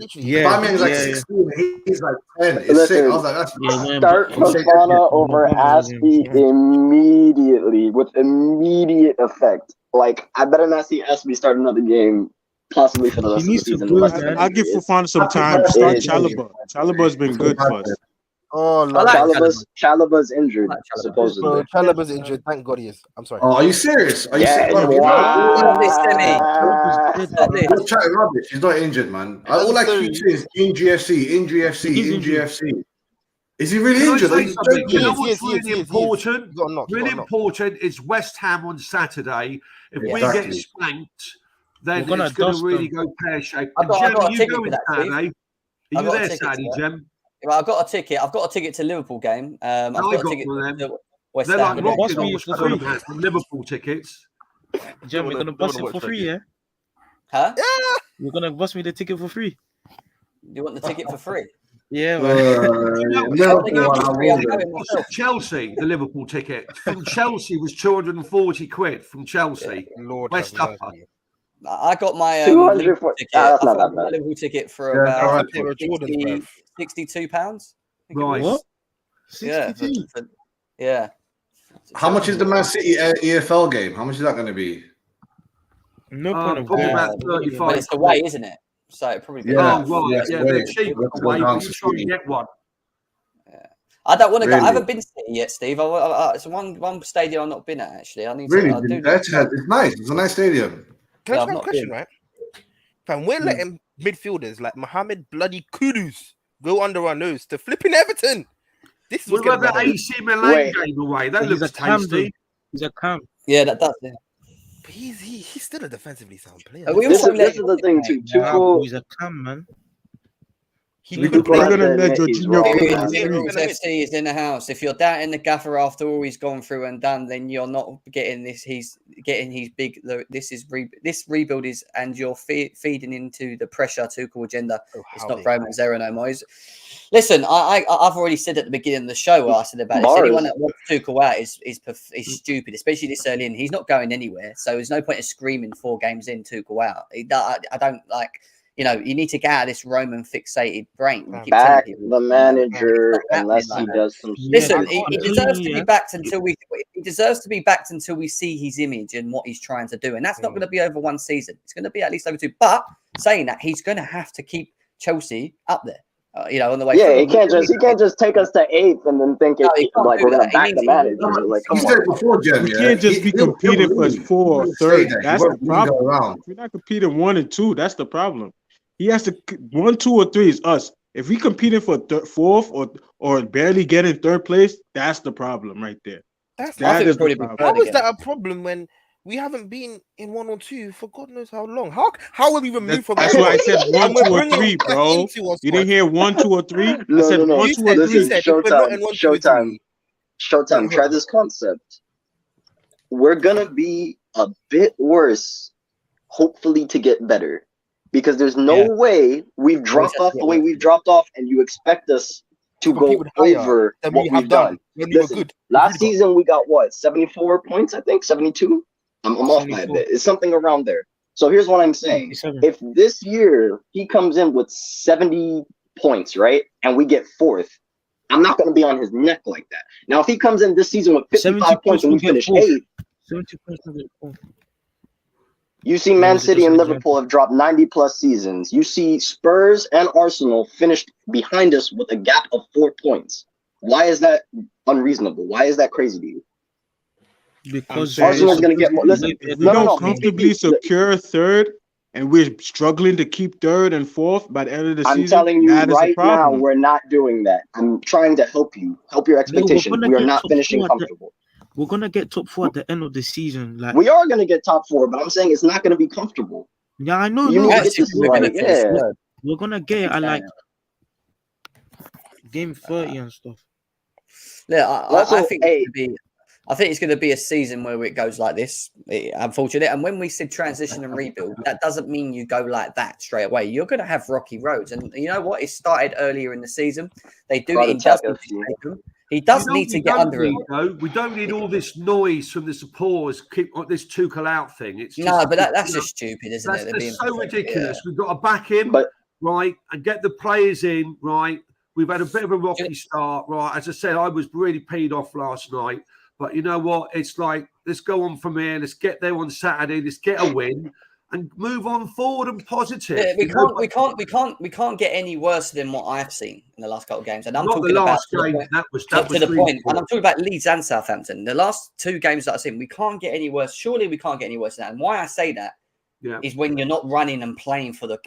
Aubameyang's like 16. He's like 10. It's sick. I was like, that's start Fofana over Aspie immediately with immediate effect. Like, I better not see Aspie start another game, possibly for the rest of the season. I'll give Fofana some time. Start Chalobah. Chalobah's been good for us. Oh, Chalobah's injured, supposedly. Chalobah's injured. Thank God he is. I'm sorry. Oh, are you serious? Are you serious? He's chatting rubbish. He's not injured, man. All I keep saying is injury FC. Is he really injured? You know what's really important? Really important is West Ham on Saturday. If we get spanked, then it's going to really go pear-shaped. Jem, are you going Saturday? Are you there Saturday, Jem? Well, I've got a ticket. I've got a ticket to Liverpool game. I've got a ticket to West Ham. They're like Liverpool tickets. Jem, we're going to bust it for free, yeah? Huh? Yeah. You're gonna bust me the ticket for free. You want the ticket for free? Yeah, Chelsea, the Liverpool ticket from Chelsea was 240 quid from Chelsea. Yeah, Lord West have Upper. mercy. I got my 200 Liverpool ticket. that's not I got that my bad. Liverpool ticket for about Jordan, £62. Right. What? Yeah. 62. Yeah. How much is the Man City EFL game? How much is that going to be? No problem. Probably Yeah. about But 35. it's away, isn't it? So it probably be Yeah. Oh, right. Yeah, they're cheap Let's away, go down but you to try and City. get one. I don't want to go. I Really? haven't been to City yet, Steve. It's one stadium I've not been at actually. I need Really? to. It's nice. It's a nice stadium. Can Yeah, I I've ask not a question, been. right? Fam, we're letting midfielders like Mohamed bloody Kudus go under our nose to flipping Everton. This is What what's about getting the my AC Milan Wait. game away? That He's a looks cam, tasty. dude. He's a cam. Yeah, that does. Yeah. But he's still a defensively sound player. We This also is the thing too. Tuchel, He's a cam, man. He Tuchel could has gonna to let admit he's Jorginho wrong, play man. on the Rules FC is in the house. If you're doubting the gaffer after all he's gone through and done, then you're not getting this. He's getting his big. This rebuild is, and you're feeding into the pressure Tuchel agenda. It's not Roman Zero no more. Listen, I've already said at the beginning of the show what I said about this. Anyone that wants Tuchel out is stupid, especially this early in. He's not going anywhere, so there's no point in screaming 4 games in Tuchel out. I don't like. You know, you need to get out of this Roman fixated brain. You keep Back telling people, the manager not unless happening he like does some. Listen, Yeah, he deserves to be backed until he deserves to be backed until we see his image and what he's trying to do, and that's not going to be over one season. It's going to be at least over 2. But saying that, he's going to have to keep Chelsea up there. On the way. Yeah, through. he can't just take us to 8th and then think No, it's like we're gonna back the manager. Like, come You said on. before, Jem, We can't just be competing for 4th or 3rd. That's the problem. We're not competing 1 and 2. That's the problem. He has to 1, 2, or 3 is us. If we competing for 4th or barely getting 3rd place, that's the problem right there. How is that a problem when we haven't been in 1 or 2 for God knows how long? How will we remove from? That's why I said 1, 2, or 3, bro. You didn't hear 1, 2, or 3. I said 1, 2, or 3. Showtime. Try this concept. We're gonna be a bit worse, hopefully to get better, because there's no way we've dropped off the way we've dropped off, and you expect us to go over what we've done. Listen, last season we got 74 points, I think 72. I'm off by a bit. It's something around there. So here's what I'm saying. If this year he comes in with 70 points, right, and we get 4th, I'm not going to be on his neck like that. Now, if he comes in this season with 55 points and we finish 8th, 70 points will get 4th. You see Man City and Liverpool have dropped 90+ seasons. You see Spurs and Arsenal finished behind us with a gap of 4 points. Why is that unreasonable? Why is that crazy to you? Because Arsenal's going to get more. Listen, if we don't comfortably secure 3rd and we're struggling to keep 3rd and 4th by the end of the season, I'm telling you right now, problem. we're not doing that. I'm trying to help you. Help your expectations. We are not finishing comfortable. We're gonna get top 4 at the end of the season. Like we are gonna get top 4, but I'm saying it's not gonna be comfortable. Yeah, I know. We're gonna get it at like game 30 and stuff. Yeah, I think it's going to be a season where it goes like this, unfortunately. And when we said transition and rebuild, that doesn't mean you go like that straight away. You're going to have rocky roads, and you know what? It started earlier in the season. They do. He does need to get under it. We don't need all this noise from the supporters. Keep this Tuchel out thing. It's just, no, but that's just stupid, isn't it? That's so ridiculous. Yeah. We've got to back him, right, and get the players in, right. We've had a bit of a rocky start, right. As I said, I was really peed off last night, but you know what? It's like, let's go on from here. Let's get there on Saturday. Let's get a win and move on forward and positive. Yeah, we can't get any worse than what I've seen in the last couple of games. And I'm not talking the last about game. That was to the point. And I'm talking about Leeds and Southampton. The last 2 games that I've seen, we can't get any worse. Surely we can't get any worse than that. And why I say that is when you're not running and playing for the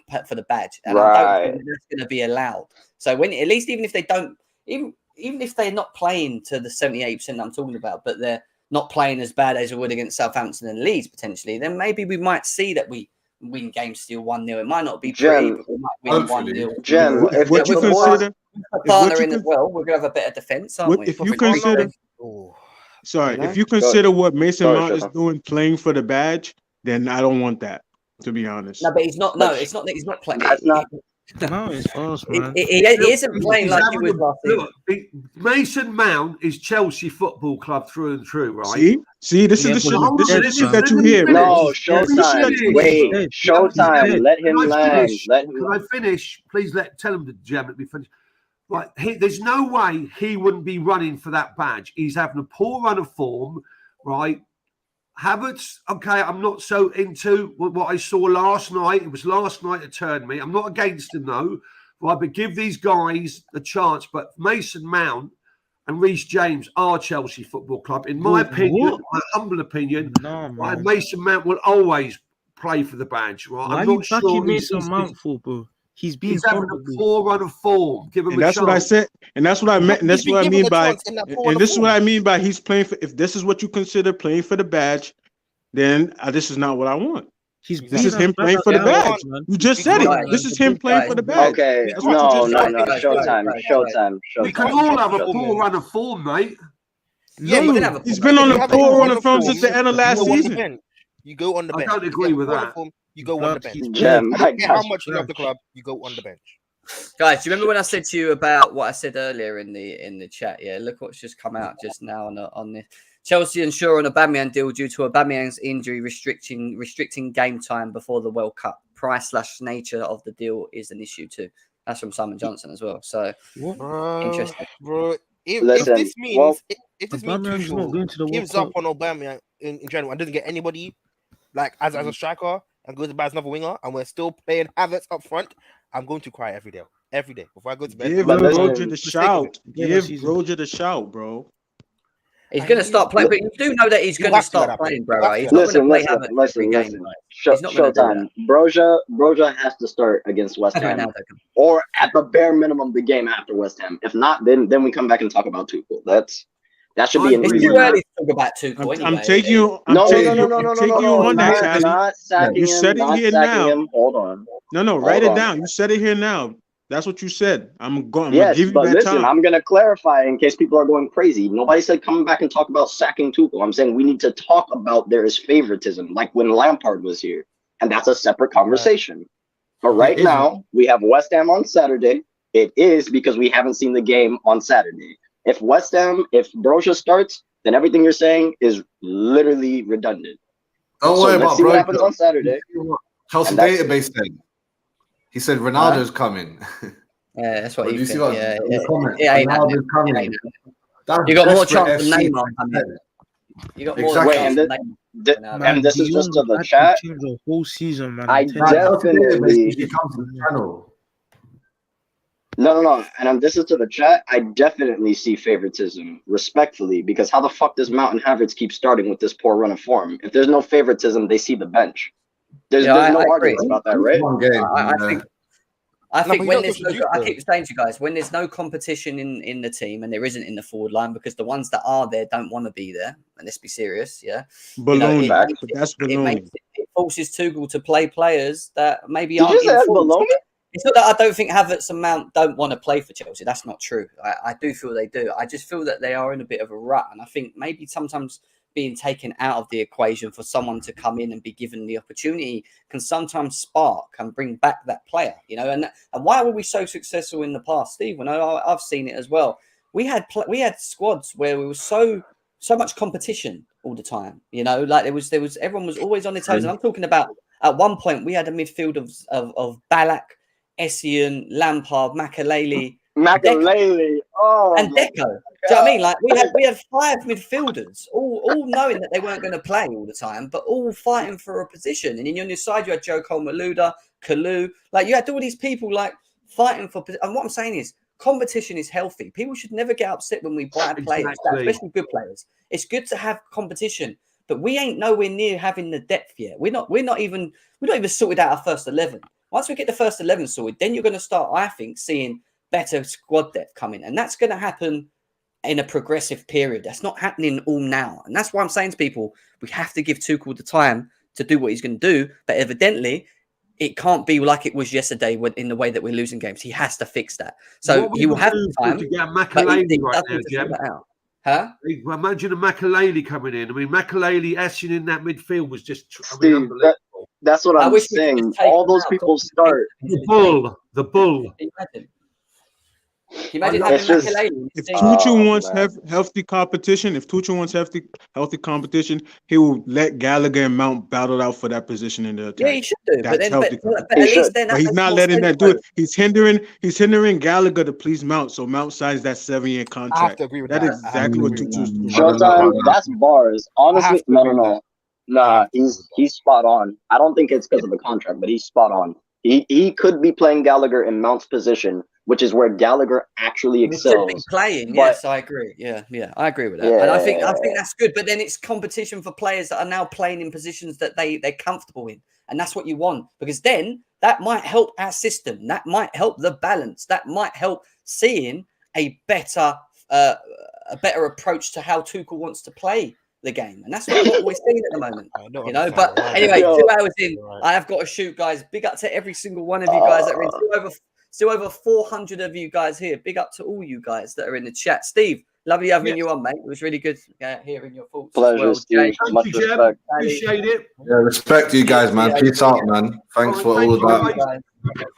badge, and I don't think that's going to be allowed. So when at least even if they don't, even if they're not playing to the 78% I'm talking about, but they're not playing as bad as we would against Southampton and Leeds potentially, then maybe we might see that we win games still 1-0. It might not be pretty, but we might win 1-0. Jem, if you consider in as well, we're gonna have a better defense, aren't we? If you consider, if you consider what Mason Mount is doing, playing for the badge, then I don't want that. to be honest. No, but he's not. No, it's not that he's not playing. That's not. No, it's us, man. He isn't playing like he was last season. Look, Mason Mount is Chelsea Football Club through and through, right? See, this is the shit that you hear. No, Showtime. Wait, Showtime. Let him land. Can I finish? Please tell him to jam at me finish. Right, there's no way he wouldn't be running for that badge. He's having a poor run of form, right? Havertz, okay, I'm not so into what I saw last night. It was last night that turned me. I'm not against him, though, right? But give these guys a chance. But Mason Mount and Reece James are Chelsea Football Club. In my opinion, my humble opinion, right, Mason Mount will always play for the badge, right? Why I'm not you sure Mason Mount for, bro? He's having a poor run of form. Give him and a that's chance. what I said, and that's what I meant, and that's what I mean by, and this is what I mean by he's playing for. If this is what you consider playing for the badge, then this is not what I want. This is him playing for the badge. You just said it. This is him playing for the badge. Okay, no. Showtime. We can all have a poor run of form, mate. Yeah, he's been on a poor run of form since the end of last season. You go on the bench. I don't agree with that. You go on the bench. I don't care how much you love the club, you go on the bench. Guys, do you remember when I said to you about what I said earlier in the chat? Yeah, look what's just come out just now on this. Chelsea unsure on Aubameyang deal due to Aubameyang's injury restricting game time before the World Cup. Price/nature of the deal is an issue too. That's from Simon Johnson as well. So interesting, bro. If this means Tuchel gives up on Aubameyang in general and doesn't get anybody like as a striker and goes to buy another winger, and we're still playing Havertz up front, I'm going to cry every day before I go to bed. Give Roger the shout. Give Roger the shout, bro. He's going to start playing, but you do know that he's going to start playing, bro. Right? He's not going to play Havertz every game. Showtime. Broja has to start against West Ham, or at the bare minimum, the game after West Ham. If not, then we come back and talk about Tuchel. That should be an It's too early to talk about Tuchel. I'm taking you. No. On that, not sacking you said it here now. Hold on. No, write it down. You said it here now. That's what you said. I'm going yes, to give you but that listen, time. I'm going to clarify in case people are going crazy. Nobody said come back and talk about sacking Tuchel. I'm saying we need to talk about there is favoritism, like when Lampard was here, and that's a separate conversation. But right now, we have West Ham on Saturday. It is because we haven't seen the game on Saturday. If Broja starts, then everything you're saying is literally redundant. Don't worry about let's see what happens on Saturday. Chelsea database said. He said Ronaldo's coming. Yeah, that's what you think. see. Ronaldo's coming. You got more chance than Neymar. You got more chance than Neymar. And this is just to the chat. The whole season, man. I definitely. No. And this is to the chat. I definitely see favoritism, respectfully, because how the fuck does Mount and Havertz keep starting with this poor run of form? If there's no favoritism, they see the bench. There's no argument about that, right? I think when there's I keep saying to you guys, when there's no competition in the team, and there isn't in the forward line, because the ones that are there don't want to be there, and let's be serious, yeah. Baloney. That's baloney. It forces Tuchel to play players that maybe aren't in form. It's not that I don't think Havertz and Mount don't want to play for Chelsea. That's not true. I do feel they do. I just feel that they are in a bit of a rut, and I think maybe sometimes being taken out of the equation for someone to come in and be given the opportunity can sometimes spark and bring back that player, you know. And why were we so successful in the past, Steve? And I've seen it as well. We had squads where we were so much competition all the time, you know. Like there was everyone was always on their toes. And I'm talking about at one point we had a midfield of Ballack, Essien, Lampard, Makelele, and Deco. Do you know what I mean? Like we had 5 midfielders, all knowing that they weren't going to play all the time, but all fighting for a position. And then on your side, you had Joe Cole-Maluda, Kalu. Like you had all these people like fighting for. And what I'm saying is, competition is healthy. People should never get upset when we buy players, especially good players. It's good to have competition, but we ain't nowhere near having the depth yet. We're not even sorted out our first 11. Once we get the first 11 sorted, then you're going to start, I think, seeing better squad depth coming, and that's going to happen in a progressive period. That's not happening all now, and that's why I'm saying to people, we have to give Tuchel the time to do what he's going to do. But evidently, it can't be like it was yesterday in the way that we're losing games. He has to fix that. So he will have the time to get Makelele right now, Jim. Huh? Imagine a Makelele coming in. I mean, Makelele, Essien in that midfield was just Steve, unbelievable. That's what I'm saying. All those people start. The bull. Imagine having if Tuchel wants healthy competition, he will let Gallagher and Mount battle out for that position in the attack. Yeah, he should do. That's But he's not letting that do it. He's hindering Gallagher to please Mount, so Mount signs that 7-year contract. I have to agree with that. That is exactly what Tuchel's doing. Showtime, that's bars. Honestly, no. Nah, he's spot on. I don't think it's because of the contract, but he's spot on. He could be playing Gallagher in Mount's position, which is where Gallagher actually excels. Playing, yes, I agree. Yeah, I agree with that. Yeah. And I think that's good. But then it's competition for players that are now playing in positions that they're comfortable in, and that's what you want, because then that might help our system. That might help the balance. That might help seeing a better approach to how Tuchel wants to play the game, and that's what we're seeing at the moment. But anyway, 2 hours in, I have got to shoot, guys. Big up to every single one of you guys that are in. Still over 400 of you guys here. Big up to all you guys that are in the chat. Steve, lovely having you on, mate. It was really good hearing your thoughts. Pleasure, Steve. Much respect. Appreciate it. Yeah, respect you guys, man. Peace out, man. Thanks for all of that.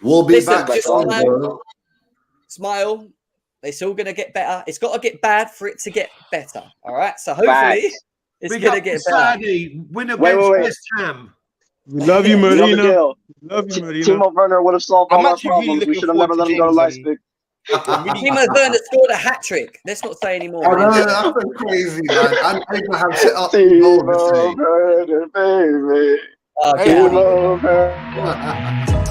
We'll be back. Smile. It's all going to get better. It's got to get bad for it to get better. All right. So hopefully it's going to get better. Win against West Ham. We love you, Marina. Love you, Marina. Timo Werner would have solved all our problems. We should have never let him go to Leipzig. Timo Werner scored a hat trick. Let's not say anymore. That's crazy, man. I'm going to have set up. Timo Werner, baby. Timo Werner.